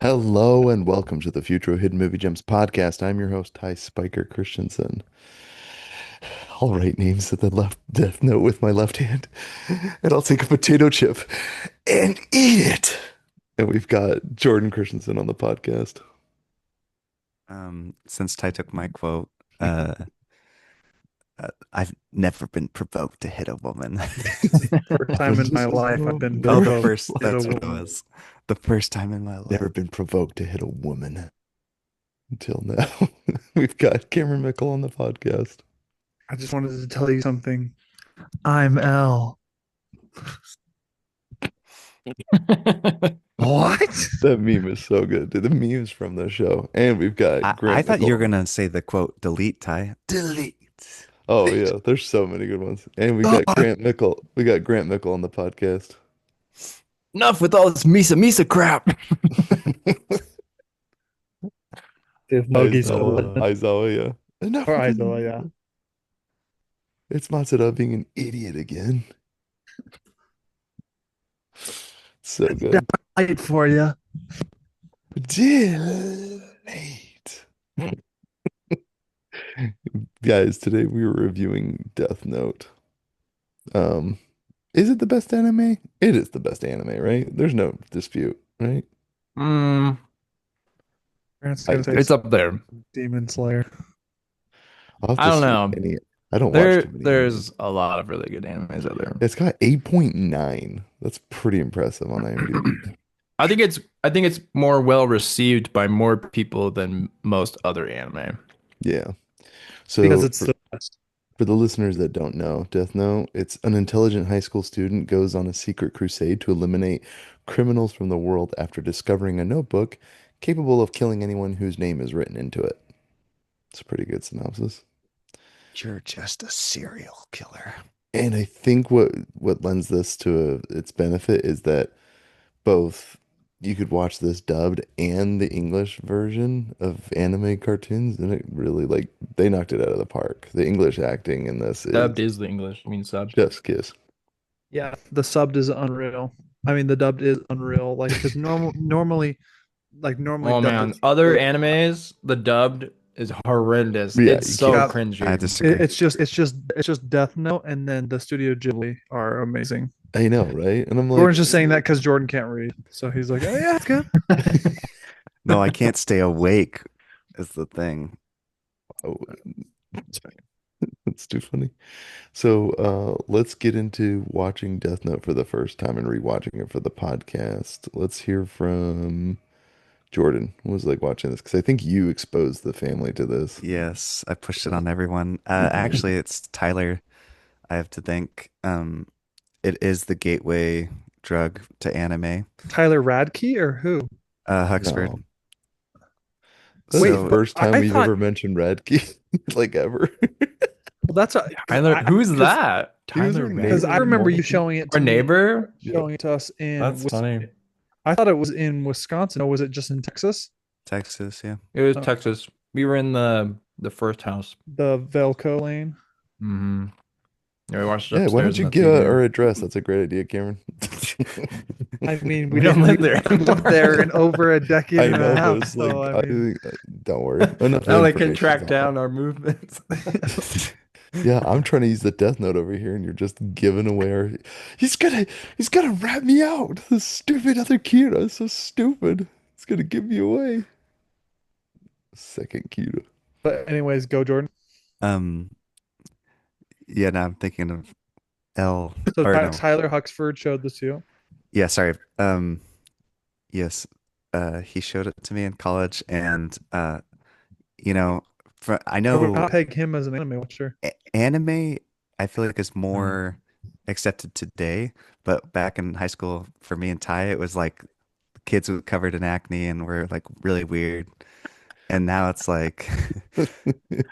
Hello and welcome to the Futro Hidden Movie Gems podcast. I'm your host, Ty Spiker Christensen. I'll write names at the left Death Note with my left hand, and I'll take a potato chip and eat it. And we've got Jordan Christensen on the podcast. Since Ty took my quote, uh, I've never been provoked to hit a woman. First time in my life I've been Oh, the provoked first, to hit a that's what it woman. was. The first time in my life. Never been provoked to hit a woman until now. We've got Cameron Mickle on the podcast. I just wanted to tell you something. I'm L. What? That meme is so good. Dude, the memes from the show. And we've got I Grant thought you were Mickle. gonna say the quote, delete, Ty. Delete. Oh yeah, there's so many good ones. And we got God. Grant Mickle. We got Grant Mickle on the podcast. Enough with all this Misa crap. If Mogi's Uh, Aizawa, yeah. Enough or with Aizawa, yeah. it. It's Matsuda being an idiot again. So good. Fight for you. Delete. Guys, today we were reviewing Death Note. Um, is it the best anime? It is the best anime, right? There's no dispute, right? Mm, Grant's I gonna say it's up there. Demon Slayer. I'll have I to don't see know. any. I don't watch There, too many animes. there's a lot of really good animes out there. It's got 8.9. That's pretty impressive on IMDb. I think it's more well received by more people than most other anime. Yeah. Because So it's the best. for the listeners that don't know, Death Note, it's an intelligent high school student goes on a secret crusade to eliminate criminals from the world after discovering a notebook capable of killing anyone whose name is written into it. It's a pretty good synopsis. You're just a serial killer. And I think what lends this to its benefit is that both you could watch this dubbed and the English version of anime cartoons, and it really like they knocked it out of the park. The English acting in this is Dubbed is the English, I mean subbed. chef's kiss. Yeah, the subbed is unreal. I mean, the dubbed is unreal. Like, because normally Oh dubbed man, is other really, animes, the dubbed is horrendous. Yeah, It's you so can't. yeah. I cringy. disagree. It's just Death Note, and then the Studio Ghibli are amazing. I know, right? And I'm Jordan's like, just saying that because Jordan can't read, so he's like, "Oh yeah, it's good." No, I can't stay awake is the thing. oh, it's too funny. So, let's get into watching Death Note for the first time and rewatching it for the podcast. Let's hear from Jordan. What was it like watching this? Because I think you exposed the family to this. Yes, I pushed it on everyone. Actually, it's Tyler. I have to thank. It is the gateway drug to anime. Tyler Radke or who? Huxford. No, that's Wait, the So but first I, time I we've thought ever mentioned Radke, like ever. well, that's a Tyler, who's that? He was Tyler our because neighbor I Radke? in remember you Morton. showing it Our to me, neighbor? Yeah. showing it to us in. That's funny. I thought it was in Wisconsin. Or was it just in Texas? Texas, yeah. It was Oh, Texas. We were in the first house. the Velco lane. Hmm. Yeah, we watched it Yeah, why upstairs don't in you the give theater. our address? That's a great idea, Cameron. I mean, We don't live we there. haven't lived there in over a decade I and a know, but half. it's So like I I mean, don't worry. Enough Now they can information's track not out. down our movements. Yeah, I'm trying to use the Death Note over here, and you're just giving away our. He's gonna, he's gonna rat me out. This stupid other Kira is so stupid. He's gonna give me away. Second Kira. but anyways, go Jordan. Um, yeah, now I'm thinking of L So or no. Tyler Huxford showed this to you. Yeah, sorry. Yes. He showed it to me in college and you know, I I would know not peg him as an anime watcher. anime I feel like is Mm. more accepted today, but back in high school for me and Ty, it was like kids who covered in acne and were like really weird. And now it's like I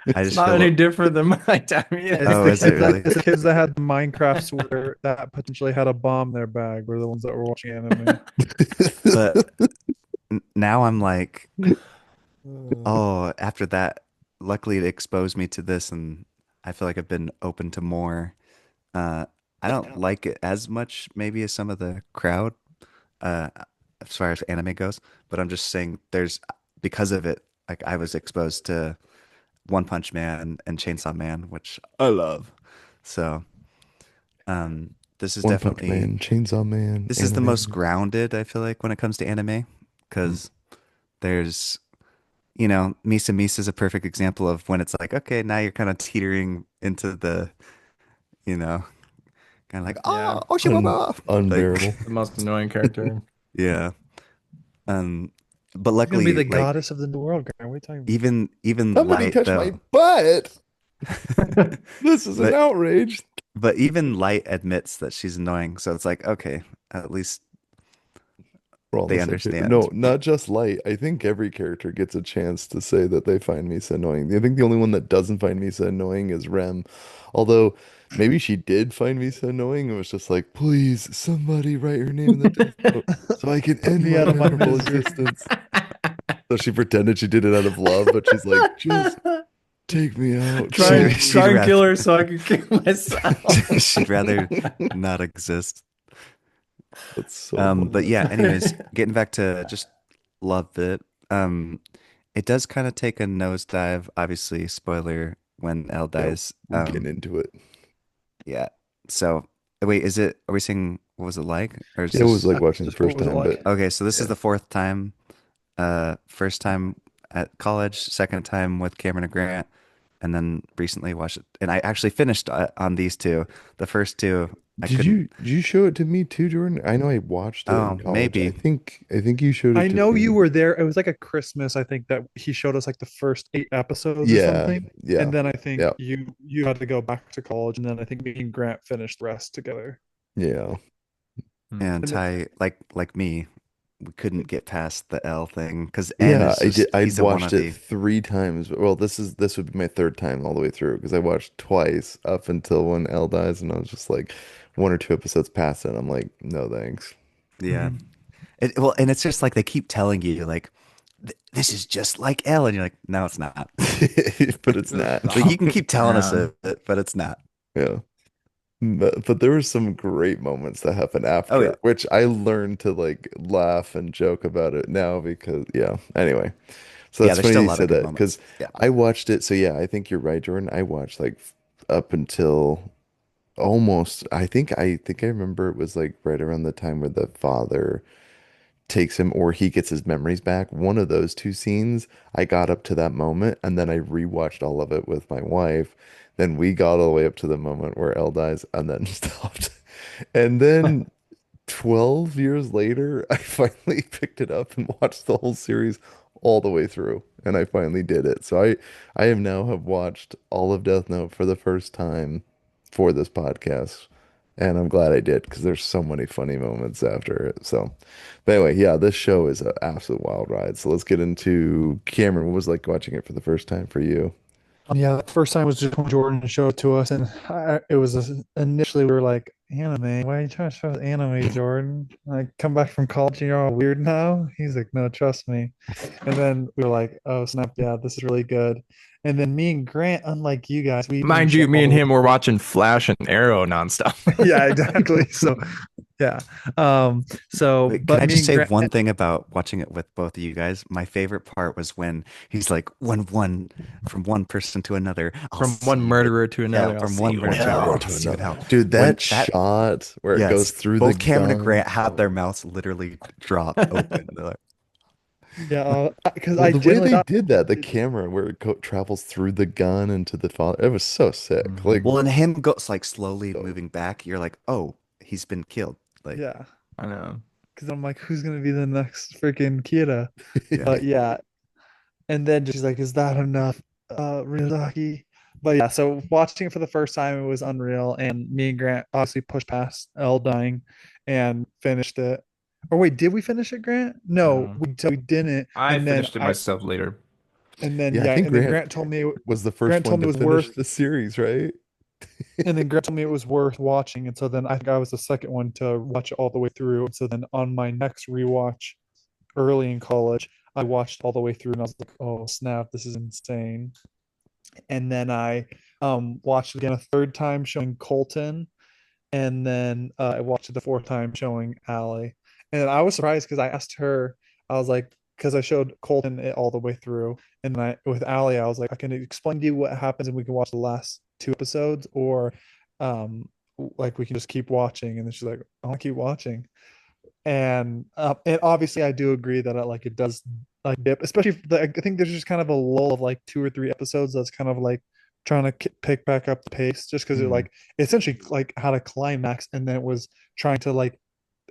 It's just not any feel different than my time It's either. oh, the is it kids that really? it's the kids that had the Minecraft sweater that potentially had a bomb in their bag were the ones that were watching anime. But now I'm like, oh, after that, luckily it exposed me to this, and I feel like I've been open to more. Uh, I don't like it as much, maybe as some of the crowd. Uh, as far as anime goes, but I'm just saying there's because of it, like I was exposed to One Punch Man and Chainsaw Man, which I love. So, this is One Punch definitely Man, Chainsaw Man, this is the most anime. grounded, I feel like, when it comes to anime, Mm. because there's, Misa Misa is a perfect example of when it's like, okay, now you're kind of teetering into the, you know, kind of like, Yeah, oh, Oshimaba, like, Unbearable. the most annoying character. yeah. Um, but She's gonna be luckily, the like, goddess of the new world, Grant. What are you talking about? even Somebody Light touched my though, butt. This is an but outrage. but even Light admits that she's annoying, so it's like, okay, at least We're all on the they same page. No, understand. not just Light. I think every character gets a chance to say that they find Misa annoying. I think the only one that doesn't find Misa annoying is Rem. Although maybe she did find Misa annoying and was just like, please, somebody write her name in the death note so I can Put end me my out of my miserable misery. existence. So she pretended she did it out of love, but she's like, just take me out. Try She'd and Please. she'd try and rather kill her so I can kill myself. she'd rather not exist. That's so But funny. yeah, anyways, getting back to just loved it. It does kind of take a nosedive, obviously, spoiler when Elle Yeah, dies. we're getting into it. Yeah. So wait, are we saying what was it like? Or is Yeah, it was this like watching the What first was it time, but like? okay, so this is yeah. the fourth time. First time at college, second time with Cameron and Grant, and then recently watched it. And I actually finished on these two. The first two I couldn't. Did you show it to me too, Jordan? I know I watched it in Oh, college. maybe. I think you showed it I to know you me. were there. It was like a Christmas, I think, that he showed us like the first 8 episodes or Yeah, something. yeah, And then I think yeah, you had to go back to college, and then I think me and Grant finished the rest together. yeah. And And th- Ty, like me, we couldn't get past the L thing because N Yeah, is I did. just I'd he's a watched it wannabe. 3 times. Well, this would be my third time all the way through because I watched twice up until when Elle dies, and I was just like 1 or 2 episodes past it. I'm like, no thanks. Yeah. Mhm. Well, and it's just like they keep telling you like this is just like L, and you're like, no, it's not. But it's not. Like you can keep telling us Yeah. it, but it's not. Yeah. But there were some great moments that happened Oh yeah, after, which I learned to like laugh and joke about it now because yeah. Anyway, so yeah. that's There's funny still a you lot of said good that because moments. Yeah. I watched it. So yeah, I think you're right, Jordan. I watched like up until almost. I think I remember it was like right around the time where the father takes him or he gets his memories back. One of those two scenes, I got up to that moment and then I rewatched all of it with my wife. Then we got all the way up to the moment where Elle dies and then stopped. And then 12 years later, I finally picked it up and watched the whole series all the way through. And I finally did it. So I have now have watched all of Death Note for the first time for this podcast. And I'm glad I did because there's so many funny moments after it. So, but anyway, yeah, this show is an absolute wild ride. So let's get into Cameron. What was it like watching it for the first time for you? Yeah, the first time was just when Jordan showed it to us, and it was initially we were like, "Anime? Why are you trying to show us anime, Jordan? Like, come back from college and you're all weird now." He's like, "No, trust me." And then we were like, "Oh snap! Yeah, this is really good." And then me and Grant, unlike you guys, we Mind finished you, it me all and the way him were through. watching Flash and Arrow nonstop. Yeah, exactly. So yeah, so Wait, can but I me just and say Grant, one thing about watching it with both of you guys? My favorite part was when he's like, one from one person to another, I'll From one see you in murderer to hell. another, I'll From see one you in murder to Murderer another, hell. I'll to see you in another. hell. Dude, When that that, shot where it goes yes, through the both Cameron and gun. Grant had their Oh. mouths literally dropped open. They're like, yeah, because Well, I the way genuinely they thought did that, the it, camera where it travels through the gun into the father, it was so sick. Like, Mhm. well, and him goes like slowly so, moving back. You're like, oh, he's been killed. Like, yeah, I know. because I'm like, who's gonna be the next freaking Kira? yeah. But yeah, and then she's like, "Is that enough, Ryuzaki?" But yeah, so watching it for the first time, it was unreal. And me and Grant obviously pushed past Elle dying and finished it. Or wait, did we finish it, Grant? No, No. we didn't. I And then finished it myself later. yeah, I yeah, think and then Grant Grant told me was the first Grant one told me to it was finish worth, the series, right? and then Grant told me it was worth watching. And so then I think I was the second one to watch it all the way through. And so then on my next rewatch early in college, I watched all the way through and I was like, oh snap, this is insane. And then I watched it again a third time showing Colton, and then I watched it the fourth time showing Allie. And I was surprised because I asked her, I was like, because I showed Colton it all the way through. And then with Allie, I was like, I can explain to you what happens and we can watch the last two episodes, or um like we can just keep watching. And then she's like, I want to keep watching. And obviously I do agree that like it does like dip, especially if I think there's just kind of a lull of like two or three episodes that's kind of like trying to pick back up the pace just because it Mm. like essentially like had a climax and then it was trying to like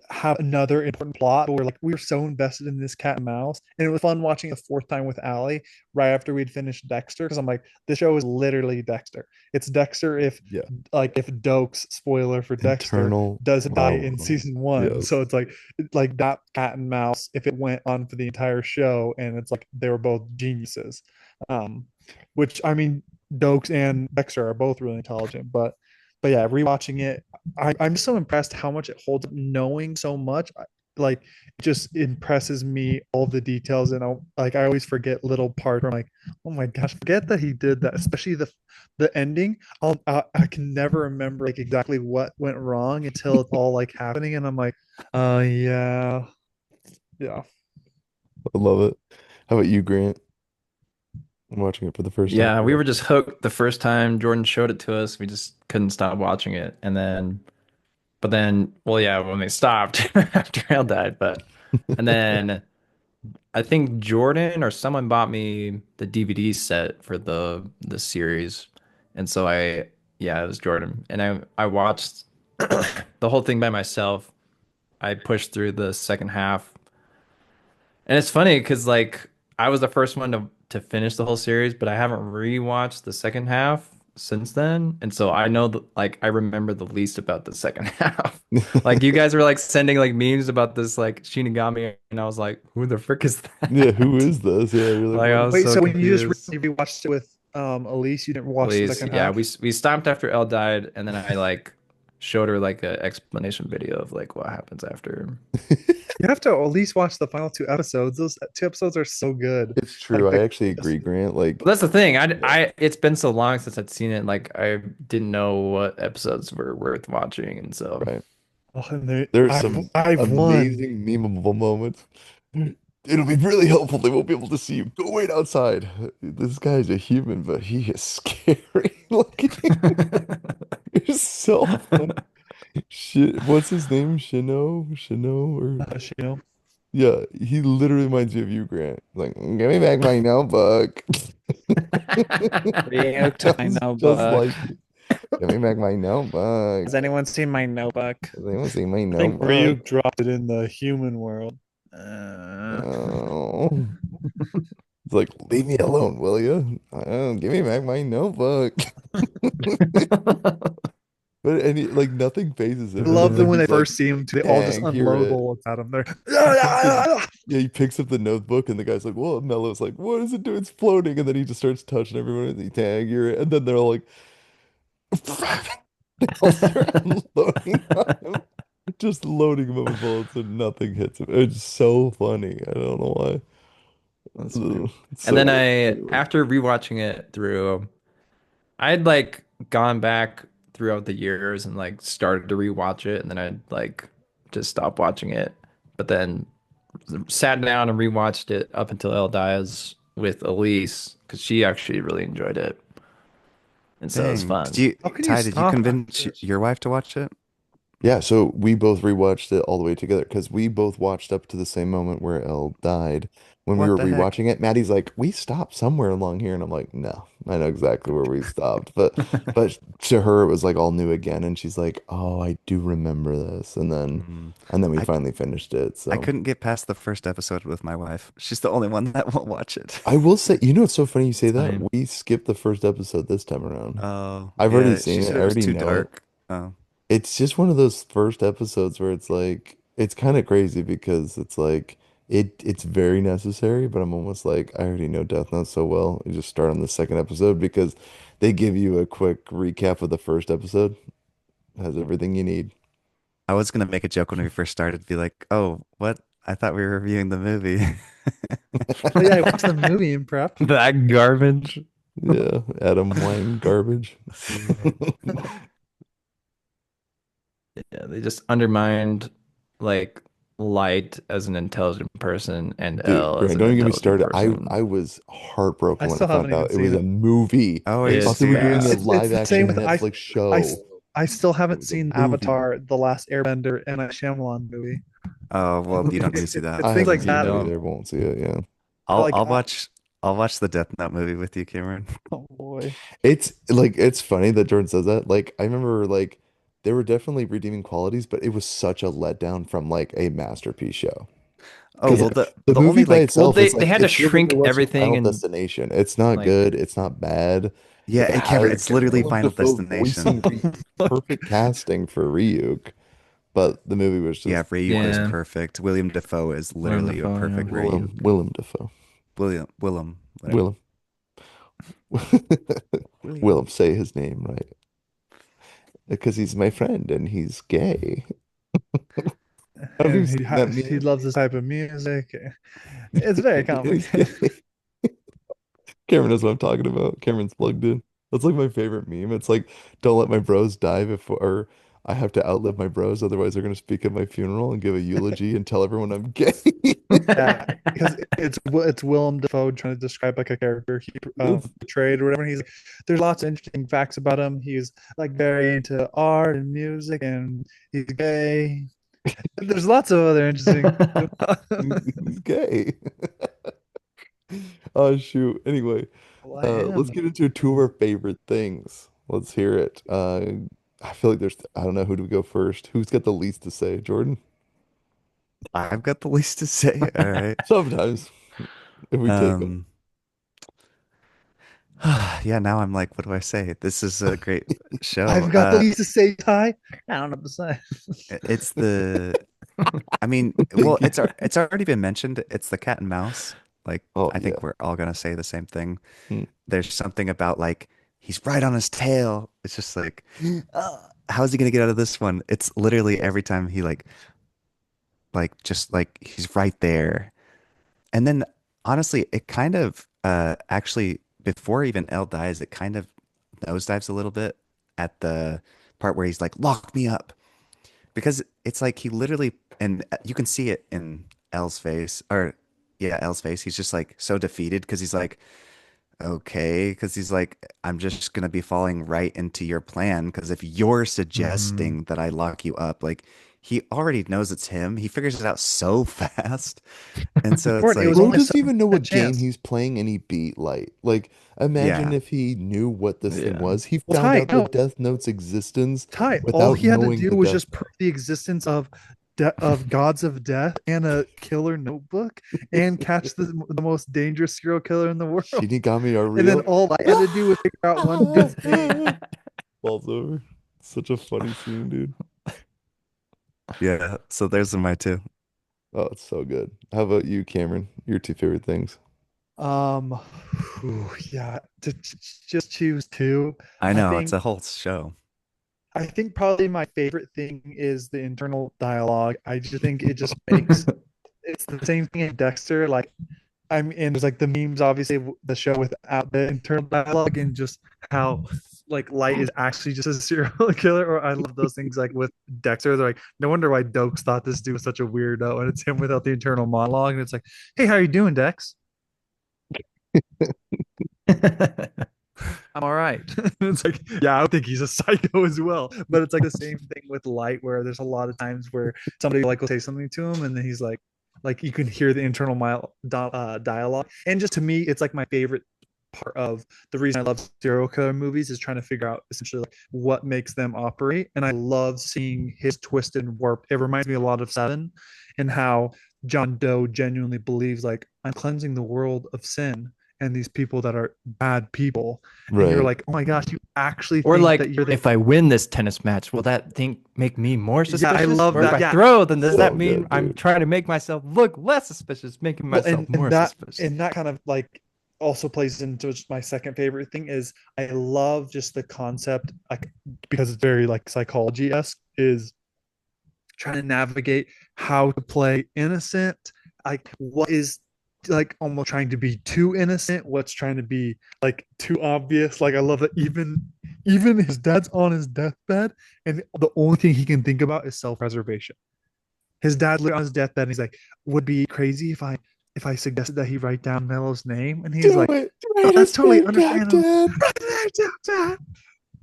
have another important plot, but we were so invested in this cat and mouse. And it was fun watching it a fourth time with Allie right after we'd finished Dexter. Cause I'm like, this show is literally Dexter. It's Dexter if Yeah. like if Dokes, spoiler for Dexter, Internal does die in problem. season one. Yes. So it's like that cat and mouse if it went on for the entire show and it's like they were both geniuses. Um, which I mean, Dokes and Dexter are both really intelligent, but yeah, rewatching it, I'm so impressed how much it holds up, knowing so much. Like, it just impresses me all the details, and I always forget little parts. Where I'm like, oh my gosh, forget that he did that. Especially the ending. I can never remember like exactly what went wrong until it's all like happening, and I'm like, yeah, yeah. I love it. How about you, Grant? I'm watching it for the first time. Yeah, we were just hooked the first time Jordan showed it to us. We just couldn't stop watching it. And then, but then, well, yeah, when they stopped after Hale died, and then I think Jordan or someone bought me the DVD set for the series. And so yeah, it was Jordan. And I watched the whole thing by myself. I pushed through the second half. And it's funny because like I was the first one to finish the whole series, but I haven't rewatched the second half since then. And so I know like I remember the least about the second half. Like you guys were like sending like memes about this like Shinigami, and I was like, who the frick is Yeah, who that? is this? Yeah, you're like, Like I what? was Wait, so so when you just confused. recently rewatched it with Elise, you didn't watch the Please, second yeah, half? we stopped after Elle died, and then I like showed her like an explanation video of like what happens after. You have to at least watch the final two episodes. Those two episodes are so good. It's Like true. I actually agree, Grant. Well, Like, that's the thing. yeah, It's been so long since I'd seen it. Like, I didn't know what episodes were worth watching, and so right. oh, and There's I've some I've won. amazing memeable moments. It'll be really helpful. They won't be able to see you. Go wait outside. This guy's a human, but he is scary looking. It's so funny. Shit, what's his name? Shino, or You know, yeah, he literally reminds me of you, Grant. Like, give me back my notebook. bring out my Sounds just notebook. like you. Give me back my notebook. Has anyone seen my notebook? Does anyone see my I think Ryuk notebook? dropped it in the human world. Oh. It's like, leave me alone, will you? Give me back my notebook. But like nothing phases I him, and love then them like when they he's like, first see him. They all just dang, hear unload the it. looks at him. They're He picks up, yeah, he picks up the notebook, and the guy's like, "Well," Mellow's like, "What does it do? It's floating." And then he just starts touching everyone, and he tag, hear it, and then they're all like, they'll start unloading on him, just loading him up with bullets, and nothing hits him. It's so funny. I don't know why. That's funny. It's And so then good. Anyway. after rewatching it through, I'd like gone back throughout the years and like started to rewatch it, and then I'd like just stop watching it. But then sat down and rewatched it up until Elle dies with Elise because she actually really enjoyed it, and so it was Dang. fun. how can you Ty, did you stop convince after? your wife to watch it? Yeah, so we both rewatched it all the way together because we both watched up to the same moment where Elle died. When we What were the heck? rewatching it, Maddie's like, "We stopped somewhere along here," and I'm like, "No, I know exactly where we stopped." But to her, it was like all new again, and she's like, "Oh, I do remember this," Mm. and then we I finally finished it. I So couldn't get past the first episode with my wife. She's the only one that won't watch it. I will say, it's so funny you say that. Same. We skipped the first episode this time around. Oh, I've already yeah. seen She it. said I it was already too know it. dark. Oh, It's just one of those first episodes where it's like it's kind of crazy because it's like it's very necessary, but I'm almost like I already know Death Note so well. You just start on the second episode because they give you a quick recap of the first episode. Has everything you need. I was gonna make a joke when we first started, be like, "Oh, what? I thought we were reviewing the movie." Oh yeah, I watched the movie in prep. That garbage. Yeah, Adam Wang garbage. Yeah, they just undermined like Light as an intelligent person and Dude, Elle as Grant, an don't get me intelligent started. person. I was I heartbroken when I still haven't found even out it was seen a it. movie. Oh, are you I thought It's they were doing a bad. serious? It's live the action same with Netflix I show. I still It haven't was a seen movie. Avatar: The Last Airbender and a Shyamalan movie. Oh, well, you don't need to see that. It's I things haven't like seen You that. that don't. either. Won't see it. Yeah, I'll Like I'll watch I'll watch the Death Note movie with you, Cameron. oh boy. it's like it's funny that Jordan says that. Like I remember, like there were definitely redeeming qualities, but it was such a letdown from like a masterpiece show. Oh, Because well, like the the the movie only by like Well, itself is they like had to it feels like shrink you're watching everything Final and Destination. It's not like good. It's not bad. Like it yeah, Cameron, has it's literally Willem Final Dafoe Destination. voicing perfect casting for Ryuk, but the movie was Yeah, just Ryuk was yeah, perfect. William Dafoe is learn the literally a phone. perfect Yeah. Ryuk. Willem Dafoe. Whatever. Willem. William. Willem, say his name right. Because he's my friend and he's gay. Have you And seen that he meme? loves this type of music. It's very He's complicated. gay. Cameron knows what I'm talking about. Cameron's plugged in. That's like my favorite meme. It's like, don't let my bros die before I have to outlive my bros, otherwise they're gonna speak at my funeral and give a eulogy and tell everyone I'm gay. Yeah, because it's Willem Dafoe trying to describe like a character he That's portrayed or whatever. And he's like, there's lots of interesting facts about him. He's like very into art and music, and he's gay. There's lots of other interesting. he's gay. Oh shoot. Anyway, Well, I let's am. get into two of our favorite things. Let's hear it. I feel like I don't know, who do we go first? Who's got the least to say? Jordan? I've got the least to say. All right. Sometimes if we take them. Um, yeah, now I'm like, what do I say? This is a great show. I've got the least to say, Ty. I don't know what to say. It's the I mean, well, Thank you. it's already been mentioned. It's the cat and mouse. Like, Oh I yeah. think we're all gonna say the same thing. Hmm. There's something about like he's right on his tail. It's just like, how is he gonna get out of this one? It's literally every time he just like he's right there. And then honestly, it kind of actually before even Elle dies, it kind of nosedives a little bit at the part where he's like, lock me up. Because it's like he literally, and you can see it in Elle's face, or yeah, Elle's face. He's just like so defeated because he's like, okay, because he's like, I'm just gonna be falling right into your plan. Because if you're Mhm. suggesting that I lock you up, like he already knows it's him. He figures it out so fast, and so it's It was Bro like, only a doesn't even know 7% what game chance. he's playing and he beat Light. Like, imagine yeah, if he knew what this thing Yeah. was. He Well, found Ty, out the no, Death Note's existence Ty. All without he had to knowing do the was Death just prove Note. the existence of gods of death and a killer notebook and catch the most dangerous serial killer in the world. Shinigami are And then real. all I had to do was figure out one dude's name. Falls over. Such a funny scene, dude. yeah. So there's my two. Oh, it's so good. How about you, Cameron? Your two favorite things? Um, yeah, just choose two. I I know it's think a whole show. I think probably my favorite thing is the internal dialogue. I just think it just makes it's the same thing in Dexter. Like and there's like the memes, obviously, of the show without the internal dialogue and just how like Light is actually just a serial killer. Or I love those things like with Dexter. They're like, no wonder why Dokes thought this dude was such a weirdo, and it's him without the internal monologue. And it's like, hey, how you doing, Dex? I'm all right. It's like, yeah, I don't think he's a psycho as well. But it's like the same thing with Light, where there's a lot of times where somebody like will say something to him, and then he's like you can hear the internal dialogue. And just to me, it's like my favorite part of the reason I love serial killer movies is trying to figure out essentially like what makes them operate. And I love seeing his twist and warp. It reminds me a lot of Seven and how John Doe genuinely believes like I'm cleansing the world of sin and these people that are bad people. And you're Right. like, oh my gosh, you actually Or think like, that you're the if I win this tennis match, will that thing make me more yeah, I suspicious? love Or if that. I Yeah. throw, then does that So mean good, I'm dude. trying to make myself look less suspicious, making Well, myself and more that suspicious? and that kind of like also plays into my second favorite thing is I love just the concept like because it's very like psychology-esque is trying to navigate how to play innocent, like what is like almost trying to be too innocent, what's trying to be like too obvious. Like I love that even his dad's on his deathbed and the only thing he can think about is self-preservation. his dad literally on his deathbed, and he's like, would be crazy if I suggested that he write down Melo's name, and he's Do like, it. no, Write that's his totally name down, understandable. Dad. Write the name down, Dad.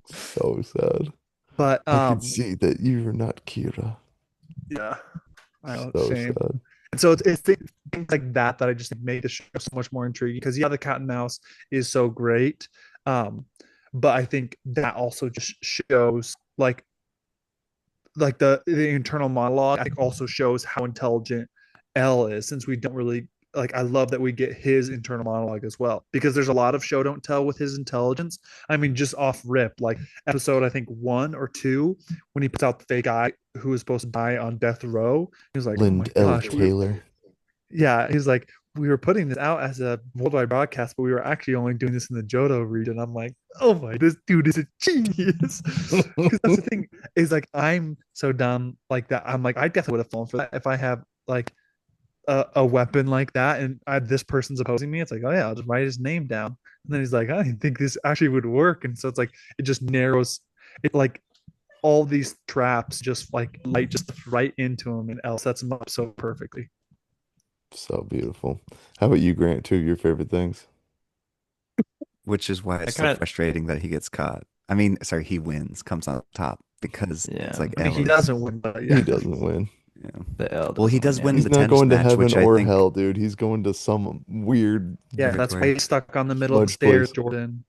So sad. But I can see that you're not Kira. yeah, I know it's So shame. sad. And so it's things like that I just think make the show so much more intriguing because yeah, the cat and mouse is so great, um, but I think that also just shows like the internal monologue. I think also shows how intelligent L is since we don't really like. I love that we get his internal monologue as well because there's a lot of show don't tell with his intelligence. I mean, just off rip, like episode I think 1 or 2 when he puts out the fake eye who was supposed to die on death row. He was like, oh my Lind L. gosh, Taylor. yeah, he's like, we were putting this out as a worldwide broadcast, but we were actually only doing this in the Johto region. I'm like, oh my, this dude is a genius. Because that's the thing, is like I'm so dumb like that. I'm like, I definitely would have fallen for that if I have like a weapon like that and this person's opposing me. It's like, oh yeah, I'll just write his name down. And then he's like, I didn't think this actually would work. And so it's like it just narrows it like all these traps just like light just right into him and L sets him up so perfectly. So beautiful. How about you, Grant? Two of your favorite things? Which is why I it's so kind of frustrating that he gets caught. I mean, sorry, he wins, comes on top because it's yeah, like I mean, he Ellis. doesn't win, but He yeah. doesn't win. Yeah. the L Well, he doesn't win. does Yeah. win He's the not tennis going to match, heaven which I or think hell, dude. He's going to some weird Yeah, that's why purgatory. he's stuck on the middle of the smudge stairs, place. Jordan.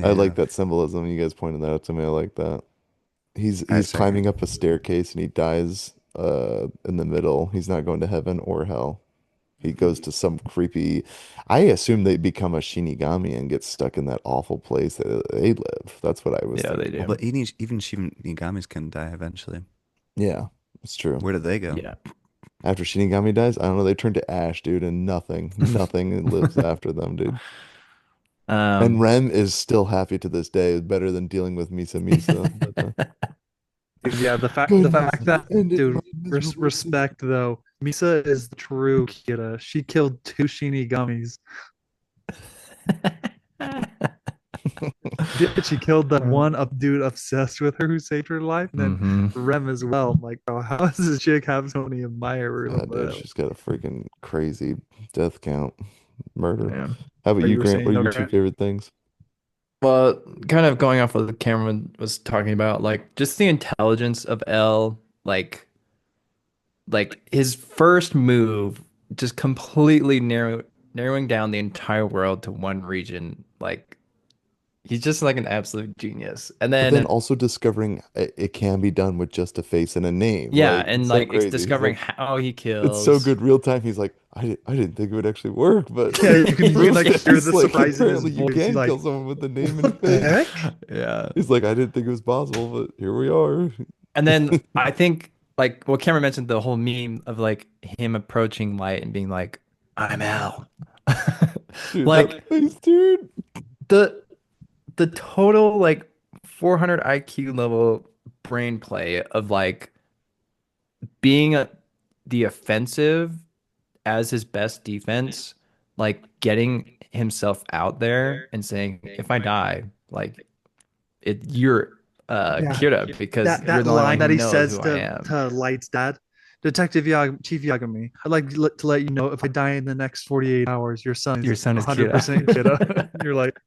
I like Yeah. that symbolism. You guys pointed that out to me. I like that. He's Sorry. climbing up a staircase and he dies in the middle. He's not going to heaven or hell. He goes to some creepy. I assume they become a Shinigami and get stuck in that awful place that they live. That's what I was Yeah, they thinking. Well, do. but even Shinigamis can die eventually. Yeah, it's true. Where do they go? Yeah. After Shinigami dies, I don't know, they turn to ash, dude, and nothing lives after them, dude. And Um, Rem is still happy to this day, better than dealing with Misa Misa. But Dude, yeah, the goodness, fact that ended dude my miserable existence. respect though. Misa is the true Kira. She killed 2 Shinigamis. She killed that one up dude obsessed with her who saved her life, and then hmm Rem as well. I'm like, oh, how does this chick have so many admirers? God, dude, she's got a freaking crazy death count, murder. Man, How about but you, you were Grant? What saying are no, your two Grant? favorite things? Well, kind of going off what Cameron was talking about, like just the intelligence of L, like his first move, just completely narrowing down the entire world to one region. Like he's just like an absolute genius. And But then then also discovering it can be done with just a face and a name. yeah, Like, it's and so like it's crazy. He's discovering like, how he it's so kills. good real time. He's like, I didn't think it would actually work, but Yeah, it you can proved like it. hear He's the like, surprise in his apparently you voice. He's can like, kill someone with a name and what the face. heck? Yeah. He's like, I didn't think it was possible, but here we are. And then I think like what Cameron mentioned the whole meme of like him approaching Light and being like, I'm Al. Dude, that Like face, dude. the the total like 400 IQ level brain play of like being the offensive as his best defense, like getting himself out there and saying, if I die, like you're Yeah, Kira because that you're that the only one line who that he knows says who I am. to Light's dad, Chief Yagami. I'd like to let you know if I die in the next 48 hours, your son Your is son is 100% kiddo. Kira. You're like,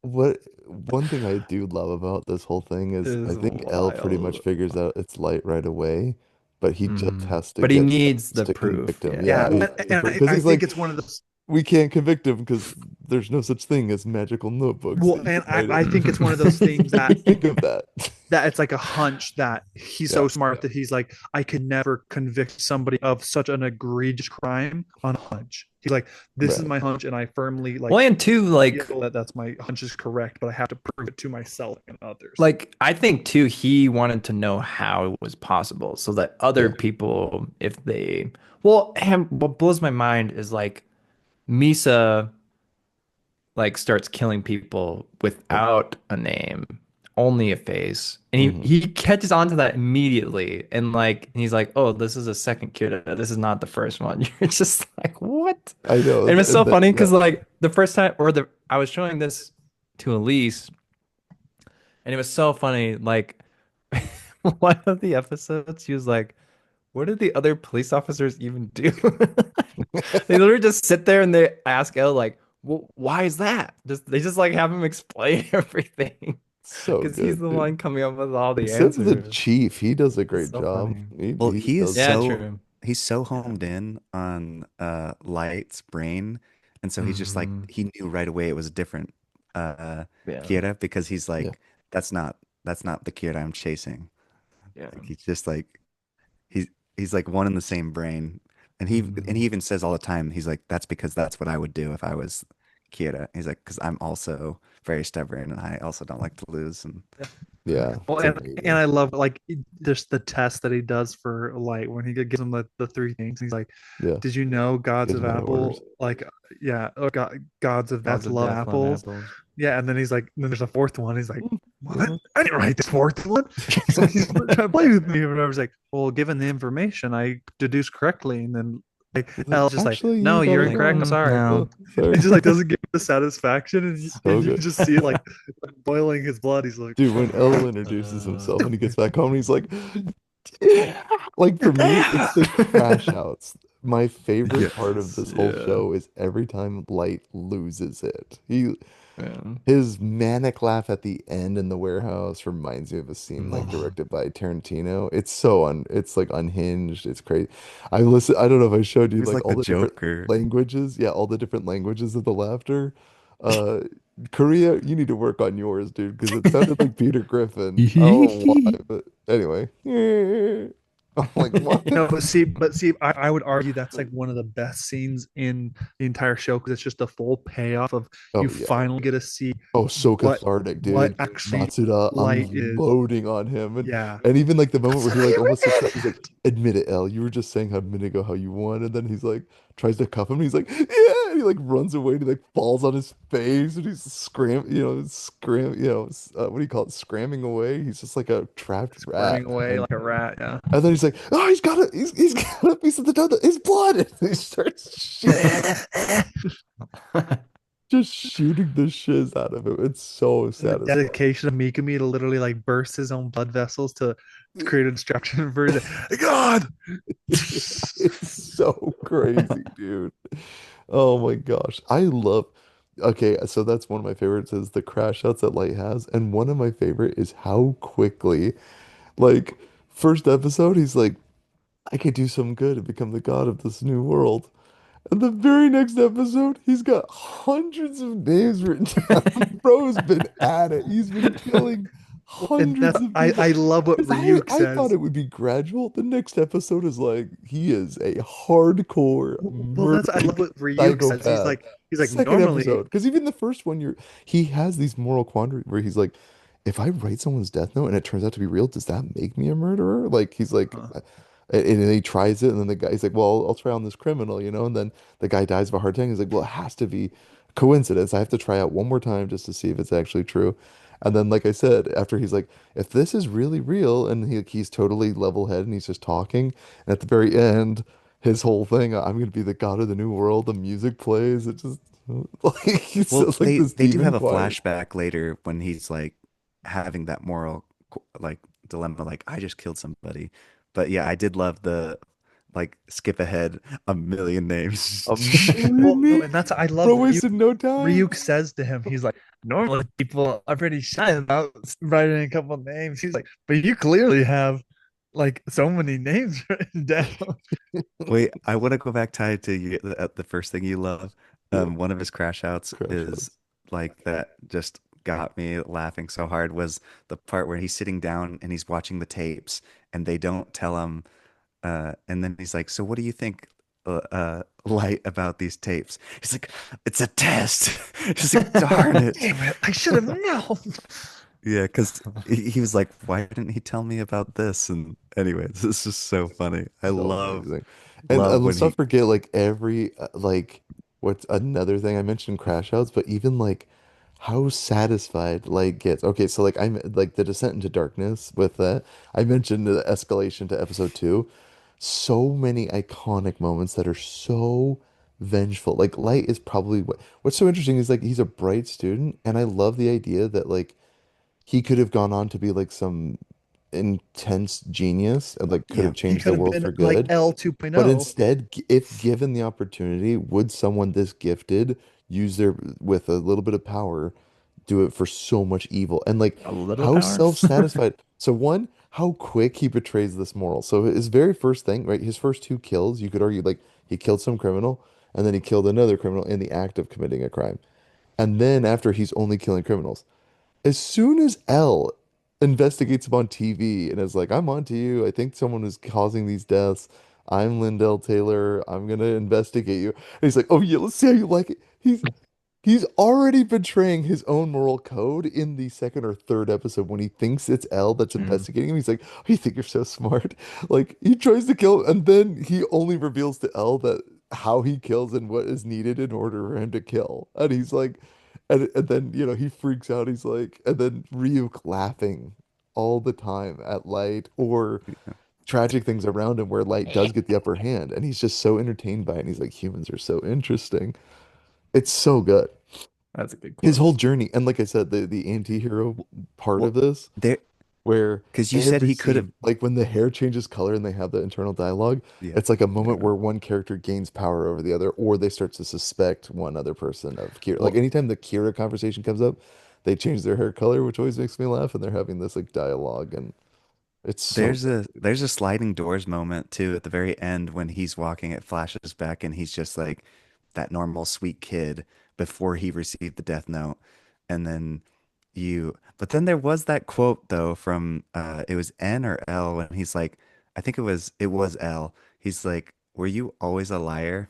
What one thing I do love about this whole thing is I Is think L pretty much wild. figures out it's light right away, but he just Mhm. has to But he get needs the to proof. convict him. yeah, Yeah, Yeah. and because I he's think like, it's one of those. we can't convict him because there's no such thing as magical notebooks Well, that you and can write I in. think it's one of those things He that could think of that. it's like a hunch that he's Yeah, so smart that he's like, I could never convict somebody of such an egregious crime on a hunch. He's like, this is right. my hunch, and I firmly Well, and two, feel that that's my hunch is correct, but I have to prove it to myself and others. I think too, he wanted to know how it was possible so that other Yeah. people, if they, well, and what blows my mind is like Misa like starts killing people Yep. without a name, only a face. And Hmm. he catches on to that immediately. And like he's like, oh, this is a second kid. This is not the first one. You're just like, what? I know. And it was so And that, funny because that like the first time or the I was showing this to Elise and it was so funny. Like one of the episodes, she was like, what did the other police officers even do? They literally just sit there and they ask L like, well, why is that? Just they just like have him explain everything So because he's good, the dude. one coming up with all the Except for the answers. chief, he does a It's great so job. funny. Well, He he is does. Yeah, so true. he's so Yeah. honed in on Light's brain, and so he's just like Hmm. he knew right away it was a different uh Yeah. Kira because he's Yeah. like that's not the Kira I'm chasing. Yeah. Like he's just like he's he's like one in the same brain, and he Hmm. even says all the time he's like that's because that's what I would do if I was Kira. He's like because I'm also very stubborn and I also don't like to lose, and Yeah. Well, It's and amazing. I love like just the test that he does for Light when he gives him the three things. He's like, Yeah. "Did you know gods Gives of him my orders. Apple like yeah, or gods of Gods death of love Death love apples?" apples. Yeah, and then he's like, then there's a fourth one. He's like, "What? Mhm. I didn't write this fourth one." So he's trying to play with me, and I was like, "Well, given the information, I deduced correctly." And then like He's like, L's just like, actually, you "No, got you're it Like, incorrect. I'm wrong. sorry." Oh, no. He sorry. just like doesn't give the satisfaction, So and you good. can just see it like boiling his blood. He's like, Dude, when L introduces Uh, himself and he gets back home, he's like, "Yeah." Like for me, it's the crash outs. My favorite part of yes. this whole yeah. show is every time Light loses it. He Yeah. His manic laugh at the end in the warehouse reminds me of a scene like Mhm. directed by Tarantino. It's like unhinged. It's crazy. I don't know if I showed you He's like like all the the different Joker. languages. Yeah, all the different languages of the laughter. Uh Korea, you need to work on yours, dude, because it sounded like Peter Griffin. I don't know why, but anyway. I'm like, what? I would argue that's like one of the best scenes in the entire show because it's just a full payoff of you Oh yeah. finally get to see Oh, so what cathartic, what dude. actually Matsuda light is. unloading on him. Yeah. And even like the moment That's where how he like you almost sits up, he's like, react. admit it, L. You were just saying a minute ago how you won. And then he's like, tries to cuff him. And he's like, yeah. And he like runs away and he like falls on his face and he's what do you call it? Scramming away. He's just like a trapped rat, Squirming away man. like a rat. Yeah. And then he's like, oh, he's got a piece of the donut. His blood. And he starts just shooting the shiz out of him. It's so The satisfying. dedication of Mikami to literally like burst his own blood vessels to create a destruction for his God. It's so crazy, dude. Oh my gosh. Okay, so that's one of my favorites is the crash shots that Light has. And one of my favorite is how quickly, like, first episode, he's like, I could do some good and become the god of this new world. And the very next episode, he's got hundreds of names written down. Bro's been at it. He's been killing And hundreds that's of people. I love what Because Ryuk I thought says. it would be gradual. The next episode is like he is a hardcore Well, that's I murdering love what Ryuk says. psychopath. He's like Second normally episode, because even the first one, he has these moral quandaries where he's like, if I write someone's death note and it turns out to be real, does that make me a murderer? Like he's like, uh, and then he tries it, and then the guy's like, well, I'll try on this criminal, and then the guy dies of a heart attack. He's like, well, it has to be coincidence. I have to try out one more time just to see if it's actually true. And then, like I said, after he's like, if this is really real, and he's totally level-headed and he's just talking, and at the very end, his whole thing, I'm gonna be the god of the new world. The music plays. It just like he's Well, just like this they do demon have a choir. flashback later when he's like having that moral like dilemma, like I just killed somebody. But yeah, I did love the like skip ahead a million names. A million well no, names. and that's I love Bro wasted no time. Ryuk says to him, he's like, normally people are pretty shy about writing a couple names. He's like, but you clearly have like so many names written down. Wait, I want to go back tied to you, the first thing you love. Yeah, One of his crash outs crash is outs. like that just got me laughing so hard was the part where he's sitting down and he's watching the tapes and they don't tell him and then he's like, so what do you think Light about these tapes? He's like, it's a test. He's like, darn it. Damn it, I should have known. Yeah, because he was like, why didn't he tell me about this? And anyway, this is just so funny. I So love amazing. And love when let's not he forget like what's another thing I mentioned crash outs, but even like how satisfied like gets. Okay, so like I'm like the descent into darkness with that. I mentioned the escalation to episode two. So many iconic moments that are so vengeful. Like Light is probably what's so interesting is like he's a bright student, and I love the idea that like he could have gone on to be like some intense genius and like could Yeah. have He changed could the have world been for like good. L But 2.0. instead, if given the opportunity, would someone this gifted use their with a little bit of power do it for so much evil? And like A little how power. self-satisfied. So one, how quick he betrays this moral. So his very first thing, right? His first two kills, you could argue like he killed some criminal and then he killed another criminal in the act of committing a crime. And then after he's only killing criminals. As soon as L investigates him on TV and is like, I'm on to you. I think someone is causing these deaths. I'm Lindell Taylor. I'm gonna investigate you. And he's like, oh yeah, let's see how you like it. He's already betraying his own moral code in the second or third episode when he thinks it's L that's Mm. investigating him. He's like, oh, you think you're so smart? Like he tries to kill him, and then he only reveals to L that how he kills and what is needed in order for him to kill. And he's like, and then he freaks out. He's like, and then Ryuk laughing all the time at Light or tragic things around him where Light does get the upper hand, and he's just so entertained by it. And he's like, humans are so interesting. It's so good. That's a good His quote. whole journey, and like I said, the anti-hero part of Well, this, there, where because you said every he could have. scene, like when the hair changes color and they have the internal dialogue, Yeah. it's like a moment Yeah. where one character gains power over the other, or they start to suspect one other person of Kira. Like Well, anytime the Kira conversation comes up, they change their hair color, which always makes me laugh, and they're having this like dialogue, and it's so good. there's a sliding doors moment too at the very end when he's walking, it flashes back and he's just like that normal sweet kid before he received the death note. And then but then there was that quote though from it was N or L when he's like, I think it was L. He's like, "Were you always a liar?"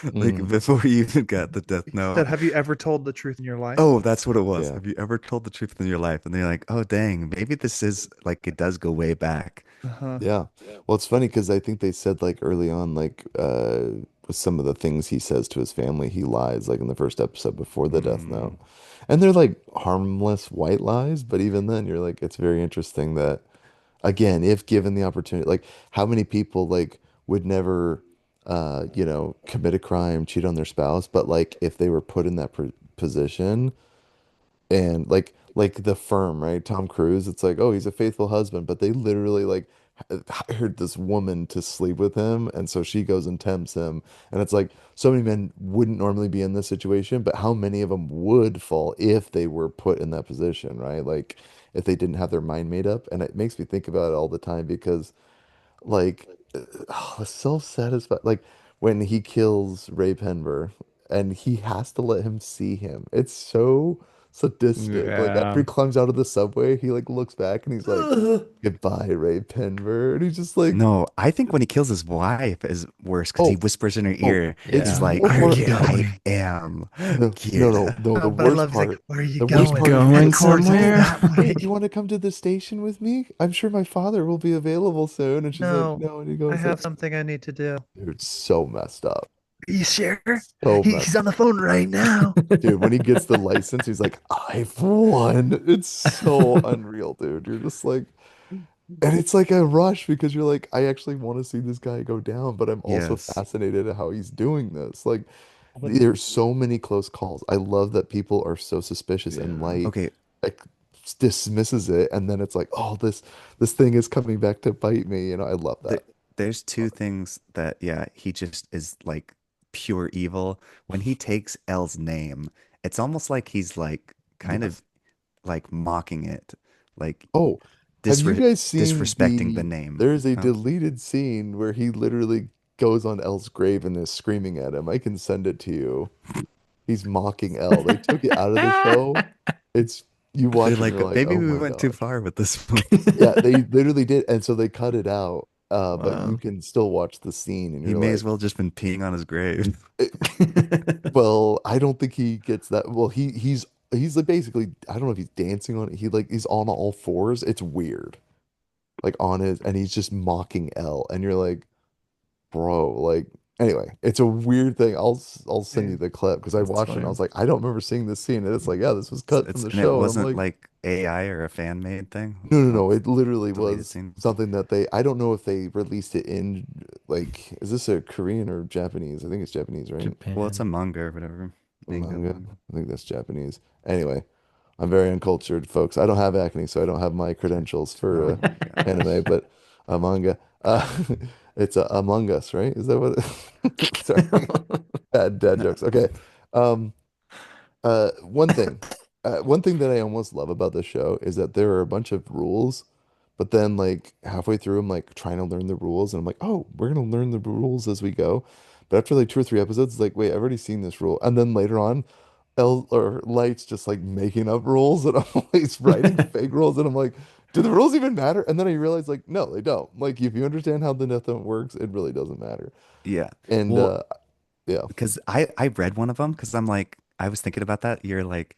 Like Mm, before you even got the death He said, note. "Have you ever told the truth in your life?" Oh, that's what it was. yeah. Have you ever told the truth in your life? And they're like, oh, dang, maybe this is like it does go way back. Uh-huh. Yeah. Well, it's funny because I think they said like early on, like with some of the things he says to his family, he lies like in the first episode before the death Mm, note. And they're like harmless white lies, but even then you're like, it's very interesting that again, if given the opportunity, like how many people like would never commit a crime, cheat on their spouse, but like if they were put in that position, and like the firm, right? Tom Cruise, it's like, oh, he's a faithful husband, but they literally like hired this woman to sleep with him, and so she goes and tempts him, and it's like so many men wouldn't normally be in this situation, but how many of them would fall if they were put in that position, right? Like if they didn't have their mind made up, and it makes me think about it all the time because like the self-satisfied like when he kills Ray Penber and he has to let him see him. It's so sadistic. Like after Yeah. he climbs out of the subway, he like looks back and he's like, Ugh. "Goodbye, Ray Penber." And he's just like, no, I think when he kills his wife is worse because he "Oh, whispers in her oh, ear. it's He's Yeah. like, more Where are you heartbreaking." I going? am No, no, no, Kira. no. The But I worst love. He's like, part, "Where are you the You worst going?" part is The going course is somewhere? that hey, way. you want to come to the station with me? I'm sure my father will be available soon. And she's like, No, no. And he I goes like, have something I need to do. dude, so messed up. Are you sure? So He's messed on the phone right now. Dude, when he gets the license, he's like, I've won. It's so unreal, dude. You're just like, and it's like a rush because you're like, I actually want to see this guy go down, but I'm also Yes. fascinated at how he's doing this. Like, But there's so many close calls. I love that people are so suspicious and Yeah. Light Okay. like dismisses it, and then it's like, oh, this thing is coming back to bite me. I love Th that. there's two things that, yeah, he just is like pure evil. When he takes Elle's name, it's almost like he's like kind Yes. of like mocking it, like Oh, have you guys seen disrespecting the name. there's a Huh? deleted scene where he literally goes on El's grave and is screaming at him. I can send it to you. He's mocking El. They took it out of the show. It's you They're watch it and you're like, like, maybe oh we my went too gosh. far with this one. Yeah, they literally did. And so they cut it out. But you Wow. can still watch the scene and He you're may as like, well just been peeing on his grave. "Eh, well, I don't think he gets that. Well, he's like basically, I don't know if he's dancing on it. He's on all fours. It's weird. Like on his and he's just mocking L and you're like, bro, like anyway, it's a weird thing. I'll send you yeah, the clip because I That's watched it and I funny. was like, I don't remember seeing this scene. And it's like, yeah, this was cut from the And it show. And I'm wasn't like, like AI or a fan made thing. no, no, Like no. It literally deleted was scene. something that they I don't know if they released it in like is this a Korean or Japanese? I think it's Japanese, right? Well, it's a Japan. manga or whatever. A Manga, manga. manga. I think that's Japanese. Anyway, I'm very uncultured, folks. I don't have acne, so I don't have my credentials for Oh my anime, gosh. but manga. It's Among Us, right? Is that what? Sorry, bad dad No, jokes. Okay. Um, one thing that I almost love about this show is that there are a bunch of rules, but then like halfway through, I'm like trying to learn the rules, and I'm like, oh, we're gonna learn the rules as we go. But after like two or three episodes, it's like, wait, I've already seen this rule. And then later on, L or Light's just like making up rules, and I'm always writing fake rules, and I'm like, do the rules even matter? And then I realize like, no, they don't. Like if you understand how the Death Note works, it really doesn't matter. yeah. And Well, yeah. because I read one of them because I'm like I was thinking about that. You're like,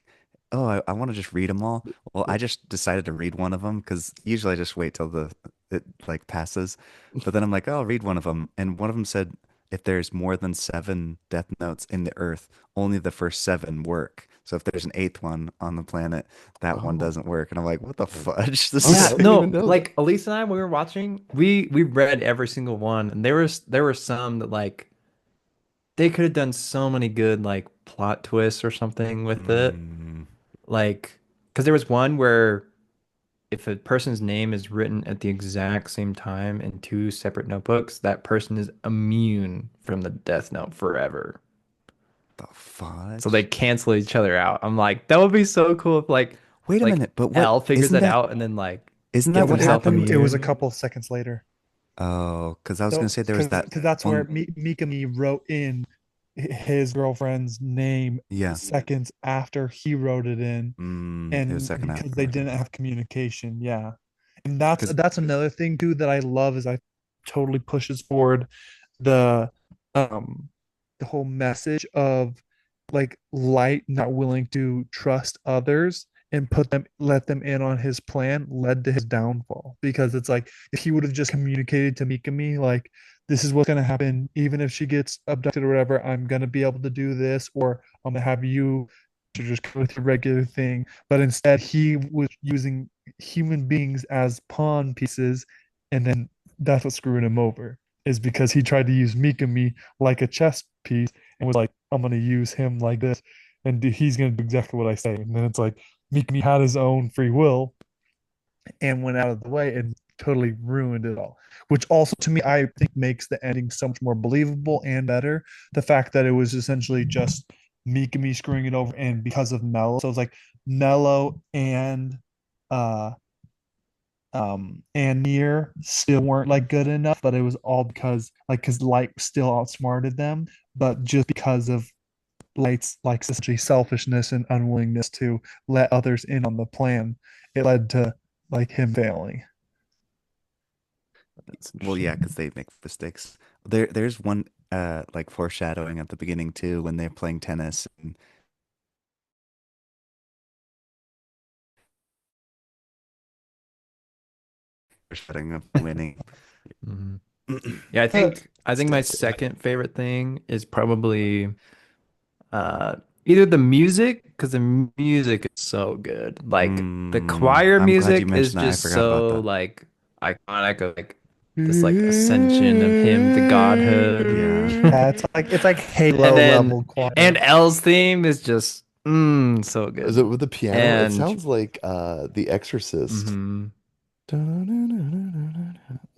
oh, I want to just read them all. Well, I just decided to read one of them because usually I just wait till the it like passes. But then I'm like, oh, I'll read one of them, and one of them said if there's more than seven Death Notes in the Earth, only the first seven work. So if there's an eighth one on the planet, that one Oh, doesn't work. And I'm like, what the fudge? This okay. Yeah, I is didn't even no, know that. like Elise and I, when we were watching, we read every single one, and there were some that like they could have done so many good like plot twists or something with it. mm, Like, because there was one where if a person's name is written at the exact same time in two separate notebooks, that person is immune from the death note forever. the So they fudge. cancel each other out. I'm like, that would be so cool if Wait a like minute, but what L figures isn't that that out and then like isn't that When gets what it himself happened, it happened? was a immune. couple seconds later. Oh, because I was gonna So, say there was because that that's where one. Mikami wrote in his girlfriend's name Yeah. seconds after he wrote it in, It was and second because they after. didn't have communication, yeah. And that's Because that's another thing too that I love is I totally pushes forward the um the whole message of like Light not willing to trust others and let them in on his plan led to his downfall, because it's like if he would have just communicated to Mikami like this is what's going to happen, even if she gets abducted or whatever, I'm going to be able to do this, or I'm going to have you to just go with your regular thing. But instead he was using human beings as pawn pieces, and then that's what screwed him over, is because he tried to use Mikami like a chess piece and was like, I'm gonna use him like this, and he's gonna do exactly what I say. And then it's like Mikami had his own free will and went out of the way and totally ruined it all. Which also to me I think makes the ending so much more believable and better. The fact that it was essentially just Mikami screwing it over and because of Mello. So it's like Mello uh and Near still weren't like good enough, but it was all because Light still outsmarted them, but just because of Light's like essentially selfishness and unwillingness to let others in on the plan, it led to like him failing. That's well, yeah, interesting. because they make mistakes. There's one like foreshadowing at the beginning too when they're playing tennis and foreshadowing of winning. Mhm. Yeah, I think my Mistakes. second favorite thing is probably either the music, because the music is so good. Like the choir I'm glad you music is mentioned that. I just forgot about so that. like iconic of like this like ascension of him to godhood. Yeah. Yeah, it's like And Halo then level choir. and L's theme is just so Is it good. with the piano? It And sounds like The Exorcist. mhm.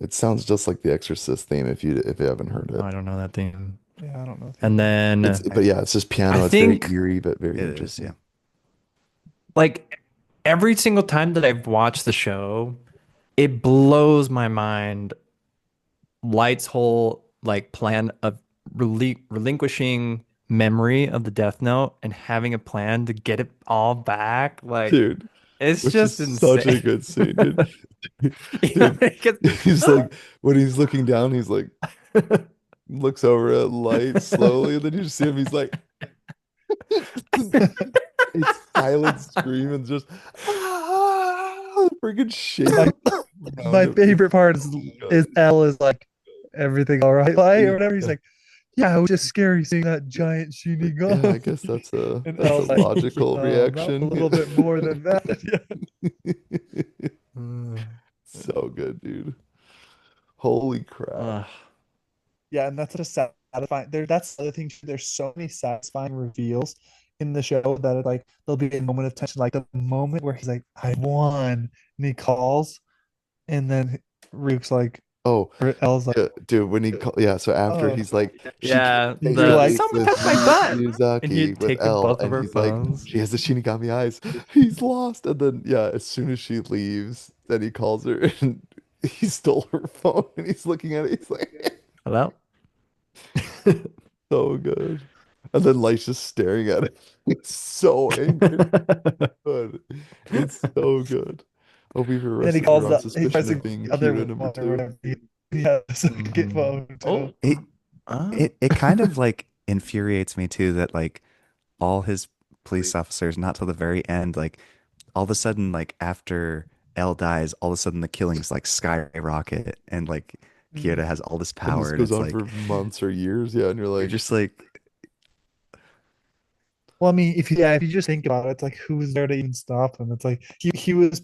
It sounds just like The Exorcist theme if you haven't heard Oh, it. I don't know that theme. Yeah, I don't know the And other. then But I yeah, it's just I piano. It's very think eerie but very it is, yeah. interesting. like every single time that I've watched the show, it blows my mind Light's whole like plan of relinquishing memory of the Death Note and having a plan to get it all back. Like Dude, it's which is just such a insane. good scene, dude. You know, Dude, because he's like when he's looking down, he's like looks over at Light slowly, and then you just see him, he's like a silent scream and just freaking My shaking around my him. It's favorite part is so is good. L is like everything all right, like or whatever. He's Yeah. like, yeah, it was just scary seeing that giant Yeah, I Shinigami. guess And that's a L's like, logical not a reaction. little bit more than that. Yeah. Mm. So good, dude. Holy crap. Ugh. Yeah, and that's just satisfying. That's the other thing. There's so many satisfying reveals in the show that it's like there'll be a moment of tension, like the moment where he's like, I won, and he calls, and then Ryuk's like, Oh, or L's like, yeah, dude, yeah, so after oh, he's like, she can't Yeah, and you're face the like, face someone with touched my butt, and Miyazaki he'd with take L, both of and her he's like, phones. she has the Shinigami eyes. He's lost. And then, yeah, as soon as she leaves, then he calls her and he stole her phone and he's looking at it. He's like, Hello? so good. And then Light's just staring at it. It's so angry. Good. It's so good. Oh, we've and then he arrested her calls on he tries suspicion to of call being the other Akira number one or two. whatever. Yeah, so get Mhm. phone too. Oh, It uh, it kind of like infuriates me too that like all his police officers, not till the very end, like all of a sudden, like after L dies, all of a sudden the killings like skyrocket and like Kyoto Mm. has all this And this power and goes it's on like for months or years. Yeah. And you're you're like, just like Well, I mean, if you just think about it, it's like who was there to even stop him? It's like he was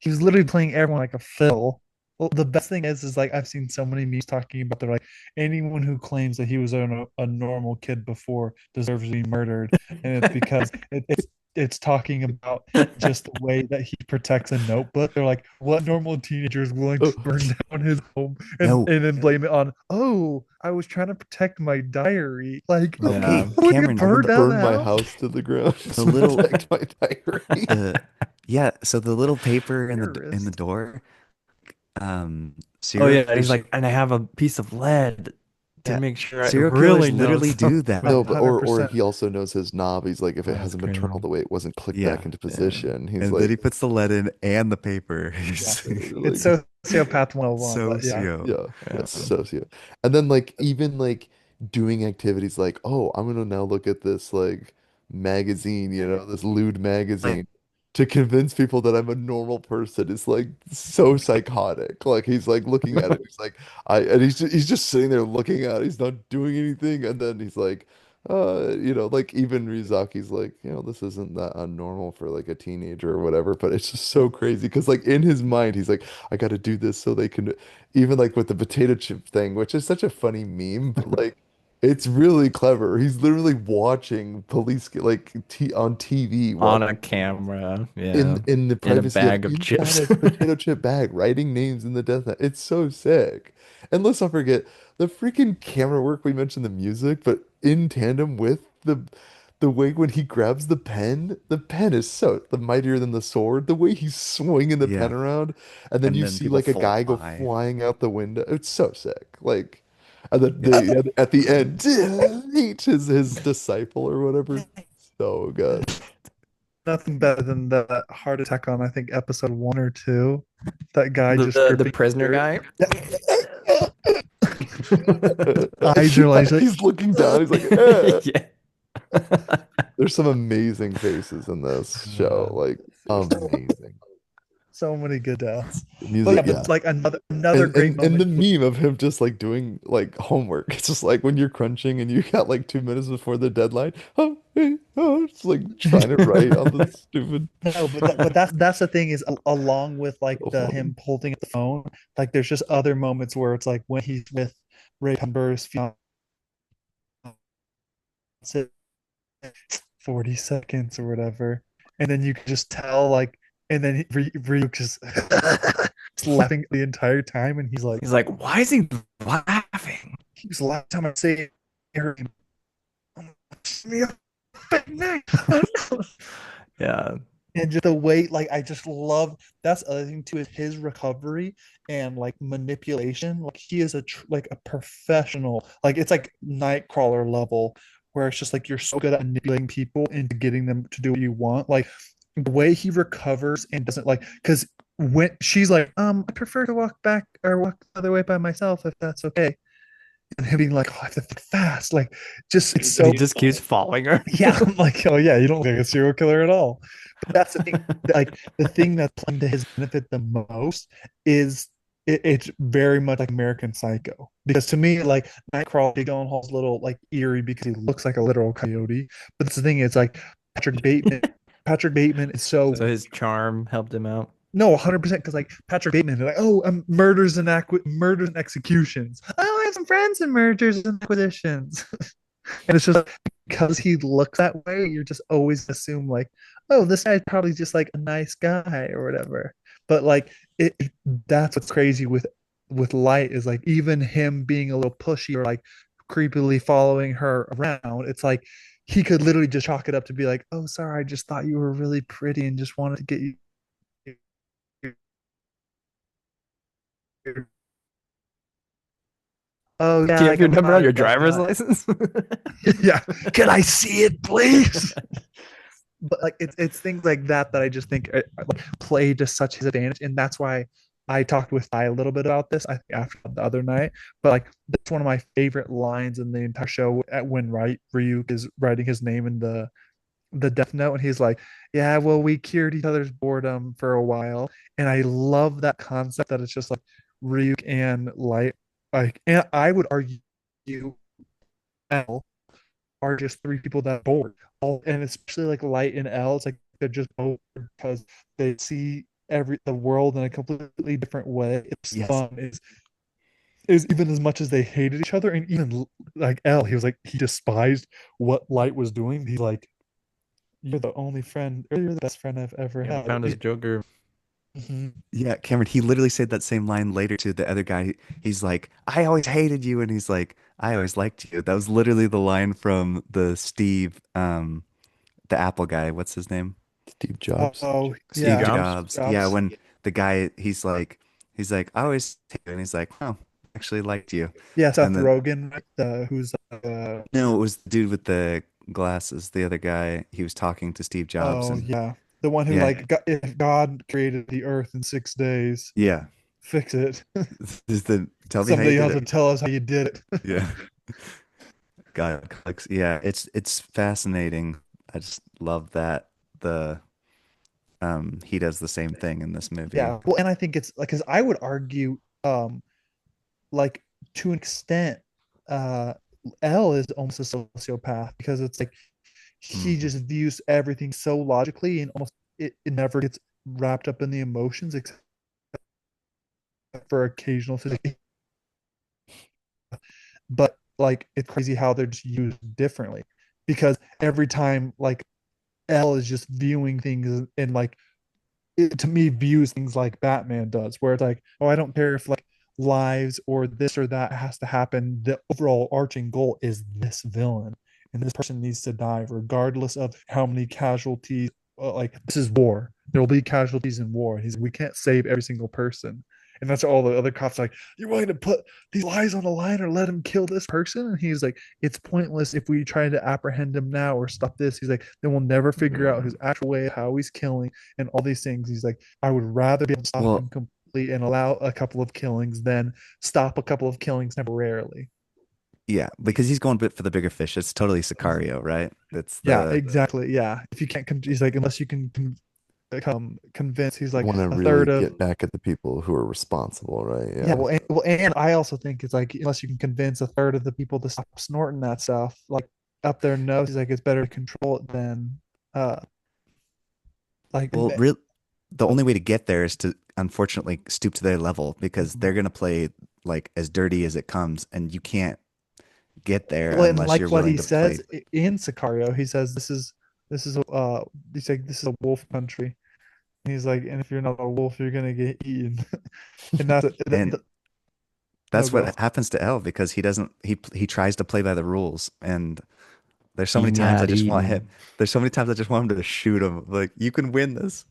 literally playing everyone like a fiddle. Well, the best thing is like I've seen so many memes talking about they're like anyone who claims that he was a normal kid before deserves to be murdered, and it's because it's talking about just the way that he protects a notebook. They're like, what normal teenager is willing to oh, burn down his home and no. then blame it on, oh, I was trying to protect my diary. Like, Okay, yeah. who would you Cameron, I'm burn gonna down the burn my house? house to the ground the to little protect my diary. the yeah, so the little paper in the Terrorist. door, Oh serial yeah, he's like, and I have a piece of lead to yeah, make sure it serial really killers knows literally do something. that. No, Like, but or 100%. he also knows his knob. He's like, if it That's hasn't been turned all crazy. the way, it wasn't clicked back yeah. into Yeah. position. He's And then like, he puts the lead in and the paper. Yeah. It's like sociopath 101, but yeah. Socio. yeah, yeah, Yeah. socio. And then like even like doing activities like, oh, I'm gonna now look at this like magazine, this lewd magazine to convince people that I'm a normal person is like so psychotic. Like he's like looking at it, he's like, and he's just sitting there looking at it, he's not doing anything, and then he's like, like even Rizaki's like, this isn't that unnormal for like a teenager or whatever, but it's just so crazy because like in his mind, he's like, I got to do this so they can, even like with the potato chip thing, which is such a funny meme, but like it's really clever. He's literally watching police like t on TV while On a camera, in yeah, in the in a privacy of bag of inside chips. a potato chip bag, writing names in the death net. It's so sick. And let's not forget the freaking camera work. We mentioned the music, but in tandem with the way when he grabs the pen is so the mightier than the sword. The way he's swinging the pen Yeah. around, and then And you then see people like a guy go fly. flying out the window. It's so sick. Like, and then It's at the end, each is his disciple or whatever. So good. Nothing better than that heart attack on, I think, episode 1 or 2. That guy just The gripping his prisoner ear. guy. Eyes are like, He's looking down. He's like, eh. Yeah. There's some amazing faces in this show. Like, amazing. so many good deaths. The But music, yeah, yeah. but like another And, great and and the moment. meme of him just like doing like homework. It's just like when you're crunching and you got like 2 minutes before the deadline. Oh, hey, oh, it's like trying to write on the stupid. No, but that's the thing is along with like So the funny. him holding up the phone, like there's just other moments where it's like when he's with Ray Pember's fiance, 40 seconds or whatever. And then you can just tell, like, and then Ryuk just, just laughing the entire time. And he's like, He's like, why is he laughing? he was laughing time I say, me a big name. Yeah. And just the way, like, I just love that's the other thing too is his recovery and like manipulation. Like he is like a professional. Like it's like Nightcrawler level, where it's just like you're so good at manipulating people into getting them to do what you want. Like the way he recovers and doesn't like because when she's like, I prefer to walk back or walk the other way by myself if that's okay. And him being like, oh, I have to think fast. Like just it's And so he just keeps following her. yeah, I'm like, oh yeah, you don't look like a serial killer at all. But that's the thing. Like the thing that's playing to his benefit the most is it's very much like American Psycho. Because to me, like Nightcrawler, Jake Gyllenhaal's a little like eerie because he looks like a literal coyote. But that's the thing. It's like Patrick Bateman. Patrick Bateman is so So his charm helped him out. no 100% because like Patrick Bateman is like oh murders and executions. Oh, I have some friends in mergers and acquisitions. And it's just because he looks that way, you're just always assume like, oh, this guy's probably just like a nice guy or whatever. But like that's what's crazy with Light is like even him being a little pushy or like creepily following her around, it's like he could literally just chalk it up to be like, oh, sorry, I just thought you were really pretty and just wanted to get you. Oh Do yeah, you have like your I'm number on not your gonna. driver's license? Yeah, can I see it, please? But like it's things like that that I just think like play to such his advantage, and that's why I talked with Ty a little bit about this. I think after the other night, but like that's one of my favorite lines in the entire show at when Ryuk is writing his name in the Death Note, and he's like, "Yeah, well, we cured each other's boredom for a while," and I love that concept that it's just like Ryuk and Light, like, and I would argue L are just three people that are bored. All and especially like Light and L, it's like they're just bored because they see the world in a completely different way. It's Yes. fun is even as much as they hated each other, and even like L, he was like he despised what Light was doing. He's like, "You're the only friend, or you're the best friend I've ever Yeah, had." found his Joker. Mhm. Yeah, Cameron, he literally said that same line later to the other guy. He's like, I always hated you. And he's like, I always liked you. That was literally the line from the Steve, the Apple guy. What's his name? Steve Jobs. Oh Steve Steve yeah, Jobs. Jobs. Yeah, jobs. when the guy, he's like, I always hated you. And he's like, oh, actually liked you. Yeah, And Seth then, Rogen, who's no, it was the dude with the glasses, the other guy. He was talking to Steve Jobs. oh And yeah, the one who yeah, like if God created the earth in 6 days, yeah. fix it. Is the, tell me how you Somebody did else it. to tell us how you did it. Yeah. God clicks. Yeah, it's fascinating. I just love that the he does the same thing in this movie. Yeah. Well, and I think it's like because I would argue, like to an extent, uh, L is almost a sociopath because it's like he Mhm. just views everything so logically and almost it never gets wrapped up in the emotions except for occasional situations. But like it's crazy how they're just used differently because every time like L is just viewing things and like it, to me views things like Batman does, where it's like, oh, I don't care if like lives or this or that has to happen. The overall arching goal is this villain, and this person needs to die, regardless of how many casualties. Like this is war. There will be casualties in war. We can't save every single person. And that's all the other cops like, you're willing to put these lives on the line or let him kill this person? And he's like, it's pointless if we try to apprehend him now or stop this. He's like, then we'll never figure out his actual way, how he's killing and all these things. He's like, I would rather be able to stop him Well, completely and allow a couple of killings than stop a couple of killings temporarily. yeah, because he's going for the bigger fish. It's totally Sicario, right? It's Yeah, the exactly. Yeah. If you can't, he's like, unless you can convince, he's like Want to a really third of, get back at the people who are responsible, right? yeah. Yeah. And I also think it's like, unless you can convince a third of the people to stop snorting that stuff, like up their nose, he's like, it's better to control it than, uh, like, well, real the only way to get there is to unfortunately stoop to their level because they're gonna play like as dirty as it comes, and you can't get there well, and unless you're like what willing he to play. says in Sicario, he says this is he's like this is a wolf country. And he's like, and if you're not a wolf, you're gonna get eaten. And that's And no that's go. what happens to Elle because he doesn't he tries to play by the rules, and there's so many Eaten, times I not just want him. eaten. There's so many times I just want him to shoot him. Like you can win this.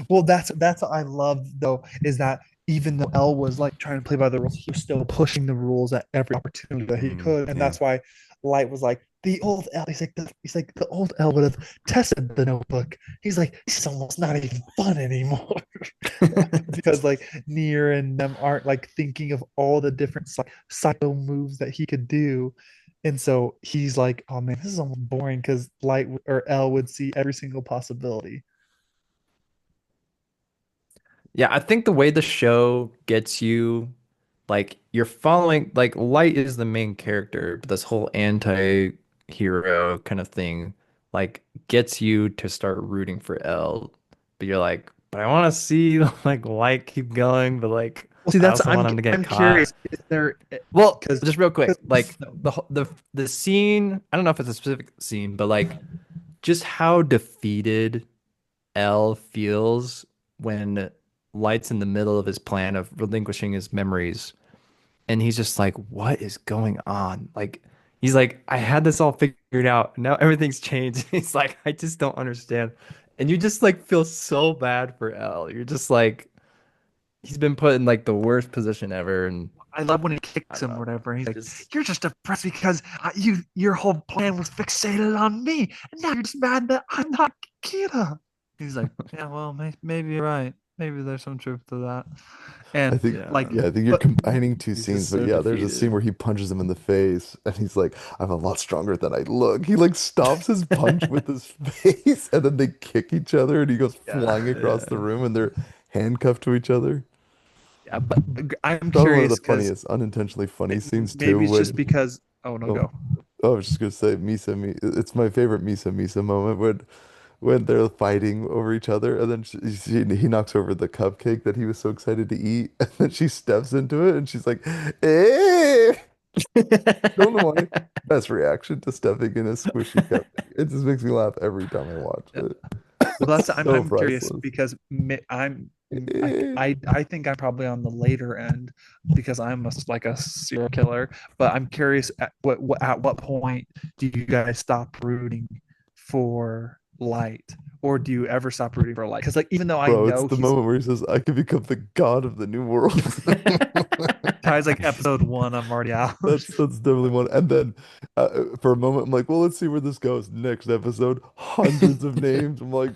Well, that's what I love though, is that even though L was like trying to play by the rules, he was still pushing the rules at every opportunity that he Mhm. could. And Yeah. that's why Light was like, the old L, he's like, the old L would have tested the notebook. He's like, this is almost not even fun anymore. Because like Nier and them aren't like thinking of all the different psycho moves that he could do. And so he's like, oh man, this is almost boring because Light or L would see every single possibility. Yeah, I think the way the show gets you, like you're following, like Light is the main character, but this whole anti-hero kind of thing, like gets you to start rooting for L. But you're like, but I want to see like Light keep going, but like Well, see, I that's also want him to get I'm curious. caught. Is there Well, because just real quick, like because the scene, I don't know if it's a specific scene, but like just how defeated L feels when Light's in the middle of his plan of relinquishing his memories, and he's just like, "What is going on?" Like he's like, "I had this all figured out. Now everything's changed." He's like, "I just don't understand." And you just like feel so bad for L. You're just like he's been put in like the worst position ever, and I love when he I kicks don't him, or know. whatever. He's like, Just "You're just depressed because your whole plan was fixated on me, and now you're just mad that I'm not Kira." He's like, "Yeah, well, maybe you're right. Maybe there's some truth to that." I And think, like, yeah, yeah, I think you're but combining two he's scenes, just but so yeah, there's a scene defeated. where he punches him in the face and he's like, I'm a lot stronger than I look. He like stops his punch with his face and then they kick each other and he goes yeah, flying across the Yeah. room and they're handcuffed to each other. yeah. But I'm Probably one of the curious because funniest unintentionally funny scenes too maybe it's just when because. Oh no, oh, go. I was just gonna say Misa Mi it's my favorite Misa Misa moment when they're fighting over each other, and then he knocks over the cupcake that he was so excited to eat, and then she steps into it, and she's like, "Eh!" Don't know why. Best reaction to stepping in a squishy cupcake. It just makes me laugh every time I watch Yeah. it. Well, It's so I'm curious priceless. because Eh. I think I'm probably on the later end because I'm like a serial killer. But I'm curious at what point do you guys stop rooting for Light, or do you ever stop rooting for Light? Because like even though I Bro, it's know the he's moment where he says, "I could become the god of the new world." ties like episode one, I'm already out. That's definitely one. And then for a moment, I'm like, well, let's see where this goes. Next episode, hundreds of names. I'm like,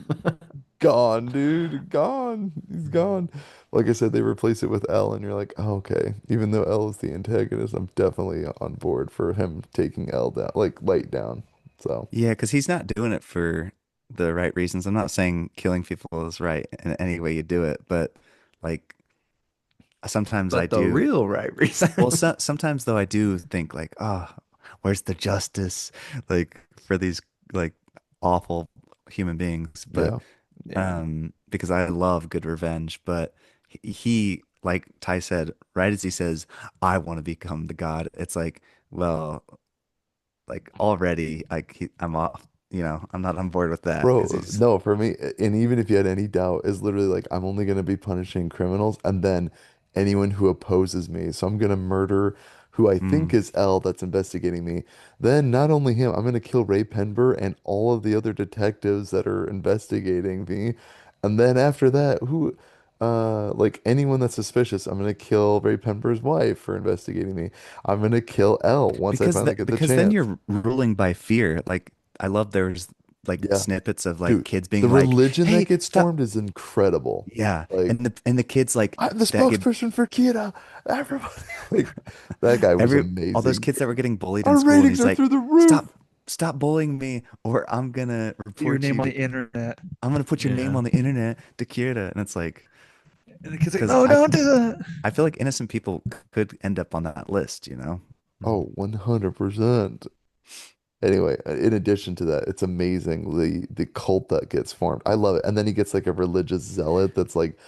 gone, dude, gone. He's gone. Like I said, they replace it with L, and you're like, oh, okay. Even though L is the antagonist, I'm definitely on board for him taking L down, like Light down. So Yeah, because he's not doing it for the right reasons. I'm not saying killing people is right in any way you do it, but like sometimes I But the do. real right Well, reason. sometimes though I do think like, oh, where's the justice like for these like awful human beings? But yeah, Yeah. because I love good revenge, but like Ty said, right as he says, I want to become the god, it's like, well, like already I'm off, I'm not on board with that because bro. he's No, for me, and even if you had any doubt, is literally like, I'm only gonna be punishing criminals, and then anyone who opposes me. So I'm gonna murder who I think mm, is L that's investigating me. Then not only him, I'm gonna kill Ray Penber and all of the other detectives that are investigating me. And then after that, like anyone that's suspicious, I'm gonna kill Ray Penber's wife for investigating me. I'm gonna kill L once I finally get the because then chance. you're ruling by fear. Like I love there's like Yeah, snippets of like dude, kids the being like, religion that "Hey, gets stop." formed is incredible. Yeah, Like, and the kids like I'm the that get spokesperson for Kira. Everybody, like, that guy was all those amazing. kids that were getting bullied in Our school, and ratings he's are like, through the roof. stop bullying me, or I'm gonna Your report you name on to the internet, I'm gonna put your name Yeah. on the internet to Kira. And it's like, and the kid's like, because "No, don't do that." I feel like innocent people could end up on that list, you know? Oh, 100%. Anyway, in addition to that, it's amazing the cult that gets formed. I love it. And then he gets like a religious zealot that's like,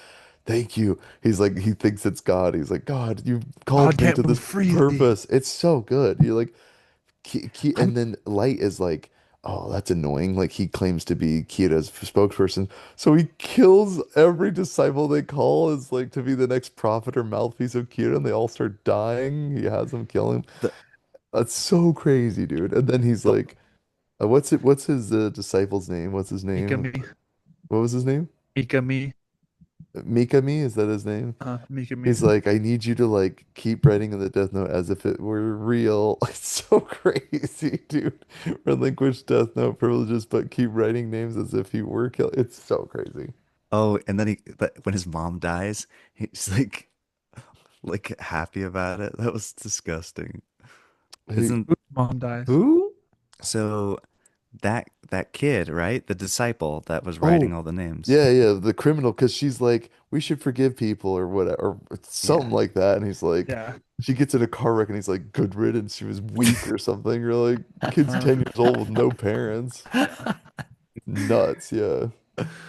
"Thank you." He's like, he thinks it's God. He's like, "God, you God called me can't to move this freely. purpose." It's so good. You're like, I'm and then Light is like, oh, that's annoying. Like he claims to be Kira's spokesperson, so he kills every disciple they call as like to be the next prophet or mouthpiece of Kira, and they all start dying. He has them kill him. the That's so crazy, dude. And then he's the like, what's his disciple's name? What's his name? Mikami, What was his name? Mikami, Mikami, is that his name? Mikami. He's like, I need you to like keep writing in the Death Note as if it were real. It's so crazy, dude. Relinquish Death Note privileges, but keep writing names as if he were killed. It's so crazy. oh, and then but when his mom dies, he's like happy about it. That was disgusting. He, Isn't Mom dies. Who? so that kid, right? The disciple that was writing oh, all the names. yeah, yeah, the criminal, because she's like, we should forgive people or whatever, or something Yeah. like that. And he's like, Yeah. she gets in a car wreck and he's like, good riddance. She was weak or something. You're like, kid's Uh, 10 years old with no parents. yeah. Nuts, yeah.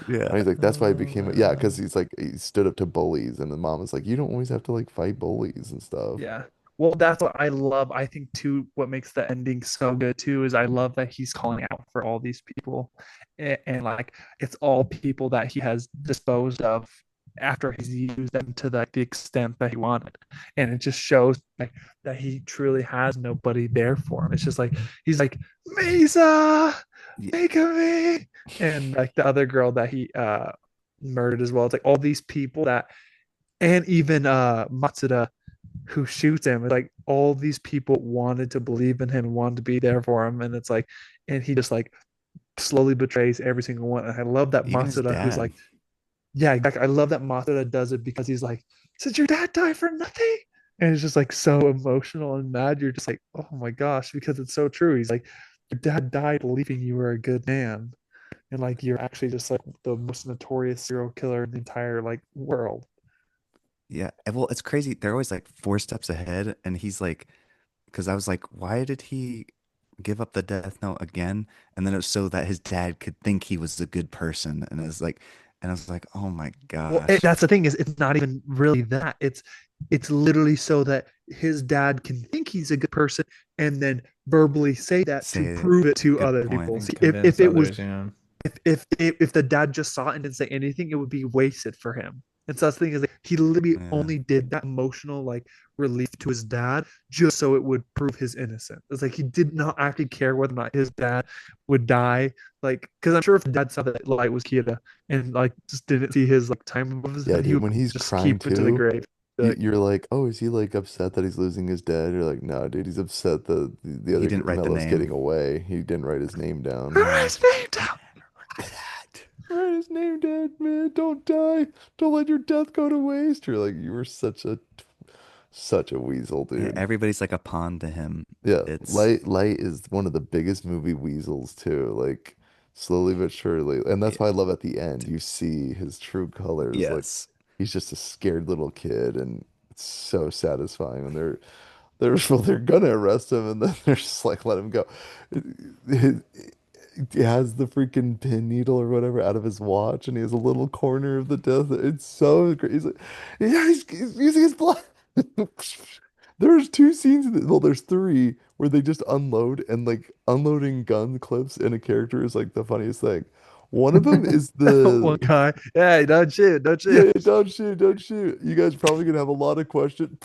Yeah. And he's like, that's why he Oh became yeah, because man. he's like he stood up to bullies, and the mom was like, you don't always have to like fight bullies and stuff. Yeah. Well, that's what I love. I think too, what makes the ending so good too is I love that he's calling out for all these people. And like it's all people that he has disposed of after he's used them to the extent that he wanted. And it just shows like that he truly has nobody there for him. It's just like he's like, Mesa, Yeah. think of me. And like the other girl that he murdered as well. It's like all these people that and even Matsuda who shoots him. Like all these people wanted to believe in him and wanted to be there for him, and it's like, and he just like slowly betrays every single one. And I love that Even his Masuda, who's dad. like, yeah, exactly. I love that Masuda does it because he's like, did your dad die for nothing? And it's just like so emotional and mad. You're just like, oh my gosh, because it's so true. He's like, your dad died believing you were a good man, and like you're actually just like the most notorious serial killer in the entire like world. Yeah. Well, it's crazy. They're always like 4 steps ahead. And he's like, because I was like, why did he give up the death note again? And then it was so that his dad could think he was a good person. And it was like, and I was like, oh my Well, gosh, that's the thing is it's not even really that. It's literally so that his dad can think he's a good person and then verbally say that to say prove it to good other point. people. And See, convince if it was others, you know. if the dad just saw it and didn't say anything, it would be wasted for him. And so that's the thing is like, he literally Yeah. only did that emotional like relief to his dad just so it would prove his innocence. It's like he did not actually care whether or not his dad would die. Like, because I'm sure if the dad saw that light was Kira and like just didn't see his like time above his Yeah, head, he dude, would when he's just crying keep it to the too, grave. Like, you're like, oh, is he like upset that he's losing his dad? You're like, no, dude, he's upset that the He other didn't write the Mello's name. getting away. He didn't write his name down. write Yeah. his name down. That. Write his name down, man. Don't die. Don't let your death go to waste. You're like, you were such a weasel, Yeah, dude. everybody's like a pawn to him. Yeah, It's Light is one of the biggest movie weasels too. Like slowly but surely, and that's yeah, why I love at the end you see his true colors. Like yes. he's just a scared little kid, and it's so satisfying when they're well, they're gonna arrest him, and then they're just like let him go. It, he has the freaking pin needle or whatever out of his watch, and he has a little corner of the death. It's so crazy. He's like, yeah, he's using his blood. There's two scenes in well, there's three where they just unload and like unloading gun clips in a character is like the funniest thing. One of them is One the guy, yeah, don't shoot, don't yeah, shoot. yeah, don't shoot, don't shoot. You guys probably gonna have a lot of questions.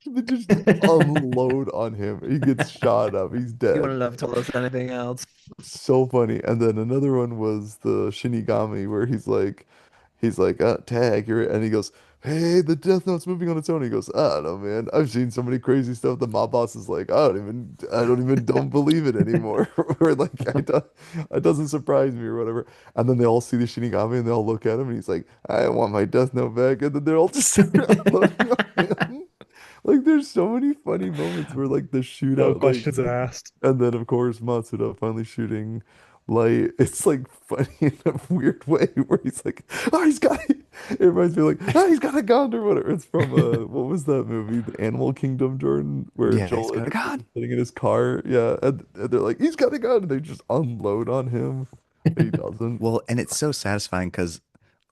They just unload on him. He gets shot up. He's He dead. wouldn't have told us anything else. So funny. And then another one was the Shinigami where he's like, tag, you're and he goes, hey, the Death Note's moving on its own. He goes, I don't know, man. I've seen so many crazy stuff. The mob boss is like, don't believe it anymore. Or like, it doesn't surprise me or whatever. And then they all see the Shinigami and they all look at him and he's like, I want my Death Note back. And then they're all just unloading on him. Like, there's so many funny moments where like the No shootout, like, questions asked. and then of course Matsuda finally shooting Light. It's like funny in a weird way where he's like, oh, he's got it. It reminds me like, oh, he's got a gun or whatever. It's from what was that movie, The Animal Kingdom, Jordan, where Yeah, he's Joel got a is gun. sitting in his car. Yeah, and they're like, he's got a gun, and they just unload on him. And he doesn't. Well, and it's so satisfying because,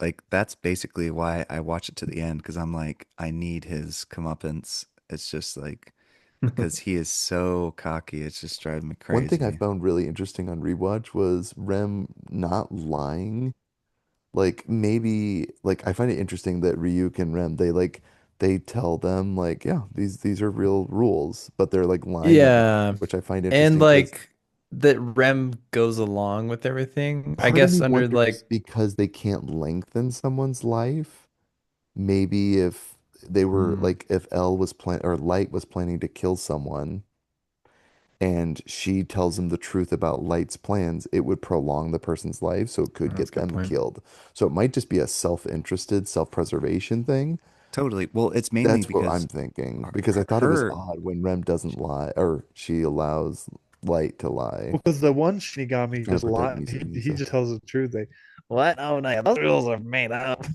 like, that's basically why I watch it to the end because I'm like, I need his comeuppance. It's just like, because he is so cocky. It's just driving me One thing I crazy. found really interesting on rewatch was Rem not lying. Like maybe like I find it interesting that Ryuk and Rem they tell them like yeah these are real rules but they're like lying about it, Yeah. which I find And interesting because like that Rem goes along with everything. I part of guess me under wonders like because they can't lengthen someone's life. Maybe if they were mm, like if L was plan or Light was planning to kill someone and she tells him the truth about Light's plans, it would prolong the person's life, so it could that's get a good them point. killed. So it might just be a self-interested, self-preservation thing. Totally. Well, it's mainly That's what I'm because thinking her, because I thought it was her odd when Rem doesn't lie or she allows Light to lie. Because the one Shinigami Trying to just protect lied. Misa He Misa. just tells the truth. They, what? Oh no, those rules are made up.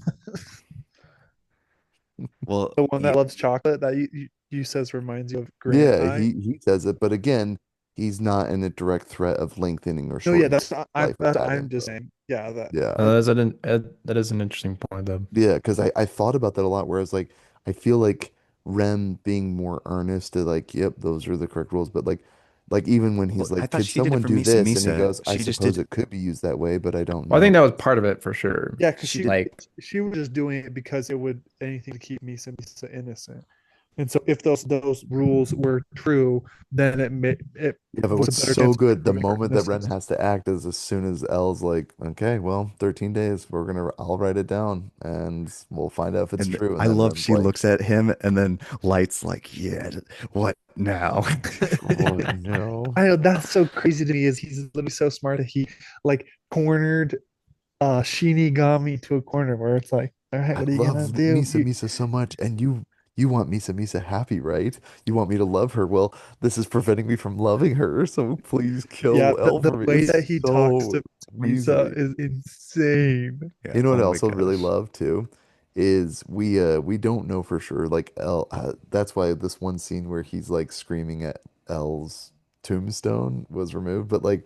well, The one that loves chocolate that you says reminds you of Yeah, Grandpai. he says it, but again, he's not in a direct threat of lengthening or No, yeah, shortening that's not, the life of that I'm just info. saying, yeah, that Yeah, That is an interesting point, though. yeah, because I thought about that a lot. Whereas like I feel like Rem being more earnest to like, yep, those are the correct rules. But like even when Well, he's I like, thought could she did it someone for do Misa this? And he Misa. goes, I She just suppose did. it could be used that way, but I don't Well, I think know. that was part of it for sure. yeah, because She did. she was just doing it because it would anything to keep Misa innocent. And so if those rules were true, then it Yeah, but was a what's better chance so of good, the proving her moment that Ren innocence. has to act is as soon as Elle's like, okay, well, 13 days, I'll write it down and we'll find out if it's And true. And I then love Ren's she like, looks at him and then Light's like, yeah, what now? what no? I know that's so crazy to me is he's literally so smart that he like cornered Shinigami to a corner where it's like, all right, I what are you love gonna do? Misa Misa so much, and you want Misa Misa happy, right? You want me to love her. Well, this is preventing me from loving her, so please Yeah, kill Elle the for me. way that It's he talks so to Misa weaselly. is insane. Yeah. You know what I Oh my also really gosh. love too is we don't know for sure. Like Elle, that's why this one scene where he's like screaming at Elle's tombstone was removed. But like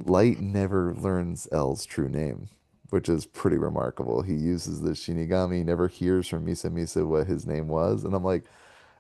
Light never learns Elle's true name, which is pretty remarkable. He uses the Shinigami, never hears from Misa Misa what his name was, and I'm like,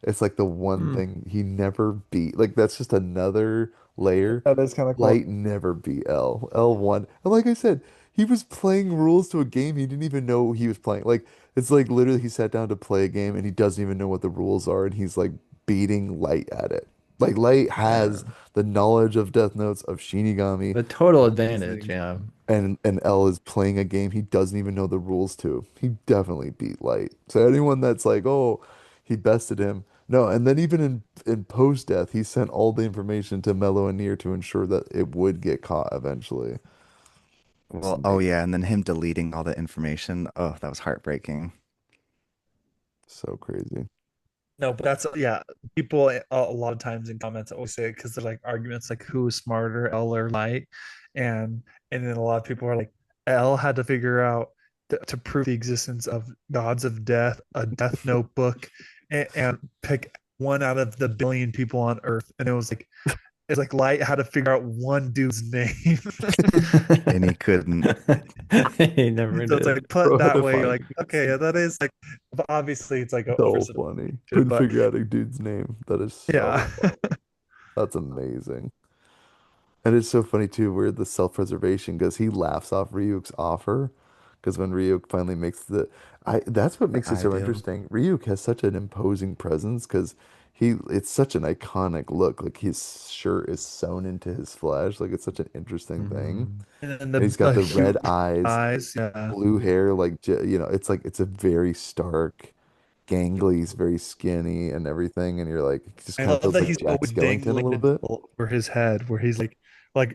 it's like the one Hmm. thing he never beat. Like that's just another layer. That is kind of cool. Light never beat L. L won. And like I said, he was playing rules to a game he didn't even know he was playing. Like it's like literally he sat down to play a game and he doesn't even know what the rules are and he's like beating Light at it. Like Light Yeah. has the knowledge of Death Notes of Shinigami, The total all these advantage, things, yeah. and L is playing a game he doesn't even know the rules to. He definitely beat Light. So anyone that's like, oh, he bested him. No, and then even in post death, he sent all the information to Mello and Nier to ensure that it would get caught eventually. It's Well, oh amazing. yeah, and then him deleting all the information. Oh, that was heartbreaking. So crazy. No, but that's yeah. People a lot of times in comments always say because they're like arguments like who is smarter, L or Light, and then a lot of people are like L had to figure out to prove the existence of gods of death, a death notebook, and pick one out of the billion people on Earth, and it was like it's like Light had to figure out one dude's name. And he couldn't. He never So it's did. like put Bro had that to way, you're find like, okay, yeah, that is like, but obviously it's like a so funny. oversimplification, Couldn't but figure out a dude's name. That is yeah. so funny. That's amazing. And it's so funny too, where the self-preservation goes. He laughs off Ryuk's offer, because when Ryuk finally makes that's what The makes it eye so deal. interesting. Ryuk has such an imposing presence because it's such an iconic look. Like his shirt is sewn into his flesh. Like it's such an interesting thing. Mhm. And then And he's got the the huge red eyes, eyes, yeah. blue hair. Like it's like it's a very stark, gangly. He's very skinny and everything. And you're like, he just I kind of love feels that like he's Jack always Skellington a dangling little a bit. devil over his head, where he's like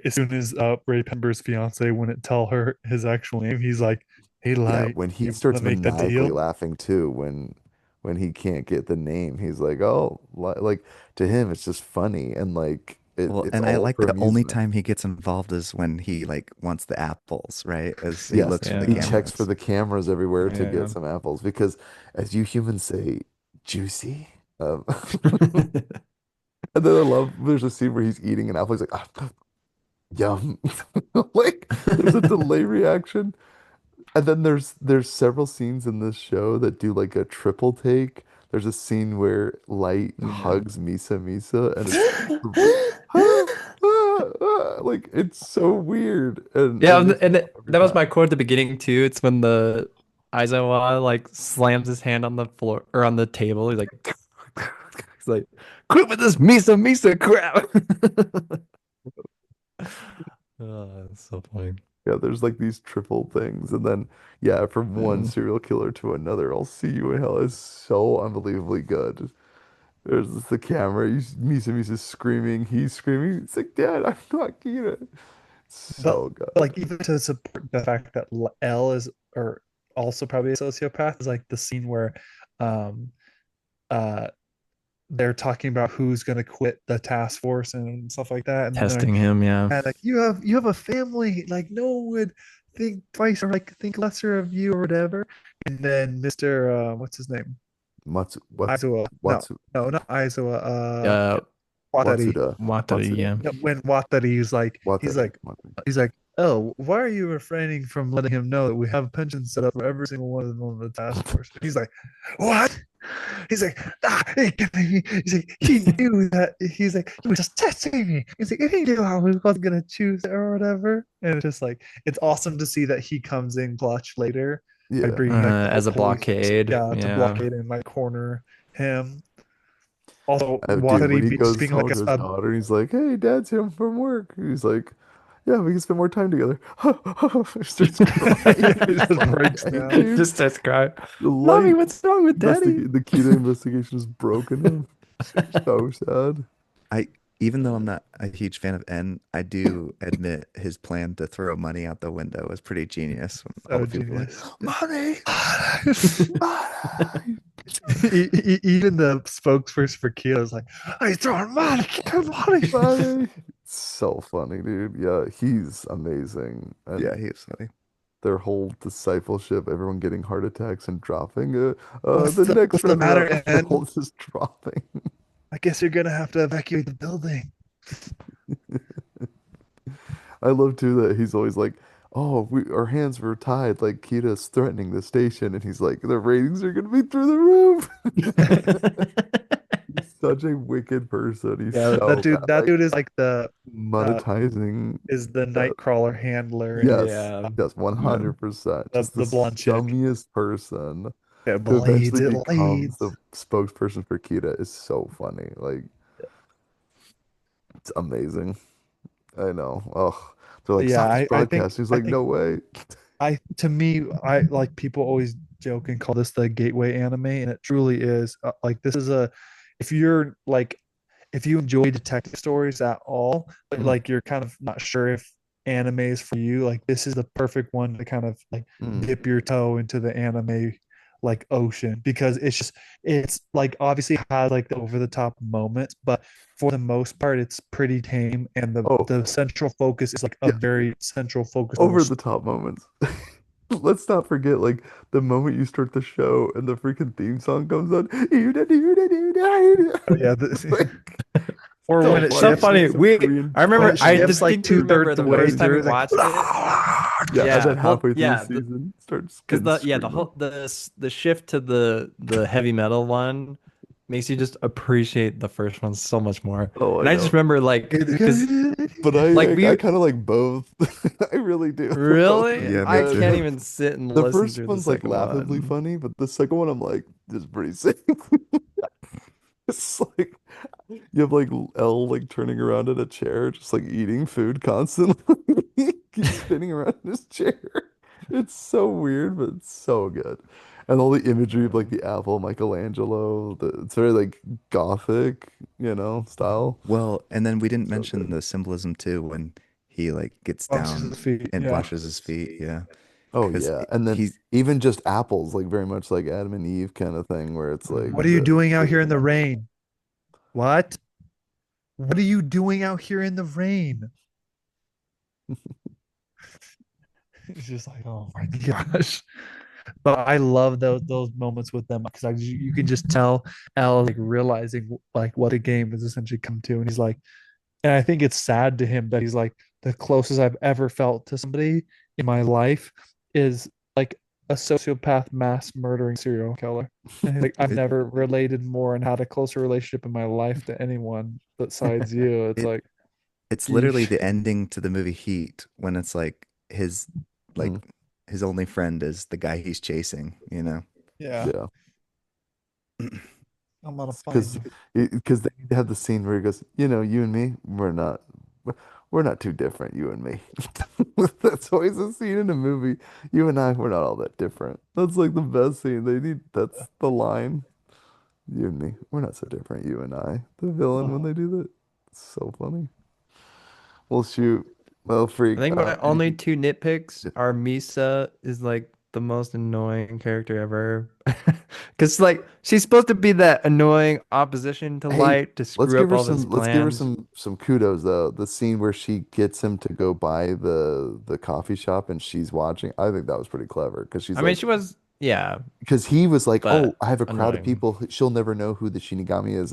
as soon as Ray Pember's fiance wouldn't tell her his actual name, he's like, "Hey, Yeah, Light, when he you want starts to make the maniacally deal?" laughing too, when he can't get the name, he's like, "Oh," like to him, it's just funny and like Well, it's and I all like for the only amusement. time he gets involved is when he like wants the apples, right? As he Yes, looks for the he Yeah. checks for cameras. the cameras everywhere to get Yeah. some apples because, as you humans say, juicy. And then I love there's a scene where he's eating an apple. He's like, ah, yum. Like there's a delay reaction. And then there's several scenes in this show that do like a triple take. There's a scene where Light Yeah. hugs Misa Misa and it's like it's so weird. And Yeah, it makes me laugh every that was my time. quote at the beginning too. It's when the Aizawa like slams his hand on the floor or on the table. He's like, he's like, quit with this Misa crap. Oh, that's so funny. Yeah, there's like these triple things. And then yeah, from one Yeah. serial killer to another, I'll see you in hell is so unbelievably good. There's the camera, Misa Misa's screaming, he's screaming. It's like, Dad, I'm not gonna. But So good. like even to support the fact that L is or also probably a sociopath is like the scene where um uh they're talking about who's going to quit the task force and stuff like that, and they're like, Testing him, yeah. "Man, like you have a family, like no one would think twice or like think lesser of you or whatever." And then Mr. What's his name? What's Aizawa. No, what's no, not Aizawa. Uh, Watari. Watsuda. Watari, Watsuda. yeah. No, when Watari is like, Watari. Watari. he's like, oh, why are you refraining from letting him know that we have a pension set up for every single one of them on the task force? He's like, what? He's like, he's like, he knew that. He's like, he was just testing me. He's like, he knew I wasn't gonna choose it or whatever. And it's just like, it's awesome to see that he comes in clutch later by Yeah. bringing like the As a police, blockade. yeah, to Yeah. blockade and like corner him. Also, Dude, when Watari he just goes being home like to his a daughter, he's like, "Hey, Dad's home from work." He's like, "Yeah, we can spend more time together." He starts yeah, crying. he He's just breaks like, down. dude, Just starts crying. the Mommy, light what's wrong with Daddy? the Kita investigation has broken him. So sad. I even though I'm not a huge fan of N, I do admit his plan to throw money out the window was pretty genius. When all So the people were like, genius. money. Even the spokesperson for Kia was like, "He's throwing money, money." Funny. So funny, dude. Yeah, he's amazing. Yeah, And he was funny. their whole discipleship, everyone getting heart attacks and dropping. The What's next the runner matter, up, they're all N? just dropping. I guess you're gonna have to evacuate the building. I love too that he's always like, "Oh, our hands were tied." Like Kita's threatening the station, and he's like, "The ratings are gonna be through the roof." He's such a wicked person. He's Yeah, so bad. that Like dude is like the uh monetizing. is the Uh, Nightcrawler handler and yes, Yeah. yes, Yeah. 100%. Just the the blonde chick. scummiest person It who bleeds, eventually it becomes the bleeds. spokesperson for Kita is so funny. Like it's amazing. I know. Oh, they're like, Yeah, "Stop this broadcast." He's I like, think "No way." I to me I like people always joke and call this the gateway anime, and it truly is. Like this is a if you're like if you enjoy detective stories at all, but Mm, like you're kind of not sure if anime is for you, like this is the perfect one to kind of like mm. dip your toe into the anime like ocean because it's like obviously has like the over the top moments, but for the most part it's pretty tame and Oh, the central focus is like a yeah, very central focus on the over the top moments. Let's not forget, like the moment you start the show and the freaking theme song comes on. oh, yeah It's like or when so it funny. So shifts funny. It's some We Korean I when remember it chant I shifts music. like distinctly remember two-thirds the the way first time we through like watched it. Yeah, and then Yeah. Well, halfway through the yeah, season, starts because getting the screaming. whole the shift to the heavy metal one makes you just appreciate the first one so much more. Oh, I And I just know. remember like because But like I we kind of like both. I really do. They're both really Yeah, really me I good. can't too. even sit and The listen first through the one's like second laughably one. funny, but the second one I'm like, this is pretty sick. It's like you have like L like turning around in a chair, just like eating food constantly. Keeps spinning around in his chair. It's so weird, but it's so good. And all the imagery of like the apple Michelangelo, it's very like gothic, style. Well, and then we didn't So mention good. the symbolism too when he like gets washes down his feet. and Yeah. washes his feet. Yeah, Oh because yeah. And then he's even just apples, like very much like Adam and Eve kind of thing, where it's like What are Mhm. you the doing out here in the rain? What? What are you doing out here in the rain? It's just like, oh my gosh. But I love those moments with them because you can just tell Al like realizing like what the game has essentially come to, and he's like, and I think it's sad to him that he's like the closest I've ever felt to somebody in my life is like a sociopath mass murdering serial killer. And he's like, I've it, never related more and had a closer relationship in my life to anyone besides you. It's it like, it's literally geesh. the ending to the movie Heat when it's like Mhm. his only friend is the guy he's chasing, you know. Yeah, Yeah. I'm gonna find Because you. because they have the scene where he goes, you and me, we're not too different, you and me. That's always a scene in a movie. You and I, we're not all that different. That's like the best scene. That's the line. You and me, we're not so different, you and I. The villain when Oh, they do that. It's so funny. Well, shoot. Well, I freak. think my only Any, two nitpicks are Misa is like the most annoying character ever. Because like she's supposed to be that annoying opposition to hey, Light to screw up all of his let's give her plans. some kudos though. The scene where she gets him to go by the coffee shop and she's watching. I think that was pretty clever because she's I mean, like, she was, yeah, because he was like, "Oh, but I have a crowd of annoying. people. She'll never know who the Shinigami is,"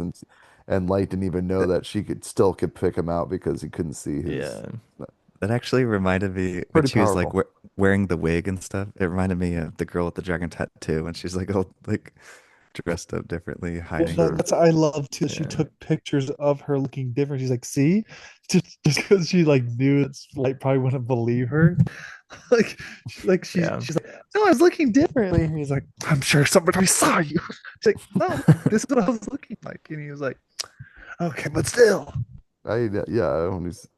and Light didn't even know That, that she could pick him out because he couldn't see his. Yeah. that actually reminded me when Pretty she was like powerful. wearing the wig and stuff. It reminded me of the girl with the dragon tattoo, and she's like all like dressed up differently, Well, hiding. Sure. that's I love too. She Yeah. took pictures of her looking different. She's like, see, just because she like knew it's like probably wouldn't believe her. Like, Yeah. she's like, no, I was looking differently. And he's like, I'm sure somebody saw you. She's like, no, this is what I was looking like. And he was like, okay, but still, Yeah,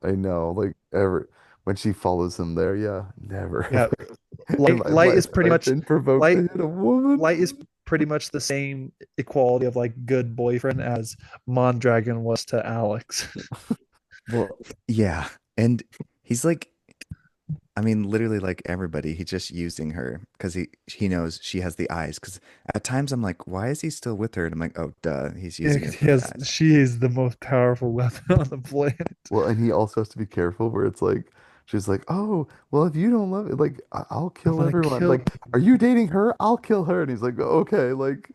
I know, like ever when she follows him there, yeah, never. yeah. And Light is pretty I've much been provoked to light. hit a woman. Light is pretty much the same equality of like good boyfriend as Mondragon was to Alex. Well, yeah, and he's like, I mean, literally like everybody. He's just using her because he knows she has the eyes. Because at times I'm like, why is he still with her? And I'm like, oh, duh, he's Yeah, using her 'cause for the eyes. she is the most powerful weapon on the planet. Well, and he also has to be careful where it's like she's like, "Oh, well, if you don't love it, like I'll I'm kill gonna everyone." kill. Like, are you dating her? I'll kill her. And he's like, "Okay." Like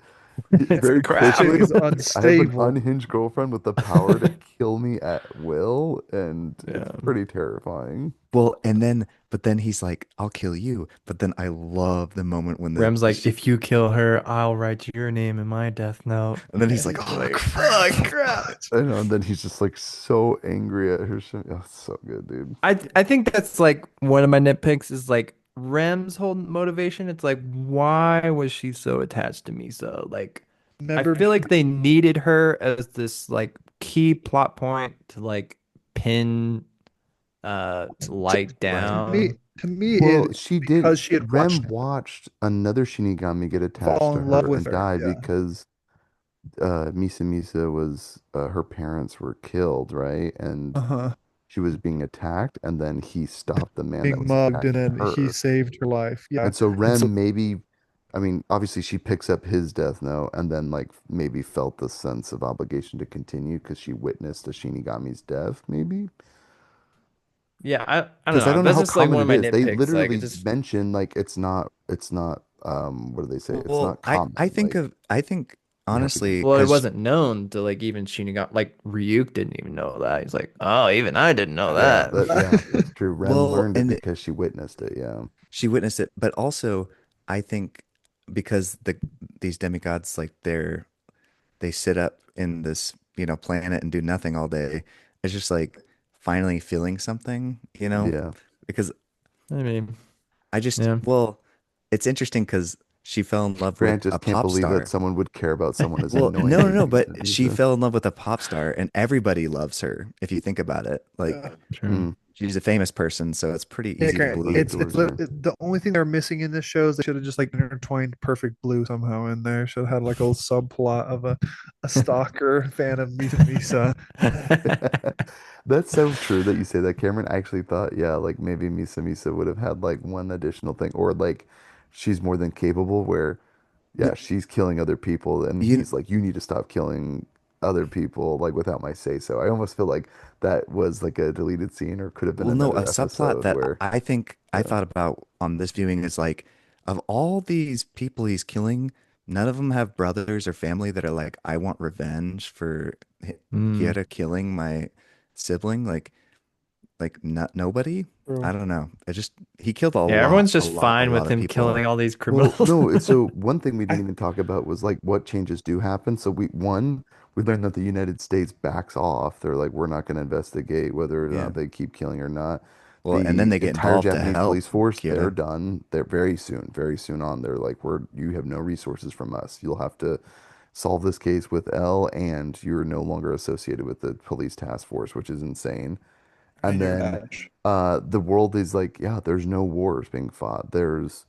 It's very like crap. Chick quickly, is like I have an unstable. unhinged girlfriend with the power to kill me at will, and it's Yeah. pretty terrifying. Well, but then he's like, I'll kill you. But then I love the moment when Rem's like, if you kill her, I'll write your name in my death note. and then he's And like, he's oh like, crap. oh crap. I know, and then he's just like so angry at her. Oh, it's so good, dude. I think that's like one of my nitpicks is like Rem's whole motivation. It's like, why was she so attached to Misa? Like, I Remember, feel like they needed her as this like key plot point to like pin Light Right. down. to me, Well, it she did. because she had watched Rem watched another Shinigami get attached fall to in love her with and her. die Yeah. because Misa Misa was her parents were killed, right? And Uh-huh. she was being attacked, and then he stopped the man that Being was mugged and attacking then he her. saved her life. Yeah. And so And so Rem maybe, I mean, obviously she picks up his death note and then like maybe felt the sense of obligation to continue because she witnessed a Shinigami's death, maybe. Yeah, I don't Because I know. don't know That's how just like common one of it my is. They nitpicks. Like it literally just mention like it's not what do they say? It's Well, not common. Like I think you have to get honestly, well, it because wasn't known to like even Shinigami. Like Ryuk didn't even know that. He's like, oh, even I didn't know yeah, that. that's true. Rem well, learned it and because she witnessed it, yeah. she witnessed it, but also I think because these demigods like they sit up in this, planet and do nothing all day. It's just like finally feeling something, Yeah. because I mean, yeah. well, it's interesting because she fell in love with Grant just a can't pop believe that star. someone would care about someone as Well, annoying no, no, as no, Misa but she Misa. fell in love with a pop star and everybody loves her if you think about it. Like yeah. True. Mm, she's a famous person, so it's pretty Yeah, easy to Grant, they believe. adores her. the only thing they're missing in this show is they should have just like intertwined Perfect Blue somehow in there. Should have had like a little subplot of a stalker fan of Misa. That's so true that you say that, Cameron. I actually thought, yeah, like maybe Misa Misa would have had like one additional thing, or like she's more than capable where, No, yeah, she's killing other people, and you he's like, you need to stop killing other people, like without my say so. I almost feel like that was like a deleted scene, or could have been Well, no, a another subplot episode that where, I think I yeah, thought about on this viewing is like, of all these people he's killing, none of them have brothers or family that are like, I want revenge for Mm. Hiera killing my sibling. Like not nobody. I Bro. don't know. It just he killed Yeah, everyone's a just lot, a fine lot with of him people. killing all these well, criminals. no, so one thing we didn't I even talk about was like what changes do happen. So we learned that the United States backs off. They're like, we're not going to investigate whether or Yeah. not they keep killing or not. Well, and then The they get entire involved to Japanese help police force, they're Kira. done. They're very soon on. They're like, you have no resources from us. You'll have to solve this case with L, and you're no longer associated with the police task force, which is insane. And and your then revenge. the world is like, yeah, there's no wars being fought. There's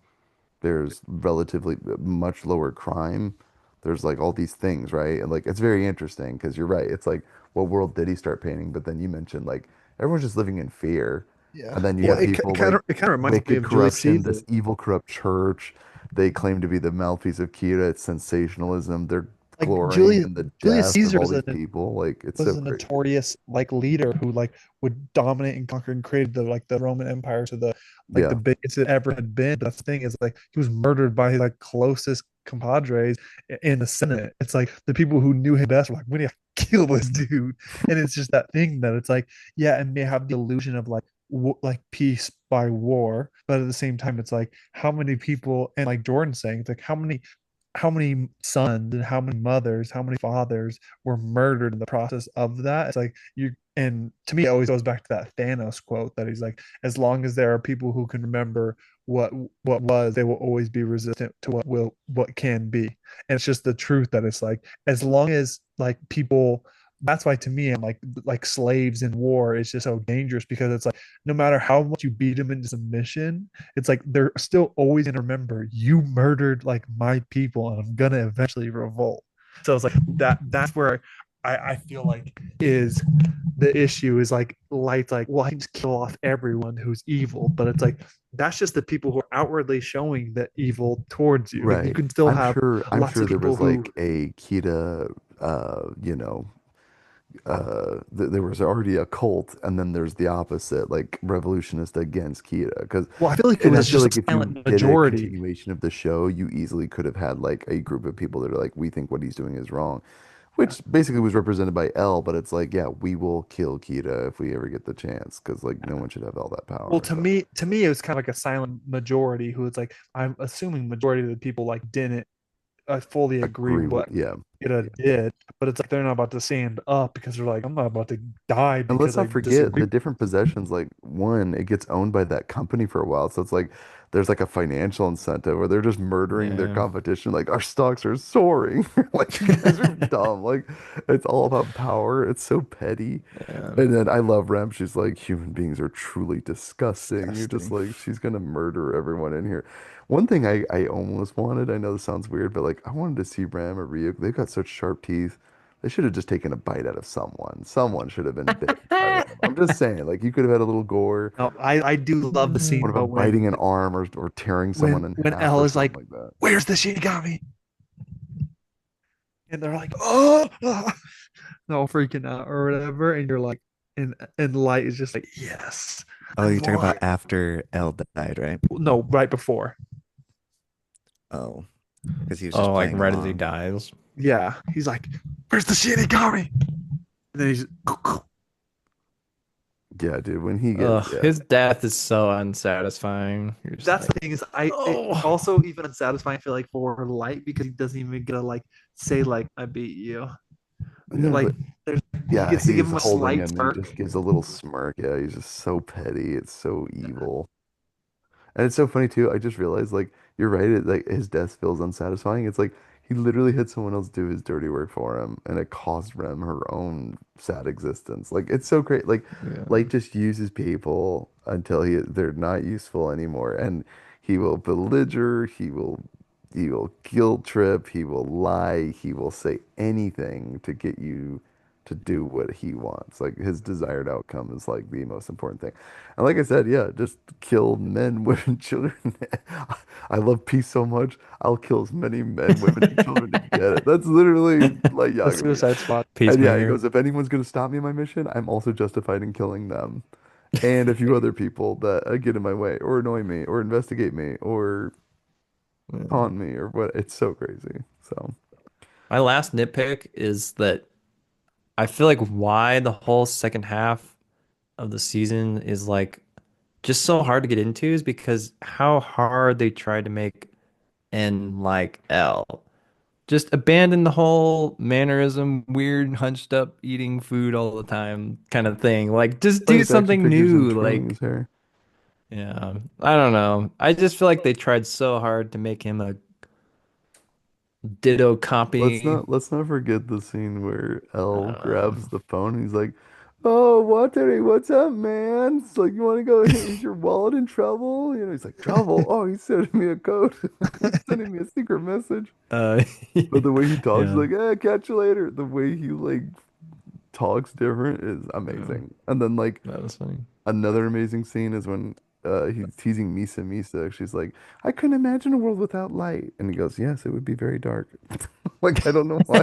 relatively much lower crime. There's like all these things, right? And like it's very interesting because you're right. It's like what world did he start painting? But then you mentioned like everyone's just living in fear. Yeah. And then you Well, have people kind like of reminds me wicked of Julius corruption, Caesar. this evil corrupt church. They claim to be the mouthpiece of Kira. It's sensationalism. They're Like glorying in the Julius death of Caesar all these people. Like it's was so a crazy. notorious like leader who like would dominate and conquer and created the Roman Empire to the like the Yeah. biggest it ever had been. But the thing is like he was murdered by his like closest compadres in the Senate. It's like the people who knew him best were like, we need to kill this dude. And it's just that thing that it's like, yeah, and they have the illusion of like like peace by war, but at the same time, it's like how many people, and like Jordan's saying, it's like how many sons and how many mothers, how many fathers were murdered in the process of that. It's like you, and to me, it always goes back to that Thanos quote that he's like, as long as there are people who can remember what what was, they will always be resistant to what can be. And it's just the truth that it's like, as long as like people, that's why to me, I'm like slaves in war is just so dangerous because it's like no matter how much you beat them into submission, it's like they're still always gonna remember you murdered like my people and I'm gonna eventually revolt. So it's like that's where I feel like is the issue is like Light's like, well, I can just kill off everyone who's evil, but it's like that's just the people who are outwardly showing the evil towards you. Like you Right. can still have I'm lots sure of there people was who, like a Kita, you know, there was already a cult, and then there's the opposite, like revolutionist against Kita. Because, well, I feel like it and I was feel just like a if you silent did a majority. continuation of the show, you easily could have had like a group of people that are like, we think what he's doing is wrong, which basically was represented by L. But it's like, yeah, we will kill Kita if we ever get the chance, because like no one should have all that Well, power. to So me, to me, it was kind of like a silent majority who it's like I'm assuming majority of the people like didn't fully agree agree with with, what yeah. Ida did, but it's like they're not about to stand up because they're like, I'm not about to die And let's because I not forget disagree. the different possessions. Like one, it gets owned by that company for a while. So it's like there's like a financial incentive where they're just murdering their Yeah. competition. Like our stocks are soaring. Like you guys are dumb. Like it's all about power. It's so petty. Yeah. And then I love Rem. She's like, human beings are truly disgusting. You're just Disgusting. like, she's gonna murder everyone in here. One thing I almost wanted, I know this sounds weird, but like I wanted to see Ram or Ryuk. They've got such sharp teeth. They should have just taken a bite out of someone. Someone should have been bitten by them. I'm just saying, like you could have had a little gore. No, I do love the What scene though about biting an arm or tearing someone in when half Elle or is something like, like that? "Where's the Shinigami?" and they're like, "Oh," they're all freaking out or whatever, and you're like, and Light is just like, "Yes," Oh, and you're talking about more. after L died, right? No, right before. Oh, because he was Oh, just like playing right as he along. dies. Yeah, he's like, "Where's the Shinigami?" And then he's, Yeah, dude. When he gets, Ugh, yeah, his death is so unsatisfying. You're just that's like, the thing is I it oh, also even unsatisfying I feel like for Light because he doesn't even get to like say like I beat you. no, Like but there's he yeah, gets to give he's him a holding slight him and he smirk. just gives a little smirk. Yeah, he's just so petty. It's so evil. And it's so funny too. I just realized, like, you're right. Like his death feels unsatisfying. It's like he literally had someone else do his dirty work for him, and it cost Rem her own sad existence. Like it's so great. Like yeah. Light just uses people until they're not useful anymore, and he will belliger. He will guilt trip. He will lie. He will say anything to get you to do what he wants. Like his desired outcome is like the most important thing. And like I said, yeah, just kill men, women, children. I love peace so much. I'll kill as many men, women, and children to get it. That's literally like The Yagami. suicide spot. And yeah, he Peacemaker. goes, if anyone's gonna stop me in my mission, I'm also justified in killing them. And a few other people that get in my way or annoy me or investigate me or Yeah. taunt me or what. It's so crazy. So My last nitpick is that I feel like why the whole second half of the season is like just so hard to get into is because how hard they tried to make N like L. Just abandon the whole mannerism, weird, hunched up, eating food all the time kind of thing. Like, just do latest action something figures and new. twirling Like, his hair. yeah, I don't know. I just feel like they tried so hard to make him a ditto copy. Let's not forget the scene where I Elle don't grabs know. the phone and he's like, "Oh, Watari, what's up, man? It's like you want to go? Is your wallet in trouble?" You know, he's like, "Trouble? Oh, he's sending me a code. He's sending me a secret message." Uh, But the way he talks, he's yeah, like, "Eh, catch you later." The way he like talks different is yeah, amazing. And then like that was funny. another amazing scene is when he's teasing Misa Misa. She's like, "I couldn't imagine a world without light." And he goes, "Yes, it would be very dark." Like I don't know why.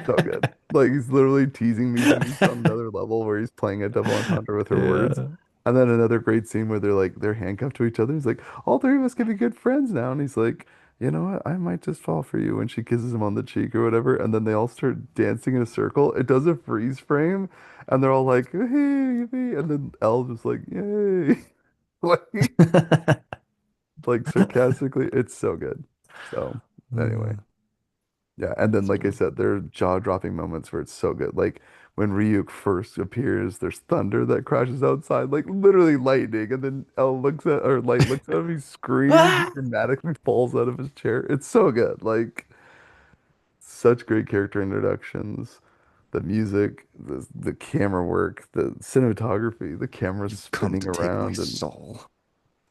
So good. Like he's literally teasing Misa Misa on another level where he's playing a double entendre with her words. Yeah. And then another great scene where they're handcuffed to each other. He's like, all three of us can be good friends now. And he's like, you know what? I might just fall for you when she kisses him on the cheek or whatever, and then they all start dancing in a circle. It does a freeze frame, and they're all like, "Hey, yippee," and then Elle just like, "Yay!" like like sarcastically. It's so good. So anyway, Mm, yeah, and then that's like I funny. said, there are jaw-dropping moments where it's so good. Like when Ryuk first appears, there's thunder that crashes outside, like literally lightning, and then Elle looks at or Light looks at him, he screams, he dramatically falls out of his chair. It's so good. Like such great character introductions. The music, the camera work, the cinematography, the camera You've come spinning to take my around, and soul.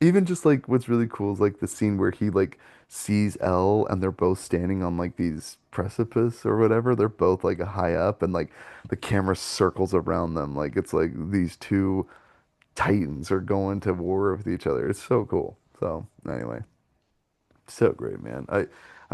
even just like what's really cool is like the scene where he like sees Elle and they're both standing on like these precipice or whatever. They're both like high up and like the camera circles around them. Like it's like these two titans are going to war with each other. It's so cool. So anyway, so great, man. I'm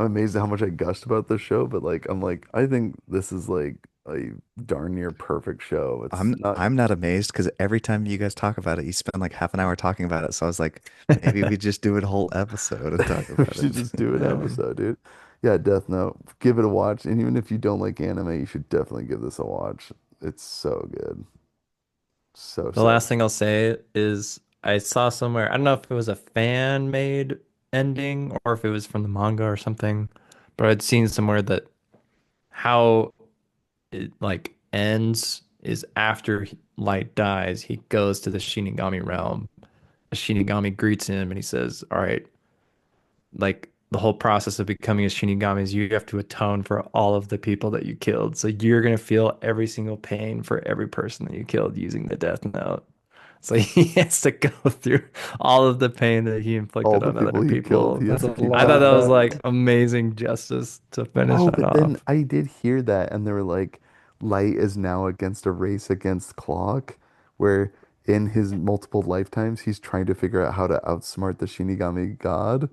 amazed at how much I gushed about this show, but like I'm like I think this is like a darn near perfect show. It's not I'm not amazed because every time you guys talk about it, you spend like half an hour talking about it. So I was like, maybe we just do a whole episode and talk we about should it. just do an Yeah. episode, dude. Yeah, Death Note. Give it a watch. And even if you don't like anime, you should definitely give this a watch. It's so good. So, The so last thing I'll say is I saw somewhere, I don't know if it was a fan made ending or if it was from the manga or something, but I'd seen somewhere that how it like ends is after Light dies, he goes to the Shinigami realm. A Shinigami greets him and he says, "All right, like the whole process of becoming a Shinigami is you have to atone for all of the people that you killed. So you're gonna feel every single pain for every person that you killed using the Death Note." So he has to go through all of the pain that he all inflicted the on people other he killed, people. he has That's to a keep I thought that was dying. lot. like amazing justice to finish Oh, that but then off. I did hear that, and they were like, Light is now against a race against Clock, where in his multiple lifetimes, he's trying to figure out how to outsmart the Shinigami God.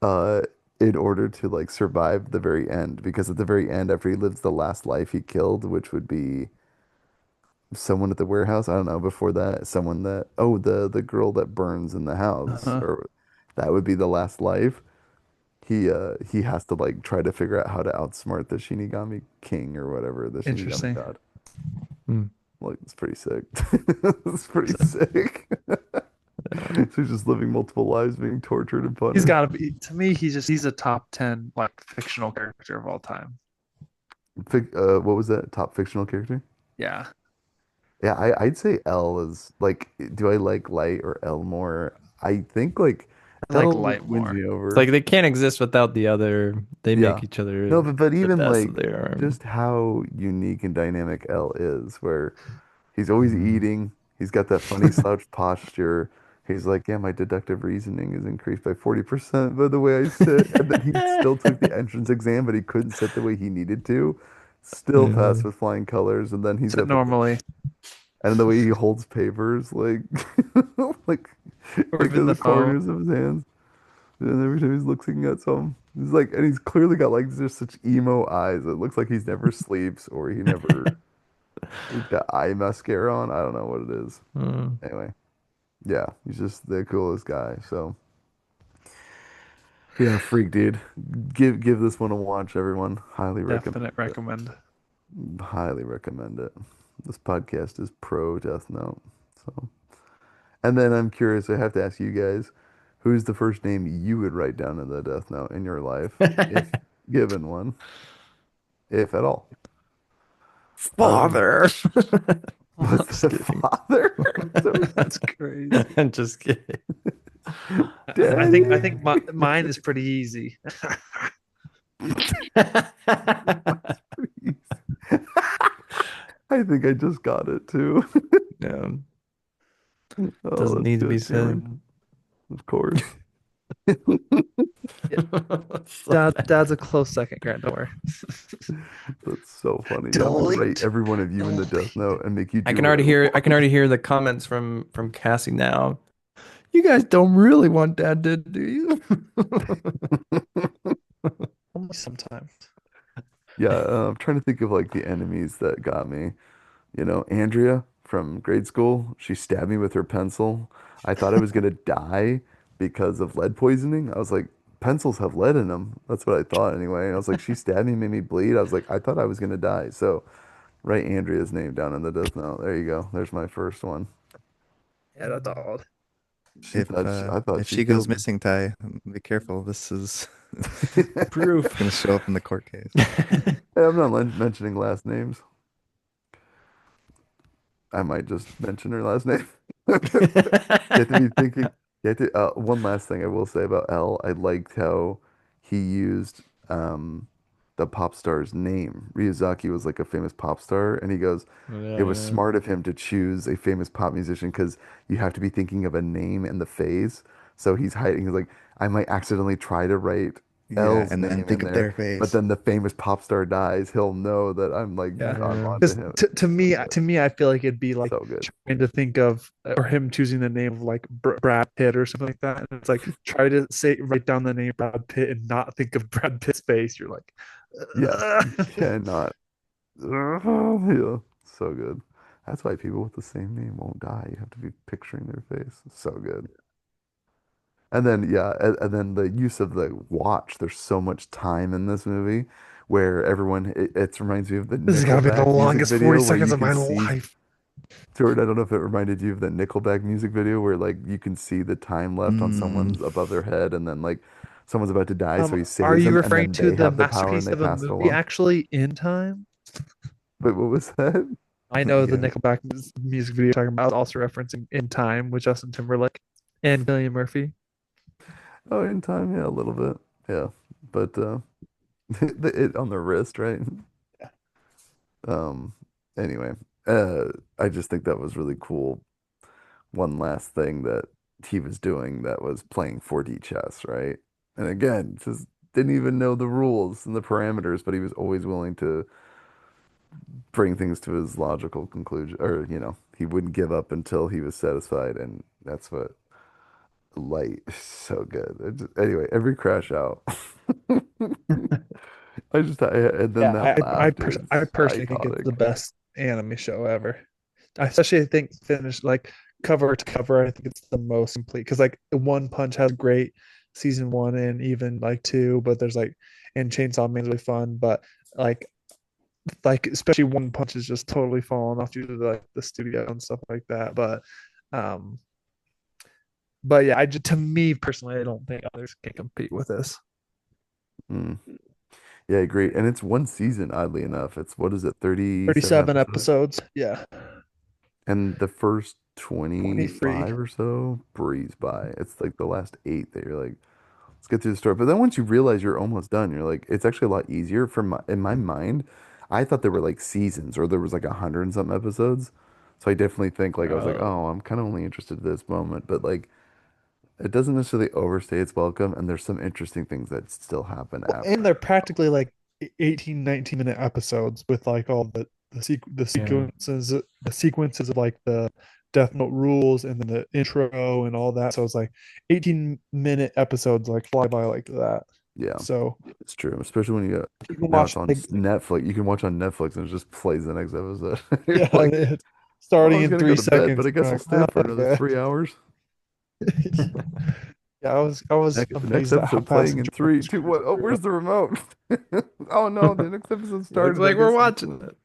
uh in order to like survive the very end because at the very end after he lives the last life he killed which would be someone at the warehouse I don't know before that someone that oh the girl that burns in the house Uh-huh. or that would be the last life he has to like try to figure out how to outsmart the Shinigami King or whatever the Shinigami Interesting. God Hmm. like it's pretty sick it's pretty sick so he's just living multiple lives being tortured and He's punished got to be, to me, he's a top 10 like fictional character of all time. What was that top fictional character? Yeah. Yeah, I'd say L is like, do I like Light or L more? I think like I like L Light wins more. me It's over. like they can't exist without the other. They Yeah. make each other No, but the even best that like they are. just how unique and dynamic L is, where he's always Mhm. eating. He's got that funny slouched posture. He's like, yeah, my deductive reasoning is increased by 40% by the way I sit. And then he still took the entrance exam, but he couldn't sit the way he needed to. Still Yeah. passed with flying colors. And then he's Sit got like the normally and the way he holds papers, like like or like even the the phone. corners of his hands. And every time he's looking at some, he's like, and he's clearly got like just such emo eyes. It looks like he's never sleeps or he never. He's got eye mascara on. I don't know what it is. Mm. Anyway, yeah, he's just the coolest guy. So yeah, freak dude. Give this one a watch, everyone. Highly recommend Definite it. recommend. Highly recommend it. This podcast is pro Death Note. So. And then I'm curious, I have to ask you guys, who's the first name you would write down in the Death Note in your life, if given one, if at all? I would, Father. was Just that kidding. father? So That's crazy. Just kidding. I daddy? think mine is pretty easy. Please. I think I just got it too. No, Oh, doesn't that's need to be good, Cameron. said. Of course. Yeah, So bad. Dad's a close second, Grant. Don't worry. That's so funny. Yeah, I'm gonna write Delete. every one of you in the Death Delete. Note and make you I do can what I already hear I can want. already hear the comments from Cassie now. You guys don't really want dad to, do you? Only sometimes. Yeah, I'm trying to think of like the enemies that got me. You know, Andrea from grade school, she stabbed me with her pencil. I thought I was gonna die because of lead poisoning. I was like, pencils have lead in them. That's what I thought anyway. And I was like, she stabbed me, made me bleed. I was like, I thought I was gonna die. So write Andrea's name down in the death note. There you go. There's my first one. Yeah, that's odd. I thought If she she goes killed missing, Ty, be careful. This is me. Proof. gonna show up in the court case. Hey, I'm not mentioning last names. I might just mention her last name. You have to be thinking. You have to. One last thing I will say about L. I liked how he used the pop star's name. Ryuzaki was like a famous pop star, and he goes, "It Yeah, was yeah. smart of him to choose a famous pop musician because you have to be thinking of a name and the phase." So he's hiding. He's like, "I might accidentally try to write Yeah, L's and then name in think of there, their but face. then the famous pop star dies. He'll know that I'm like Yeah. I'm Yeah. onto Because him." to me, I feel like it'd be like So good. trying to think of or him choosing the name of like Brad Pitt or something like that. And it's like try to say write down the name Brad Pitt and not think of Brad Pitt's face. You're like, Yes, you "Ugh." cannot. Yeah, so good. That's why people with the same name won't die. You have to be picturing their face. So good. And then yeah, and then the use of the watch. There's so much time in this movie where everyone it reminds me of the This has got to be the Nickelback music longest 40 video where seconds you of can my see life. Jordan, I don't know if it reminded you of the Nickelback music video where like you can see the time left on Mm, someone's above their head and then like someone's about to die, so he Are saves you them and referring then to they the have the power and masterpiece they of a pass it movie along. actually in time? But what was that? I know the yeah. Nickelback music video you're talking about, also referencing In Time with Justin Timberlake and Cillian Murphy. Oh, in time, yeah, a little bit. Yeah. But it on the wrist, right? Um anyway, I just think that was really cool. One last thing that he was doing that was playing 4D chess, right? And again, just didn't even know the rules and the parameters, but he was always willing to bring things to his logical conclusion, or he wouldn't give up until he was satisfied, and that's what light is so good. Anyway, every crash out. And then Yeah, that laugh, dude, I it's personally think it's iconic. the best anime show ever. I especially think finished like cover to cover. I think it's the most complete because like One Punch has great season one and even like two, but there's like and Chainsaw Man's really fun, but like especially One Punch is just totally falling off due to the studio and stuff like that. Um, but yeah, I just to me personally, I don't think others can compete with this. Mm. Yeah, I agree. And it's one season, oddly enough. It's what is it, 37 37 episodes? episodes. Yeah. And the first 23. 25 or so breeze by. It's like the last eight that you're like, let's get through the story. But then once you realize you're almost done, you're like, it's actually a lot easier. In my mind, I thought there were like seasons or there was like 100 and something episodes. So I definitely think like I was like, Uh, oh, I'm kind of only interested in this moment, but like it doesn't necessarily overstay its welcome, and there's some interesting things that still happen Well, and after. they're practically like 18, 19-minute episodes with like all yeah. the sequences of like the Death Note rules and then the intro and all that. So it's like 18-minute episodes like fly by like that. Yeah, So it's true, especially when you can now watch it's on like Netflix. You can watch on Netflix and it just plays the next episode. You're yeah, like, well, I starting was in gonna go three to bed, but seconds. I guess You're I'll like, stay oh, up for another okay. 3 hours. Yeah, I was Next amazed at how episode fast playing in Jordan three, was two, one. Oh, screwing where's up. the remote? Oh no, the next episode Looks started. I like we're guess I'm watching it.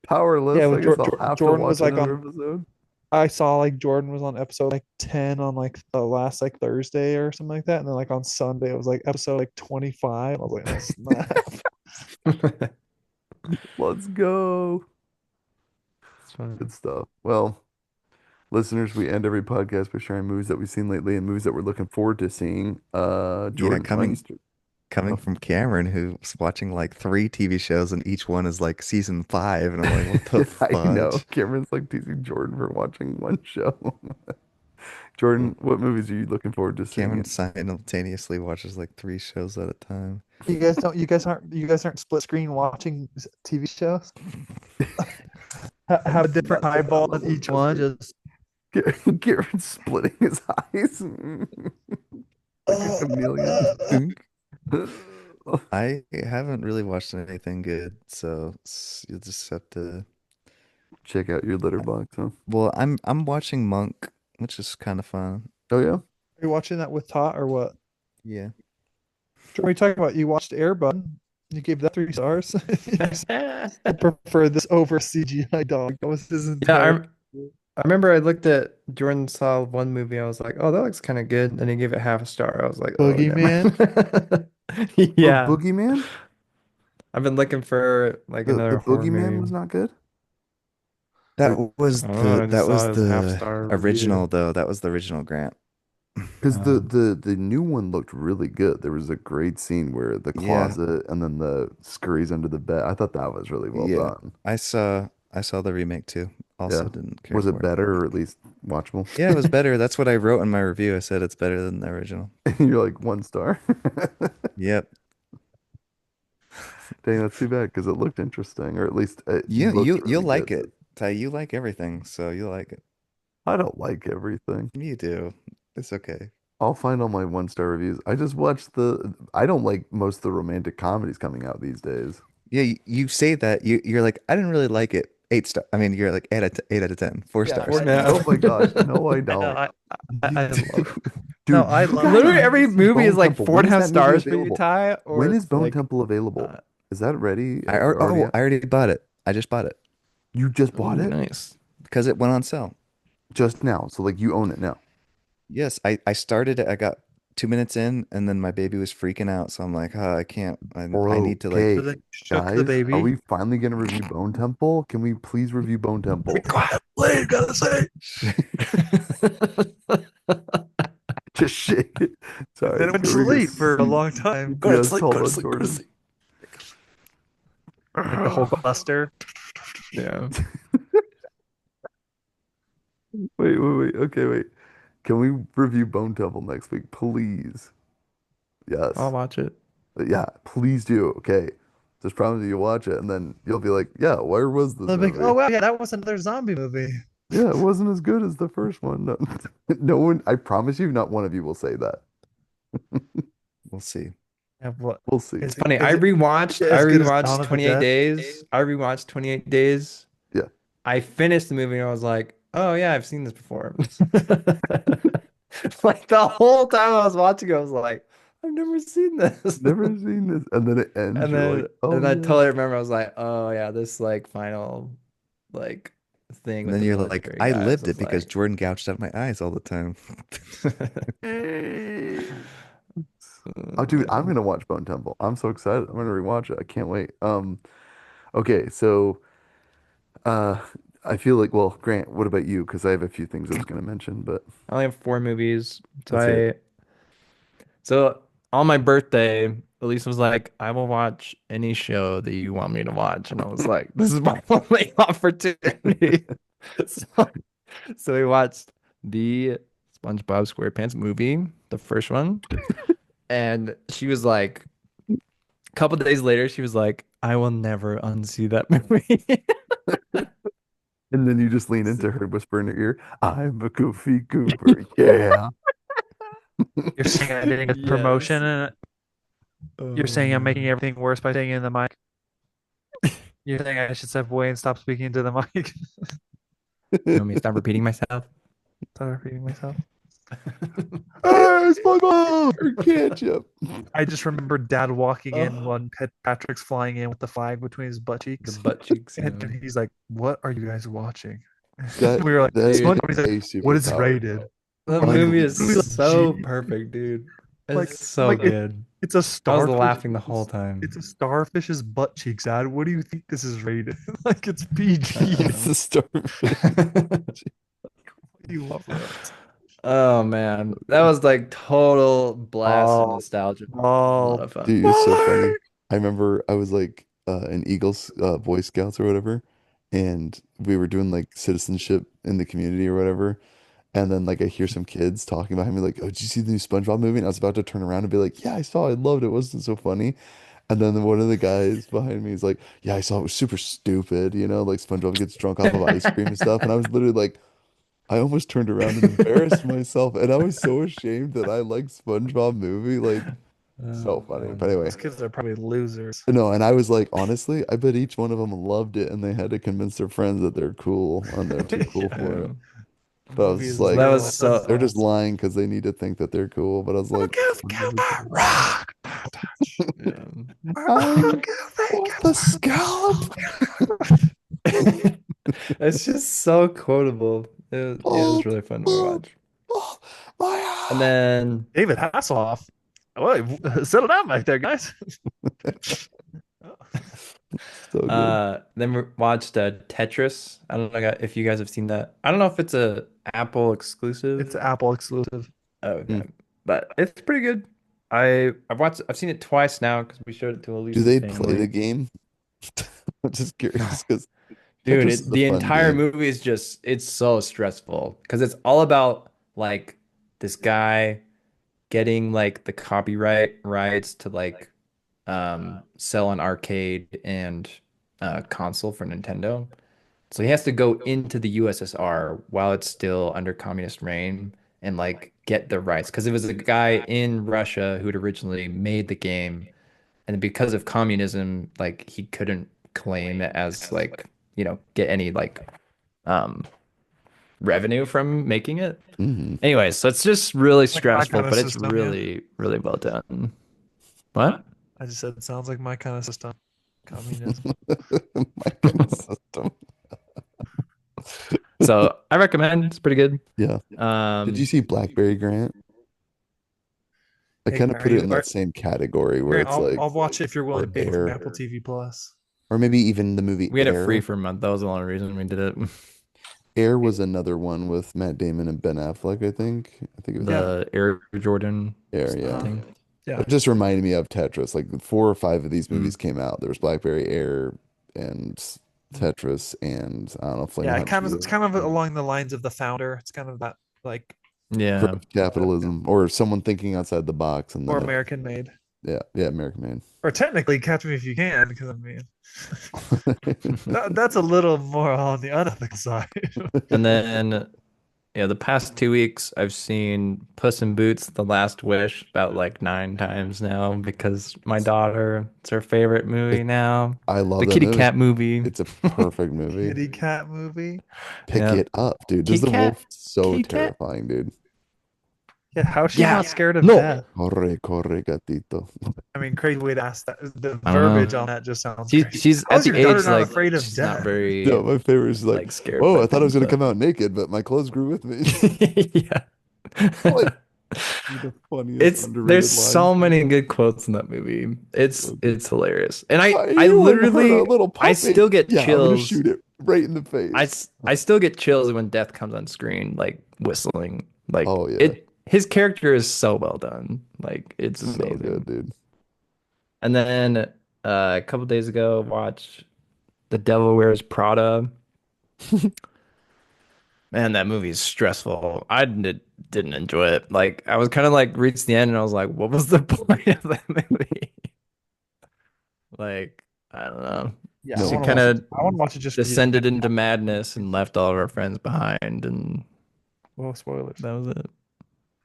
Yeah, powerless. I with guess I'll have to Jordan watch was like another on episode. I saw like Jordan was on episode like 10 on like the last like Thursday or something like that. And then like on Sunday it was like episode like 25. I was like, oh snap. Let's go. It's fun. Good stuff. Well, listeners, we end every podcast by sharing movies that we've seen lately and movies that we're looking forward to seeing. Yeah, Jordan, why don't you start? coming Oh, from Cameron, who's watching like three TV shows and each one is like season five, and I'm like, what the I know. fudge? Cameron's like teasing Jordan for watching one show. Jordan, what movies are you looking forward to seeing? Cameron simultaneously watches like three shows at a time. You guys aren't split screen watching TV shows? Have a different Not to that eyeball in level of each one. desperate. Just Cameron's splitting his eyes like a chameleon. Dunk. I haven't really watched anything good, so you'll just have to. Check out your litter box, huh? Well, I'm watching Monk, which is kind of fun. Oh yeah. are you watching that with Tot or what? Yeah. What are you talking about? You watched Airbud. You gave that 3 stars. You said, I prefer this over CGI dog. That was his Yeah, entire. I remember I looked at Jordan saw one movie. I was like, oh, that looks kind of good. And he gave it half a star. I was like, oh, never Boogeyman. mind. Oh, Yeah, Boogeyman? I've been looking for like The another horror Boogeyman movie. was not good? Or That was I don't know. I just that saw was his half the star original review. though. That was the original Grant. because Um, the new one looked really good. There was a great scene where the Yeah, closet and then the scurries under the bed. I thought that was really well yeah. done. I saw the remake too. Yeah. Also didn't care Was it for it. better or at least watchable? Yeah, it was better. That's what I wrote in my review. I said it's better than the original. You're like 1 star. Yep. Dang, that's too bad because it looked interesting, or at least it You looked you really you'll good. like it. Ty, you like everything, so you'll like it. I don't like everything. You do. It's okay. I'll find all my 1 star reviews. I just watched I don't like most of the romantic comedies coming out these days. Yeah, you say that. You're like, I didn't really like it. 8 star. I mean, you're like 8 out of 10. Four Yeah, stars. I yeah. know. Oh my gosh, no, I I know. don't. I love. No, Dude, I you love. guys Literally need to every see movie is Bone like Temple. four When and a is half that movie stars for you, available? Ty, or When is it's Bone like, Temple available? uh, Is that ready? Already? I already bought it. I just bought it You just bought ooh, it nice. because it went on sale. just now, so like you own it now. Yes, I started it. I got 2 minutes in, and then my baby was freaking out. So I'm like, I can't. I need to like. So Okay, then you shook the guys, are baby. we finally gonna review Bone Temple? Can we please review Bone Be Temple? quiet, please. Gotta say. Just shake it. Then Sorry, it went to we're gonna sleep for a long time. Go to yeah, sleep, call go to on sleep, go to Jordan. sleep. Like the whole cluster. Yeah, Wait. Okay, wait. Can we review Bone Temple next week, please? I'll Yes. watch it. Yeah, please do. Okay. Just promise you watch it, and then you'll be like, yeah, where was this I'm like, oh movie? wow, yeah, that was another zombie movie. Yeah, it wasn't as good as the first one. No, no one, I promise you, not one of you will say that. We'll see. Yeah, what We'll see. is it? Funny, Is it I as good as rewatched Dawn of the 28 Dead? Days. I rewatched 28 Days. Yeah. I finished the movie and I was like, oh yeah, I've seen this before. Like the whole time I was watching it, I was like, I've never seen this. Never seen this. And then it ends. You're like, oh, And I yeah. totally remember I was like, oh yeah, this like final like thing And with then the you're like, military I guys lived it was because like Jordan gouged out my eyes all the time. Oh, dude, I'm yeah. gonna watch Bone Temple. I'm so excited. I'm gonna rewatch it. I can't wait. Okay, so uh I feel like, well, Grant, what about you? Because I have a few things I was gonna mention, but I only have four movies. So let's hear it. so on my birthday, Elise was like, I will watch any show that you want me to watch. And I was like, this is my only opportunity. So, so we watched the SpongeBob SquarePants movie, the first one. And she was like, a couple days later, she was like, I will never unsee that movie. And then you just lean into her, whisper in her ear, I'm a goofy goober. Yeah. You're saying I didn't get the promotion, Yes. and you're Oh saying I'm making man. everything worse by saying it in the mic. You're saying I should step away and stop speaking into the mic. You want me to stop repeating myself? Stop repeating myself. Hey, SpongeBob! Or ketchup. I just remember Dad walking in Oh, when Patrick's flying in with the flag between his butt the cheeks, butt cheeks, and yeah. he's like, "What are you guys watching?" That We were like, that Dude, "SpongeBob." He's is like, a "What is it superpower. rated?" the We're like, movie is "Literally like so G." perfect, dude. Like, It's so like good. it's a I was starfish. laughing the whole time. It's a starfish's butt cheeks, Dad. What do you think this is rated? Like it's I PG. don't It's know. a starfish. You love that. Oh man, that was like total blast of Oh, nostalgia. A lot oh, of fun. Dude, you're so funny. Molly! I remember I was like in Eagles Boy Scouts or whatever, and we were doing like citizenship in the community or whatever. And then like I hear some kids talking about him like, oh, did you see the new SpongeBob movie? And I was about to turn around and be like, yeah, I saw it. I loved it. Wasn't it so funny? And then one of the guys behind me is like, yeah, I saw it. It was super stupid, like SpongeBob gets drunk off of ice cream and stuff. And I was literally like, I almost turned around and embarrassed myself. And I was so ashamed that I liked SpongeBob movie. Like, so Oh funny. But man. anyway, Those kids are probably losers. no, and I was like, honestly, I bet each one of them loved it and they had to convince their friends that they're cool and they're too cool for Yeah. it. The But I was movie just is So like, that literal was as so they're just sauce. lying because they need to think that they're cool. But I was like, Give "SpongeBob is Gilbert better." rock. touch. I want the scalp. It's just so quotable. Yeah, it was Hold, really fun to hold, watch. hold my And eye. then David Hasselhoff. Oh, settle down back there, guys. So good. then we watched Tetris. I don't know if you guys have seen that. I don't know if it's a Apple exclusive. It's Apple exclusive. Oh, Mm. okay. But it's pretty good. I've seen it twice now because we showed it to Do Elise's they play the family. game? I'm just No. curious because Dude, Tetris is a the fun entire game. movie is just it's so stressful because it's all about like this guy getting like the copyright rights to like sell an arcade and console for Nintendo. So he has to go into the USSR while it's still under communist reign and like get the rights because it was a guy in Russia who had originally made the game, and because of communism, like he couldn't claim it as like, get any like um revenue from making it. Hmm. Anyways, so it's just really Like my stressful, kind of but it's system, yeah. really, really well done. What? I just said it sounds like my kind of system. Communism. My kind of system. So I recommend. It's pretty good. Yeah. Did you Um, see Blackberry Grant? I Hey, kind of are put it you in are, that same category where Grant, it's I'll like, I'll watch it if you're willing or to pay for Air, Apple TV Plus. or maybe even the movie we had it free Air. for a month. That was the only reason we did it. Air was another one with Matt Damon and Ben Affleck, I think. I think it was Yeah. The Air Jordan Air, yeah. thing. Yeah. It just reminded me of Tetris. Like four or five of these movies Mm. came out. There was Blackberry Air and Tetris and I don't know, Flaming Yeah, Hot it's Geode. kind of along the lines of The Founder. It's kind of that like Yeah. Growth capitalism or someone thinking outside the box and more then American made. yeah, American Man. Or technically Catch Me If You Can, because I mean that's a little more on the unethical side. And then, yeah, the past 2 weeks I've seen Puss in Boots: The Last Wish about like 9 times now because my daughter, it's her favorite movie It, now. I love The that kitty movie. cat movie. It's a perfect movie. Kitty cat movie. Pick Yeah. it up, dude. This is Kitty the cat? wolf so Kitty cat? terrifying, dude. Yeah, how's she Yeah. not scared of No. death? Corre, corre, gatito. I mean, crazy way to ask that. The I don't know. verbiage on that just sounds She's crazy. she's How at is your the daughter age not like afraid of she's not death? No, very my favorite is like, like scared oh, by I thought I was things, gonna but come out naked, but my clothes grew with me. yeah. Like the funniest There's underrated lines. so many good quotes in that movie. It's So good. it's hilarious. And I I You wouldn't hurt our literally little I puppy. still get Yeah, I'm gonna chills. shoot it right in the face. I still get chills when Death comes on screen, like whistling. Like Oh yeah, his character is so well done. Like it's so good, amazing. dude. And then a couple days ago, watched The Devil Wears Prada. Man, that movie is stressful. Didn't enjoy it. Like I was kind of like reached the end and I was like, what was the point of that movie? Like, I don't know. Yeah, I No, She want to kind watch it. of I want to watch it just for the. descended into madness and left all of our friends behind, and Well, spoilers. that was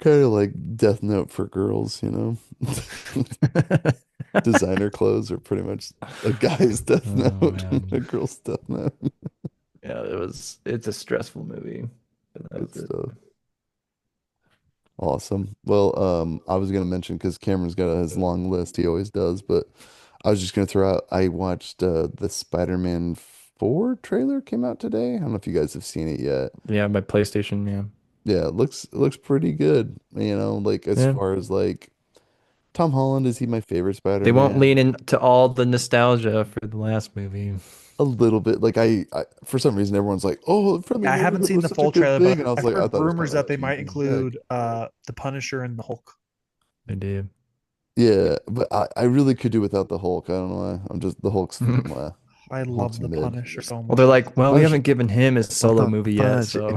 kind of like Death Note for girls, you know. it. Designer clothes are pretty much a guy's Death Oh Note and man. a girl's Death Note. Yeah, it's a stressful movie. But that Good was it. stuff. Awesome. Well, I was gonna mention because Cameron's got his long list, he always does, but I was just gonna throw out. I watched the Spider-Man 4 trailer came out today. I don't know if you guys have seen it yet. Yeah, my PlayStation, yeah. Yeah, it looks pretty good. You know, like as Yeah. far as like Tom Holland, is he my favorite They won't Spider-Man? lean into all the nostalgia for the last movie. A little bit. Like I for some reason everyone's like, "Oh, friendly Yeah, I haven't neighborhood seen was the such a full good trailer, thing," but and I was I've like, I heard thought it was kind rumors of that like they might cheesy as heck. include the Punisher and the Hulk. They do. Yeah, but I really could do without the Hulk. I don't know why. I'm just the Hulk's Well, I Hulk's love the mid. Punisher so they're much. like, well, we Punisher, haven't given him his What solo the movie yet, fudge? so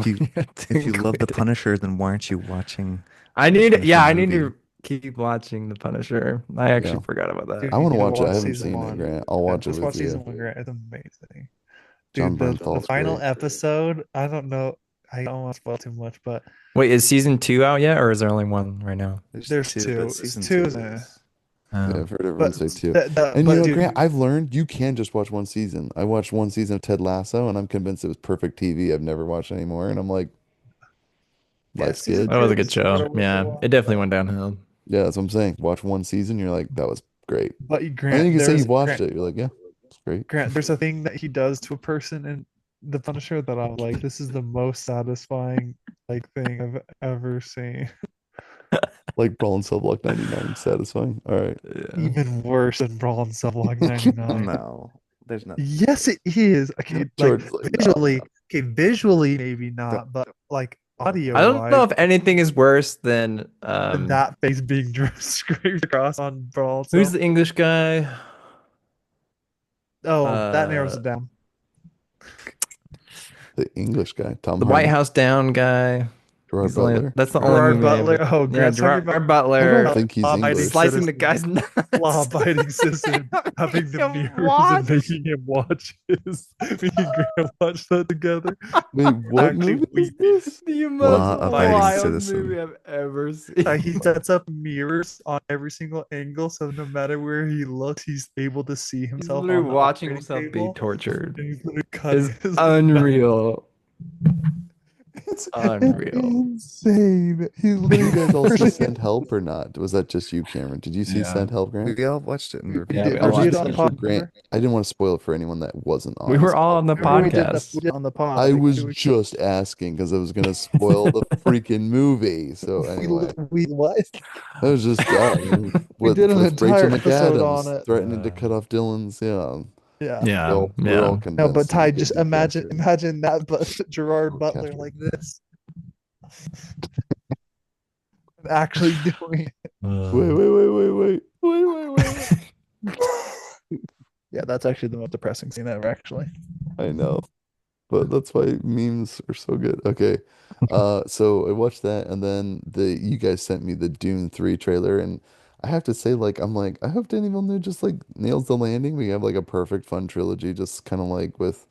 If you love the include it. Punisher, then why aren't you watching I the need, Punisher yeah, I need movie? to keep watching The Punisher. I yeah. actually forgot about that. Dude, I you want to need to watch it. I watch haven't season seen it, one. Grant. I'll Yeah, watch it just with watch you. season one, Grant. It's amazing. John Dude, the Bernthal's final great. episode, I don't know. I don't want to spoil too much, but Wait, is season 2 out yet, or is there only one right now? There's there's two, but two. season Two two is is Yeah, Oh. I've heard everyone but say two. And but Grant, dude, I've learned you can just watch one season. I watched one season of Ted Lasso, and I'm convinced it was perfect TV. I've never watched any more, and I'm like, yeah, life's season good. That was two a good is sort show. of worth a Yeah, it watch, definitely but went downhill. Yeah, that's what I'm saying. Watch one season, you're like, that was great. But And then you Grant, can say there's you've watched Grant, it. You're like, yeah, it's great. Grant, there's a thing that he does to a person in The Punisher that I'm like, this is the most satisfying like thing I've ever seen. Like Brawl and Cell Block 99, satisfying. All right. Yeah. Even worse than Brawl and Sublog 99. No, there's nothing. Yes, it is. Okay, like Jordan's like, no, visually, no. okay, visually maybe Don't- not, but like I audio don't know wise, if anything is worse than than that face being scraped across on Brawl. who's So, the English guy? oh, that narrows Uh, it down. The English guy, Tom the White Hardy, House Down guy. Gerard Butler. That's the only Gerard movie I Butler. ever. Oh, Yeah, Grant's talking about Gerard I don't Butler think he's law-abiding English. slicing the citizen, guy's nuts. law-abiding citizen, having Make the him mirrors and watch. making him watch his. Me and Grant watch that together. Wait, what Actually movie is weeping. this? The most Law-abiding wild citizen. movie I've ever seen. He sets up mirrors on every single angle, so no matter where he looks, he's able to see He's himself literally on the watching operating himself be table. tortured. And he's literally cutting It's his unreal. It's Unreal. insane. Did you guys also Literally. send help or not? Was that just you, Cameron? Did you see Yeah. Send Help, Grant? We all watched it and We reviewed Yeah, it. we did, all we did watched on the it. For pod. Grant, I didn't want to spoil it for anyone that wasn't on. We were all on the Remember we did that podcast. on the pod. I was we, just asking because I was gonna spoil the freaking movie. So anyway, we what? I was just We did an with Rachel entire episode on McAdams it. threatening to cut off Dylan's. Yeah, Yeah. Yeah, we're all yeah. No, but convinced he's a Ty, good just new imagine character. imagine that, but Gerard Poor Butler Catherine. like this. Actually doing it. Wait. Yeah, that's actually the most depressing scene ever, actually. I know, but that's why memes are so good. Okay, so I watched that, and then you guys sent me the Dune 3 trailer, and I have to say, like, I'm like, I hope Danny Villeneuve just like nails the landing. We have like a perfect fun trilogy, just kind of like with,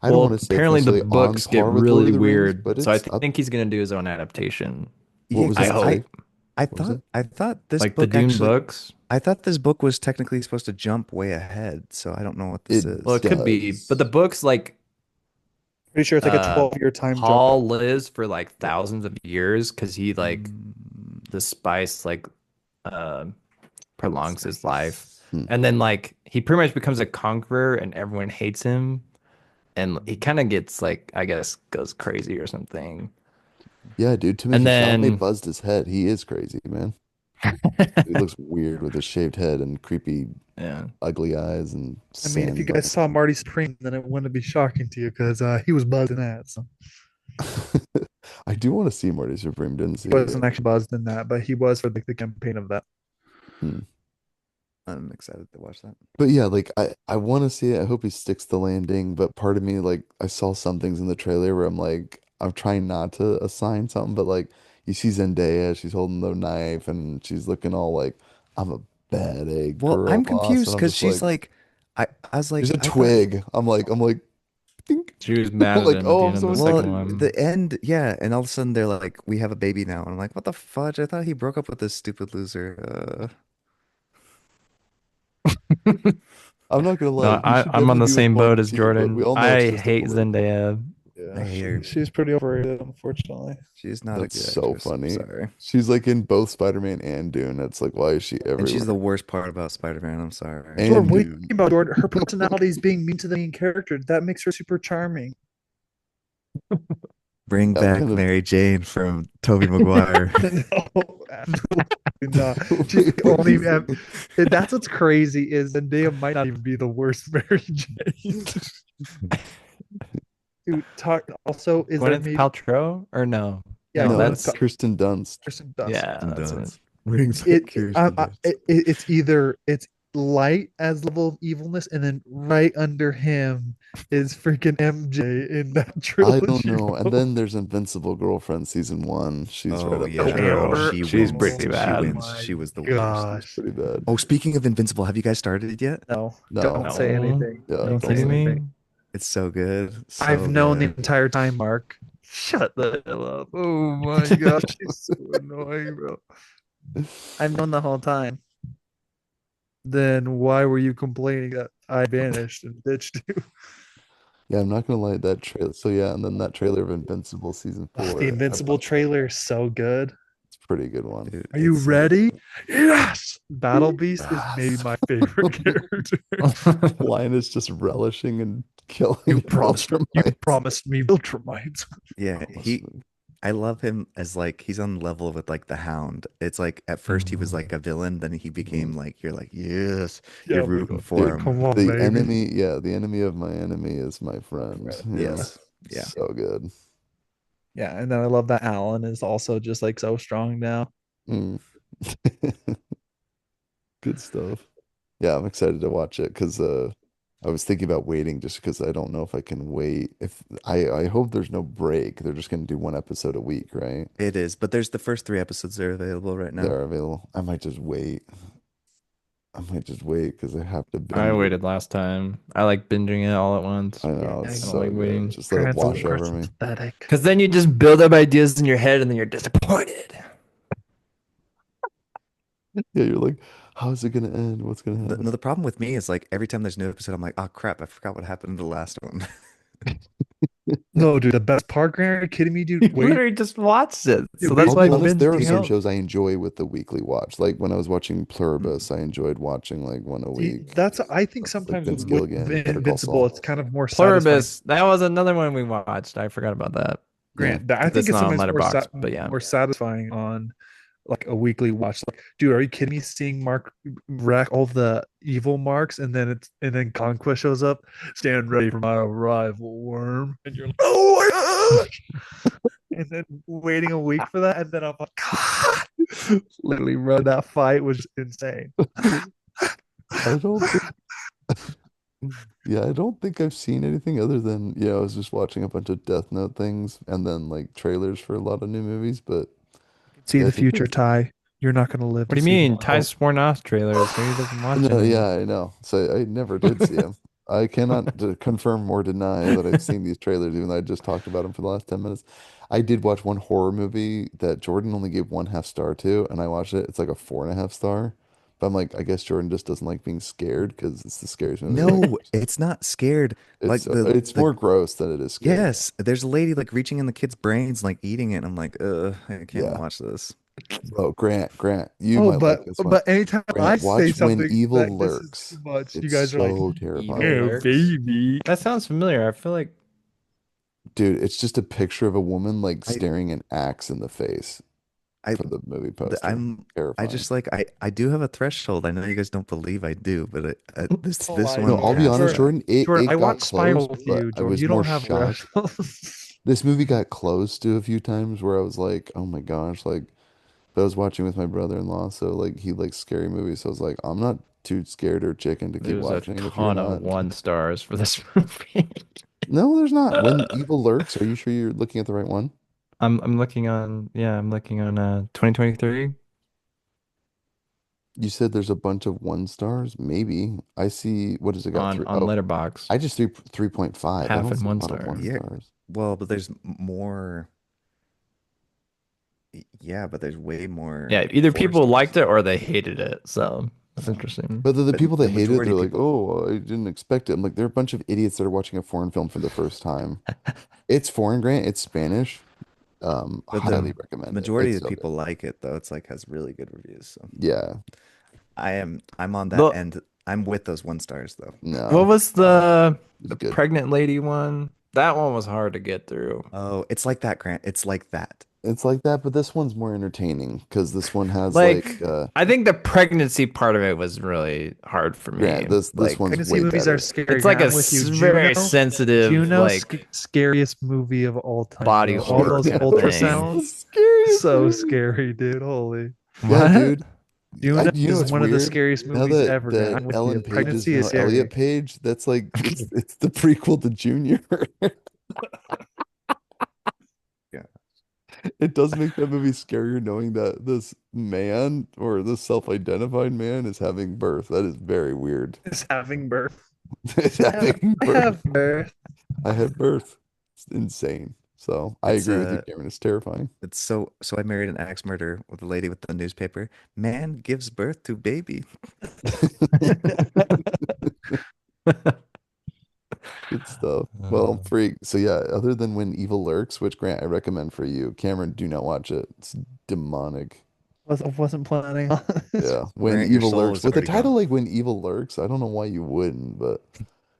I don't want Well, to say it's apparently the necessarily on books get par with Lord really of the Rings, weird, but so I it's up. think he's gonna do his own adaptation. What Yeah, was I that? because Sorry, hope. what was that? I thought this Like the book Dune actually books. I thought this book was technically supposed to jump way ahead, so I don't know what this It Well, is. it could be, but the does. books like Pretty sure it's like a uh 12-year time jump. Paul lives for like thousands of years because he like Mm, the spice like uh prolongs his life. spice. Hmm. And then like he pretty much becomes a conqueror and everyone hates him. And he kind of gets like I guess goes crazy or something. Yeah, dude, And Timothy Chalamet then buzzed his head. He is crazy, man. He looks weird with his shaved head and creepy, yeah. ugly eyes and I mean, if you sand guys saw Marty Supreme, then it wouldn't be shocking to you because he was buzzed in that. So I do want to see Marty Supreme. Didn't see he it wasn't yet. actually buzzed in that, but he was for the campaign of that. Hmm. I'm excited to watch that. But yeah, like I want to see it. I hope he sticks the landing. But part of me, like, I saw some things in the trailer where I'm like, I'm trying not to assign something, but like, you see Zendaya, she's holding the knife and she's looking all like, I'm a bad egg Well, girl I'm boss, confused and I'm because just she's like, like, I was like, there's a I thought, twig. I'm like, think. She was mad at Like, him at oh, the I'm end of so the well, second excited. one. the end, yeah, and all of a sudden they're like, we have a baby now, and I'm like, what the fudge? I thought he broke up with this stupid loser. I'm not gonna lie, No, he should I'm on definitely the be with same boat Mark as too, but we Jordan. all know it's I just a hate political. Zendaya. I Yeah, hate her. She's pretty overrated, unfortunately. She's not a that's good so actress. I'm funny. sorry, She's like in both Spider-Man and Dune. It's like, why is she and she's the everywhere? worst part about Spider-Man. I'm sorry. Jordan, And what are you Dune. talking about, Jordan? Her personality is being mean to the main character. That makes her super charming. Bring I'm back kind of Mary Jane from Tobey Maguire. No, absolutely not. She's the only. That's what's crazy is Zendaya might not even be the worst Mary Jane. Dude, talk. Also, is there Gwyneth maybe? Paltrow or no? Yeah, No, no, Gwyneth that's Kirsten Dunst. Kirsten Dunst. yeah, Kirsten that's it. Dunst. Bring back Kirsten Dunst. It's either it's light as level of evilness, and then right under him is freaking MJ in that I don't trilogy. know. And Bro. then there's Invincible Girlfriend season one. She's right Oh up there yeah. too. Oh, Ew. she She's wins. pretty She bad. wins. My She was the worst. She's gosh. pretty bad. Oh, speaking of Invincible, have you guys started it yet? No, No. don't say No. anything. Yeah, Are you Don't say don't say kidding anything. me? anything. It's so good. I've So known the good. entire time, Mark. Shut the hell up. Oh my gosh, she's so annoying, bro. I've known the whole time. Then why were you complaining that I vanished and ditched you? Yeah, I'm not gonna lie, that trailer. So yeah, and then that trailer of Invincible season The 4. Invincible trailer is so good. It's pretty good one. Dude, Are you it's ready? Yes. Battle Beast is maybe Yes. my favorite character. Linus just relishing and killing You promised. You Viltrumites. promised me Viltrumites. yeah, Promise me. I love him as like he's on level with like the Hound. It's like at first he was like a villain, then he became Mhm. like you're like, yes, Yeah, you're we rooting go. for Dude, him. Come on, the baby. enemy, yeah, the enemy of my enemy is my friend. Yeah, Yeah. Yes. Yeah. so good. Yeah, and then I love that Alan is also just like so strong now. Mm. Good stuff. Yeah, I'm excited to watch it because I was thinking about waiting just because I don't know if I can wait. If I hope there's no break. They're just gonna do one episode a week, right? It is, but there's the first 3 episodes that are available right now. They're available. I might just wait. I might just wait because I have to I binge it. waited last time. I like binging it all at I once. know Yeah, it's I don't so like good. waiting. Just let it Grant's wash over me. pathetic. Because then you just build up ideas in your head and then you're disappointed. Yeah, you're like, how's it gonna end? What's gonna The, happen? no, the problem with me is like every time there's a new episode, I'm like, oh crap, I forgot what happened in the last one. No, dude, the best part, Grant, are you kidding me, dude? You Wait, literally just watched it. dude, So wait that's I'll why be till it's the honest, there are binging some season. out. shows I enjoy with the weekly watch. Like when I was watching Mm. Pluribus, I enjoyed watching like one a See, week. that's I think Like sometimes Vince with Gilligan, Better Call Invincible, Saul. it's kind of more satisfying. Pluribus, that was another one we watched. I forgot about that. Yeah. Grant, that I Th- think That's it's not on sometimes Letterboxd, but yeah. more satisfying on like a weekly watch. Like, dude, are you kidding me? Seeing Mark rack all the evil marks, and then Conquest shows up. Stand ready for my arrival, worm. And you're like, oh my gosh! And then waiting a week for that, and then I'm like, God, literally, bro, that fight was insane. I don't think, yeah, I don't think I've seen anything other than, yeah, I was just watching a bunch of Death Note things and then like trailers for a lot of new movies. But See yeah, I the think future, there's, Ty. You're not gonna live What to do you see them mean? Ty all. sworn off trailers. Maybe he doesn't watch no, any. yeah, I know. So I never did see him. I cannot confirm or deny that I've seen these trailers, even though I just talked about them for the last 10 minutes. I did watch one horror movie that Jordan only gave 1/2 star to, and I watched it. It's like a 4.5 star. But I'm like, I guess Jordan just doesn't like being scared because it's the scariest movie I've ever No, it's not scared. Like it's the more gross than it is scary. yes, there's a lady like reaching in the kid's brains, like eating it. And I'm like, I can't Yeah. watch this. Bro, Grant, you Oh, might like this one. but anytime I Grant, say watch When something Evil that this is too Lurks. much, you It's guys are like, so Evil terrifying. "Yeah, lurks. baby." That sounds familiar. I feel like Dude, it's just a picture of a woman like I staring an axe in the face I for the movie the- poster. I'm I Terrifying. just like I do have a threshold. I know you guys don't believe I do, but Oh, this I No, one I'll Jordan, be honest, passes. Jordan, Jordan, I it got watched Spiral close, with but you, I Jordan. was You more don't have shocked. wrestles. This movie got close to a few times where I was like, oh my gosh, like but I was watching with my brother-in-law, so like he likes scary movies, so I was like, I'm not too scared or chicken to keep there's a watching it if you're ton of not. 1 stars for this movie. No, there's not. When Evil Lurks, are you sure you're looking at the right one? I'm looking on I'm looking on 2023 You said there's a bunch of 1 stars? Maybe. I see, what has it got? Three on oh, Letterboxd. I just threw 3.5. I Half don't in see a one lot of one star. Yeah, stars. well, but there's more. Yeah, but there's way more Yeah, either four people stars. liked it or they hated it. So that's interesting. But the But people that the hate it, majority they're of like, people, oh, I didn't expect it. I'm like, they're a bunch of idiots that are watching a foreign film for the first time. It's foreign, Grant. It's Spanish. but the Highly recommend it. majority It's of the so good. people like it though. It's like has really good reviews. So Yeah. I'm on that The end. I'm with those 1 stars though. what No, was it's the good. pregnant lady one? That one was hard to get through. Oh, it's like that, Grant. It's like that. It's like that, but this one's more entertaining because this one has like Like I think the pregnancy part of it was really hard for me. Grant, this Like one's Pregnancy way movies are better. scary. it's like a I'm with you. very sensitive Scariest movie of all time, body bro. All horror those kind of thing. The ultrasounds, scariest so movie. scary, dude. Holy. Yeah, What? dude. Juno You know is it's one of the weird? scariest Now movies that ever, Grant. that I'm with Ellen you. Page is Pregnancy is now scary. Elliot Page, that's like it's the prequel to Junior. Yeah. It does make that movie scarier knowing that this man or this self-identified man is having birth. That is very weird. Is having birth. It's having I birth. have birth. I had birth. It's insane. So I It's agree with you, Cameron. It's terrifying. it's so I married an axe murderer with a lady with the newspaper. Man gives birth to baby. Good stuff. Well, freak. So yeah, other than When Evil Lurks, which Grant I recommend for you, Cameron, do not watch it. It's demonic. Wasn't planning on this. Yeah, When Grant, your Evil soul Lurks is with a already title gone. like When Evil Lurks. I don't know why you wouldn't, but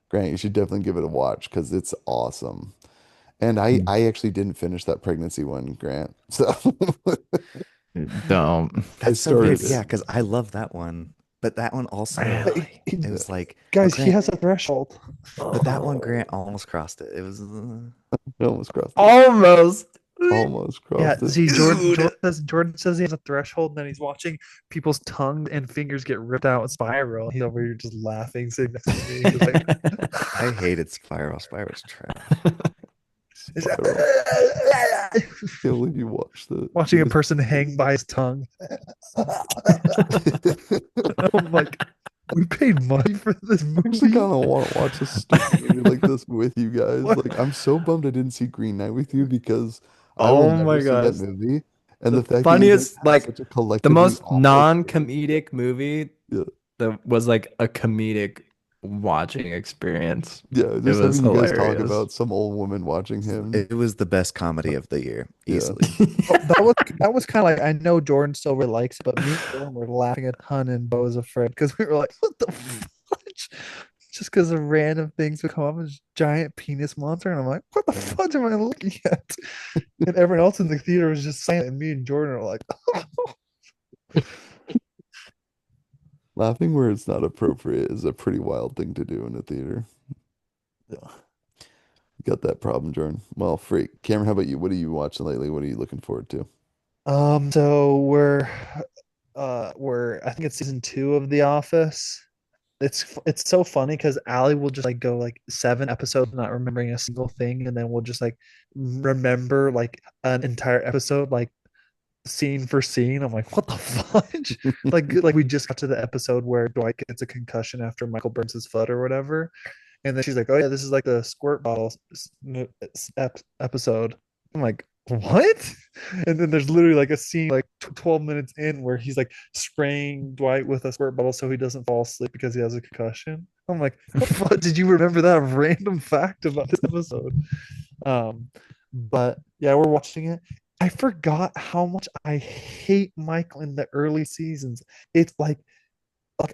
Grant, you should definitely give it a watch because it's awesome. And I actually didn't finish that pregnancy one, Grant. So Don't. I That's so weird. started Yeah, it. because I love that one. But that one also, But Really? it Yeah, was like, but guys, he Grant, has a threshold. but that one Grant Oh. almost crossed it. It was, I almost crossed it. Almost. Almost Yeah, crossed it. see, dude. Jordan says he has a threshold, and then he's watching people's tongues and fingers get ripped out and spiral. He's over here just laughing, sitting next to me. He's like, I hated Spiral. Spiral's trash. he's Spiral. like, Can't believe you watched it. watching a person hang by his tongue. I'm like, we paid money for this I actually movie. kind of want to watch a stupid movie like this with you guys. What? Like, I'm so bummed I didn't see Green Knight with you because I will Oh never my see that gosh. movie. And The the fact that you guys funniest, have like such a the collectively most awful experience. non-comedic movie Yeah. that was like a comedic watching experience. Yeah, It just was having you guys talk hilarious. about some old woman watching him. It was the best comedy of the year, Yeah. easily. Oh, that was kind of like, I know Jordan still really likes it, but me and Jordan were laughing a ton and Bo was afraid because we were like, what the fudge? Just because of random things would come up as giant penis monster, and I'm like, what the fudge am I looking at? And everyone else in the theater was just silent, and me and Jordan are like, Laughing where it's not appropriate is a pretty wild thing to do in a theater. yeah. You got that problem, Jordan. Well, freak. Cameron, how about you? What are you watching lately? What are you looking forward to? So we're I think it's season 2 of The Office. It's so funny because Allie will just like go like 7 episodes not remembering a single thing, and then we'll just like remember like an entire episode like scene for scene. I'm like, what the fudge? Like we just got to the episode where Dwight gets a concussion after Michael burns his foot or whatever. And then she's like, oh yeah, this is like the squirt bottle episode. I'm like, what? And then there's literally like a scene like 12 minutes in where he's like spraying Dwight with a squirt bottle so he doesn't fall asleep because he has a concussion. I'm like, how the fuck did you remember that random fact about this episode? But yeah, we're watching it. I forgot how much I hate Michael in the early seasons. It's like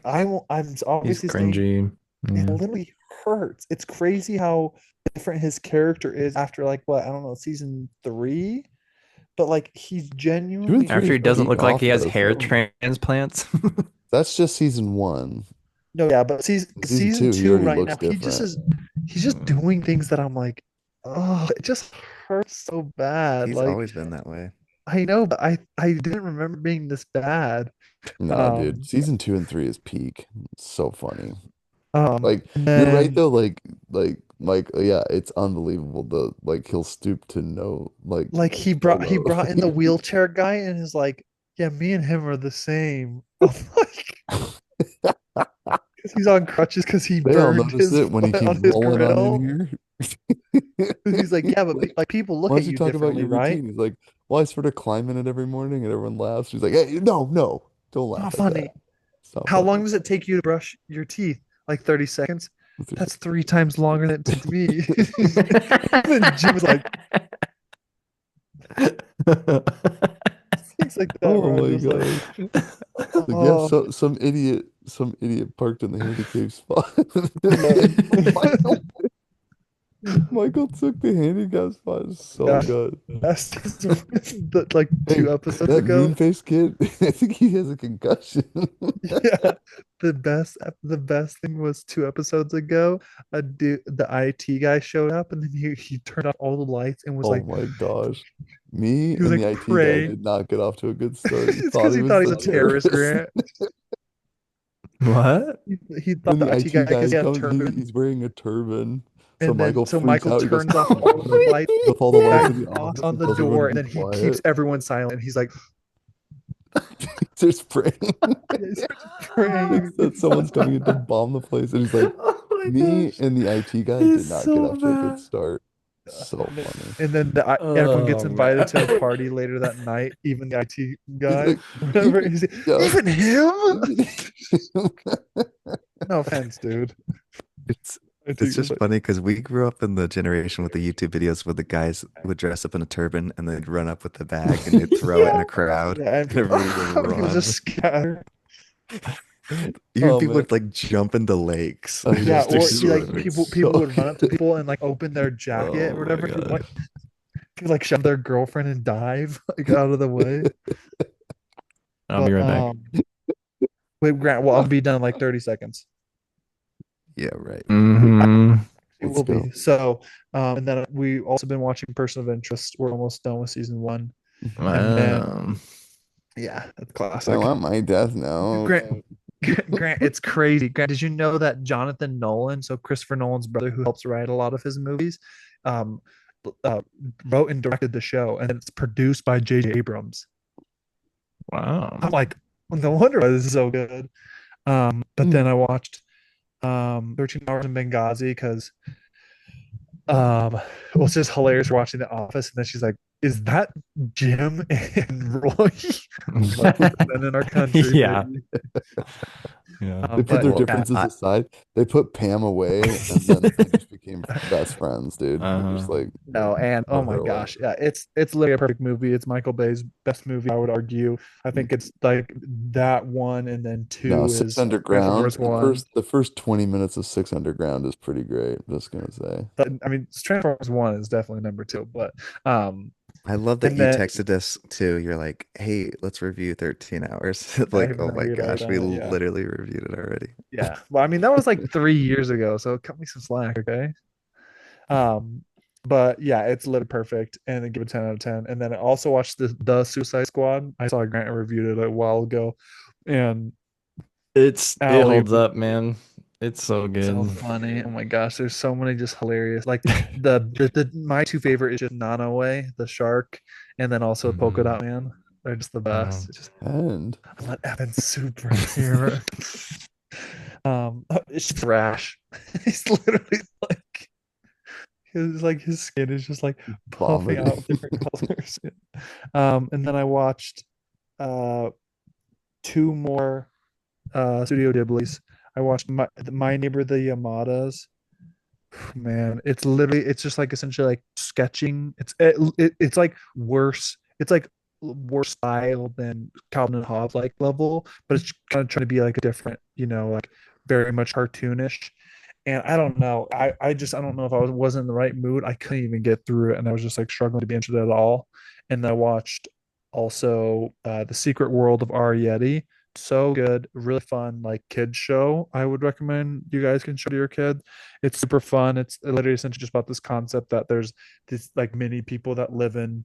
I'm He's obviously saying cringy. it Yeah. literally hurts. It's crazy how different his character is after like what, I don't know, season 3, but like he's 2 and genuinely 3 After he are doesn't peak look like he has office, hair though. transplants. That's just season 1. no, yeah, but Season season 2, he 2 already right looks now, different. he's just doing things that I'm like, oh, it just hurts so bad. He's Like always been that way. I know, but I didn't remember being this bad. No, dude. Um, Season 2 and 3 is peak. It's so funny. Like, and you're right then though, yeah, it's unbelievable. Like he'll stoop to no like he low. brought in the wheelchair guy and is like, yeah, me and him are the same. I'm like, 'cause he's on crutches because he They all burned notice his it when he foot keeps on his rolling on in grill. here. He's like, yeah, but Like, like people look why at don't you you talk about differently, your right? routine? He's like, well, I sort of climb in it every morning and everyone laughs. He's like, hey, no, no, don't Not laugh at that. funny. It's not How long funny. does it take you to brush your teeth? Like 30 seconds. It's just That's 3 times longer than it took me. Then Jim was like, things like that, oh where I'm my just like, gosh. Like, yeah, oh, some idiot parked in the handicap spot. yeah. Michael, Michael took the handicap spot. It's so Yeah, good. that's like Hey, 2 episodes that ago. mean face kid, I think he has a concussion. Yeah, the best thing was 2 episodes ago. The IT guy showed up and then he turned off all the lights and was Oh like, my gosh. Me he was and the like IT guy praying. did not get off to a good start. He It's thought because he he was thought he's the a terrorist, terrorist. Grant. What? He thought When the the IT IT guy because guy he had a comes, turban, he's wearing a turban. So and then Michael so freaks Michael out. He goes, turns off all the lights with all the lights back in the off office on and the tells everyone to door, and be then he keeps quiet. everyone silent. And he's like, They're spraying. yeah, he starts Thinks praying. that someone's coming in to bomb the place. And he's like, Oh my me gosh. and the IT guy did He's not get so off to a good bad. start. Yeah. So funny. And then everyone gets Oh invited man. to a party later that night, even the IT He's guy. like, Whatever. even, He's like, yeah. even him? Even No offense, dude. It's I think It's it's just like, funny because we grew up in the generation with the YouTube videos where the guys would dress up in a turban and they'd run up with the bag and they'd throw it in yeah, a crowd yeah, and and everybody would people just run. scatter. Even Oh people man, would like jump into lakes I Yeah, just to or dude, like swim. it's people so would run up to good. people and like open their jacket Oh or my whatever, gosh. like shove their girlfriend and dive like out of the way. I'll be But right back. wait, Grant, well, I'll be done in like 30 seconds. Yeah, right. Hmm. It Let's will go. be. So, and then we also been watching Person of Interest. We're almost done with season one. And then Um, yeah, that's I classic. want my death note. Grant, Grant, it's crazy. Grant, did you know that Jonathan Nolan, so Christopher Nolan's brother who helps write a lot of his movies, um, uh, wrote and directed the show, and it's produced by J.J. Abrams. wow. I'm like, no wonder why this is so good. But then I watched 13 Hours in Benghazi because it was just hilarious watching The Office, and then she's like, "Is that Jim and Roy?" I'm like, "Men in our country, Yeah. baby." Yeah. They put But their Well, yeah, differences I aside. They put Pam away, and then they just became best friends, dude. They're just Uh-huh. like, no, and oh love my her away. gosh, yeah, it's literally a perfect movie. It's Michael Bay's best movie, I would argue. I think it's like that one, and then No, two Six is Transformers Underground. The one. first 20 minutes of Six Underground is pretty great. I'm just gonna say. But, I mean, Transformers one is definitely number two, but um, I love that and you then texted us too. You're like, "Hey, let's review 13 hours." I Like, have oh no my idea about gosh, we that. Yeah, literally reviewed it already. yeah. Well, I mean, that was like 3 years ago, so cut me some slack, okay? Um, but yeah, it's literally perfect, and then give it 10 out of 10. And then I also watched the Suicide Squad. I saw Grant reviewed it a while ago, and It Allie, holds up, man. It's so so good. funny. Oh my gosh, there's so many just hilarious. Like the my two favorite is just Nanaway, the shark, and then also Polka Mhm. Dot Man. They're just the Uh, best. It's just And I let Evan super here. It's trash. He's literally like his skin is just like puffing vomiting. out different colors. And then I watched uh two more Studio Ghibli's. I watched my Neighbor the Yamadas. Man, it's just like essentially like sketching. It's like worse. It's like worse style than Calvin and Hobbes like level, but it's kind of trying to be like a different, like very much cartoonish. And I don't know. I don't know if I wasn't in the right mood. I couldn't even get through it, and I was just like struggling to be interested at all. And then I watched also The Secret World of Arietti. So good, really fun, like kids show. I would recommend you guys can show to your kid. It's super fun. It's literally essentially just about this concept that there's this like many people that live in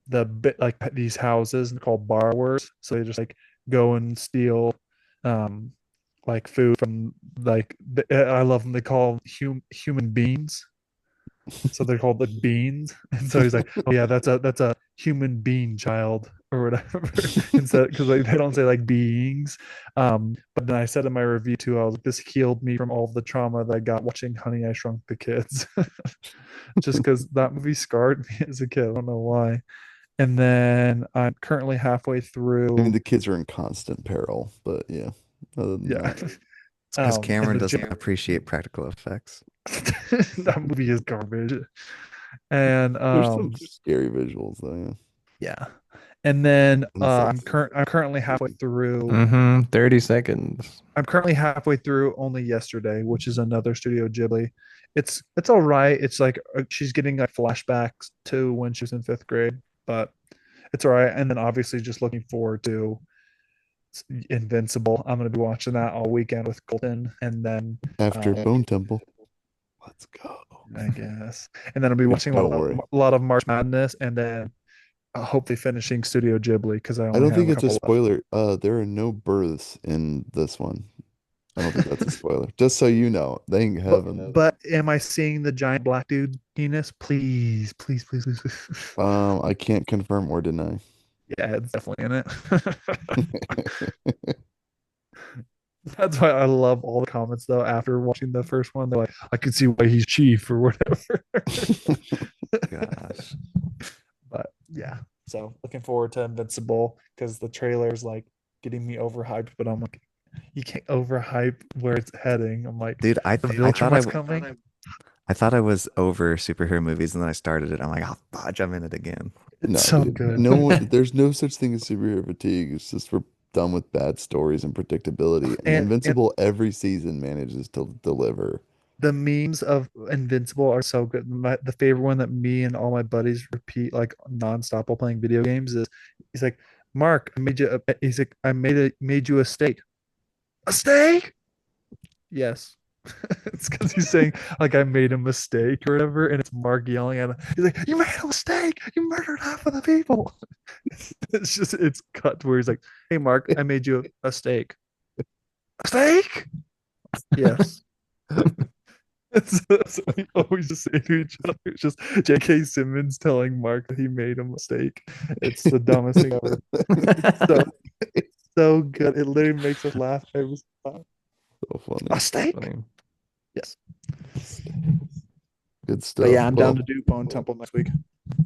the bit like these houses called borrowers. So they just like go and steal um like food from like I love them. They call them human beings. So they're called like beans. And so he's like, oh yeah, that's a human being child or whatever. Instead, because like they don't say like beings. But then I said in my review too, I was like, this healed me from all the trauma that I got watching Honey I Shrunk the Kids. Just because that movie scarred me as a kid. I don't know why. And then I'm currently halfway I mean, through. the kids are in constant peril, but yeah. Other than Yeah. that, It's because And Cameron the doesn't appreciate practical effects. that movie is garbage. And there's some scary visuals though. Yeah. yeah. And then Insects. I'm currently halfway through. 30 seconds. I'm currently halfway through Only Yesterday, which is another Studio Ghibli. It's all right. It's like she's getting like flashbacks to when she was in fifth grade, but it's all right. And then obviously just looking forward to Invincible. I'm gonna be watching that all weekend with Colton, and then After um, Bone Temple. Let's go. I guess, and then I'll be watching Don't worry. a lot of March Madness, and then hopefully finishing Studio Ghibli because I I only don't have think a it's a couple left. spoiler. There are no births in this one. I don't think that's a spoiler. Just so you know, thank heaven. But am I seeing the giant black dude penis? Please, please, please, please, please. I can't confirm or deny. Yeah, it's definitely in it. That's why I love all the comments though. After watching the first one, they're like, "I can see why he's chief" or whatever. Gosh. But yeah, so looking forward to Invincible because the trailer's like getting me overhyped. But I'm like, you can't overhype where it's heading. I'm like, Dude, the I Viltrum thought what's coming. I thought I was over superhero movies, and then I started it. I'm like, oh, fudge, I'm in it again. It's No, so dude. good. No one, there's no such thing as superhero fatigue. It's just we're done with bad stories and predictability. And And Invincible every season manages to deliver. the memes of Invincible are so good. The favorite one that me and all my buddies repeat like nonstop while playing video games is he's like, Mark, I made you he's like, I made you a steak. A steak? Yes. It's because he's saying like I made a mistake or whatever, and it's Mark yelling at him. He's like, "You made a mistake. You murdered half of the people." It's just it's cut to where he's like, "Hey Mark, I made you a steak. A steak? Yes." That's what we always just say to each other. It's just J.K. Simmons telling Mark that he made a mistake. It's the dumbest thing ever. So it's so good. It literally makes us laugh every time. So A funny. steak? Yes. Good But yeah, stuff. I'm down to Well, do Bone Temple next week.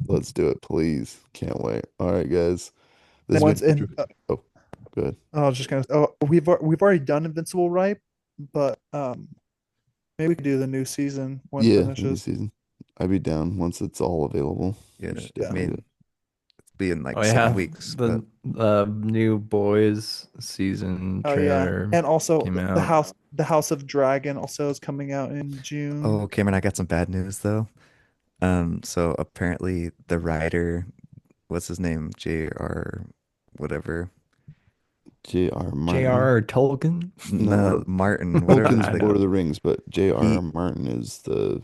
let's do it, please. Can't wait. All right, guys. This Then has been once Future. in, Oh, good. I was just gonna. Oh, we've already done Invincible, right? But maybe we could do the new season when it Yeah, the new finishes. season. I'd be down once it's all available. Yeah, We should I Yeah. definitely do mean, it's been Oh like yeah, 7 weeks, but the new Boys season Oh yeah, trailer and also came the out. House of Dragon also is coming out in June. oh, Cameron, I got some bad news though. So apparently the writer, what's his name? J.R. whatever. J.R. Martin. J.R. Tolkien. No, No, Martin, whatever Tolkien's I the Lord know. of the Rings, but J.R.R. he Martin is the,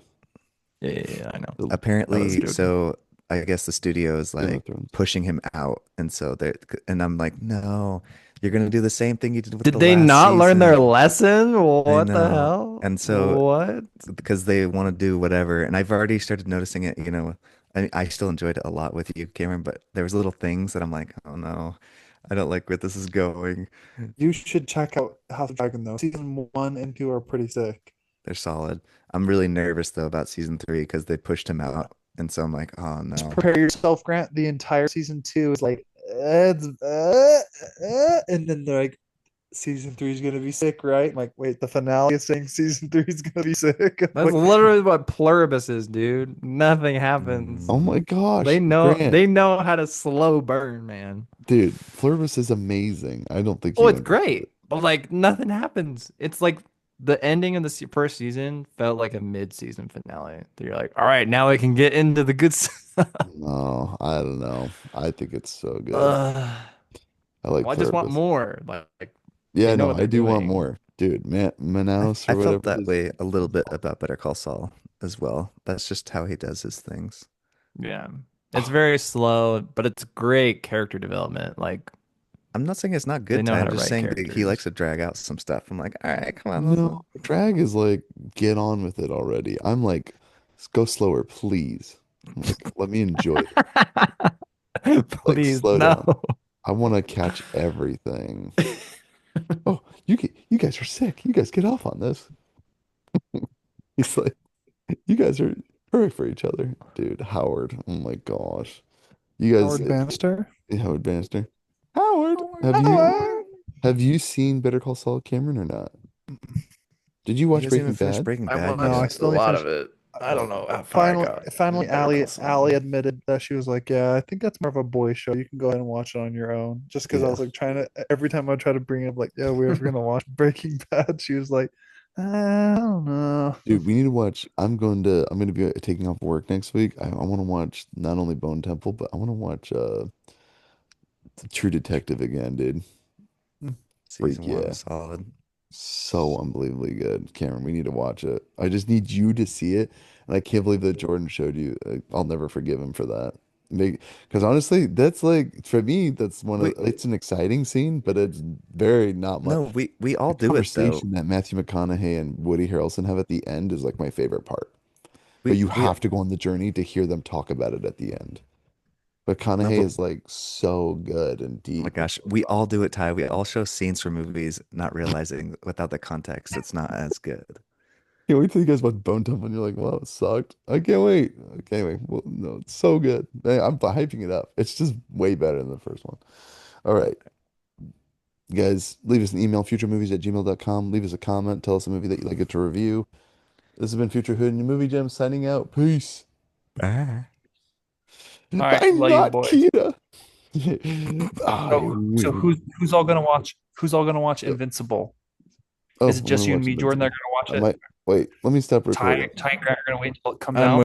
Yeah, I know. the I was apparently joking. so I guess the studio is Game like of Thrones. pushing him out, and so they and I'm like, no, you're gonna do the same thing you did with Did the they last not learn their season. lesson? I What the know. hell? And so What? because they want to do whatever, and I've already started noticing it, I still enjoyed it a lot with you, Cameron, but there was little things that I'm like, oh no, I don't like where this is going. You should check out House of Dragon though. Season one and two are pretty sick. They're solid. I'm really nervous though about season 3 because they pushed him out, and so I'm like, oh Just no. prepare yourself, Grant. The entire season two is like, and then they're like, season three is gonna be sick, right? I'm like, wait, the finale is saying season three is gonna be sick. That's Like, literally what pluribus is, dude. Nothing happens. Oh Mm, my gosh, They know Grant, they know how to slow burn, man. dude, Pluribus is amazing. I don't think Oh, you it's understood. great, but like nothing happens. It's like the ending of the first season felt like a mid-season finale. That you're like, all right, now I can get into the good stuff. No, I don't know. I think it's so good. Ugh. I like Well, I just want Pluribus. more. Like they Yeah, know no, what I they're do want doing. more. Dude, Man Manaus I or felt whatever that his way a little bit solid. about Better Call Saul as well. That's just how he does his things. Yeah. It's very slow, but it's great character development. Like I'm not saying it's not they good, know Ty. how I'm to just write saying that he likes characters. to drag out some stuff. I'm like, all right, come on. No, drag is like, get on with it already. I'm like, go slower, please. I'm like, let me enjoy this. Like, Please, slow no. down. I want to catch everything. Oh, you guys are sick. You guys get off on this. He's like, you guys are perfect for each other. Dude, Howard. Oh my gosh. You guys, Howard Bannister. Howard Bannister. Howard, Hello. have you seen Better Call Saul, Cameron, or not? Did you He watch hasn't even Breaking finished Bad? Breaking I Bad No, I yet. watched a still only lot finished. of it. I don't know how far I Finally, got finally, in Better Call Ali Saul. admitted that she was like, "Yeah, I think that's more of a boy show. You can go ahead and watch it on your own." Just because I Yeah. was like trying to, every time I try to bring it up, like, "Yeah, we're gonna watch Breaking Bad," she was like, "I don't know." Dude, we need to watch. I'm gonna be taking off work next week. I want to watch not only Bone Temple, but I want to watch True Detective again, dude. Freak Season one yeah. was solid. So unbelievably good. Cameron, we need to watch it. I just need you to see it. And I can't believe that Jordan showed you. I'll never forgive him for that. Because honestly, that's like, for me, that's We it's an exciting scene, but it's very not much. no, we The all do it though. conversation that Matthew McConaughey and Woody Harrelson have at the end is like my favorite part. But you We have to go on the journey to hear them talk about it at the end. But no, McConaughey but is like so good and oh my deep. gosh, we all do it, Ty. We all show scenes from movies, not realizing without the context, it's not as good. Can't wait till you guys watch Bone Temple and you're like, wow, it sucked. I can't wait. I can't wait. Well, no, it's so good. I'm hyping it up. It's just way better than the first one. All right. Guys, leave us an email, futuremovies@gmail.com. Leave us a comment. Tell us a movie that you'd like it to review. This has been Future Hood and Movie Gem signing out. Peace. Ah. All right, I'm love you, not boys. Kira. I So will. who's all gonna watch? Who's all gonna watch Invincible? Oh, Is it I'm gonna just you and watch me, Jordan? Invincible. That are gonna I watch it. might wait. Let me stop Ty, recording. Ty and Grant are gonna wait until it comes I'm out.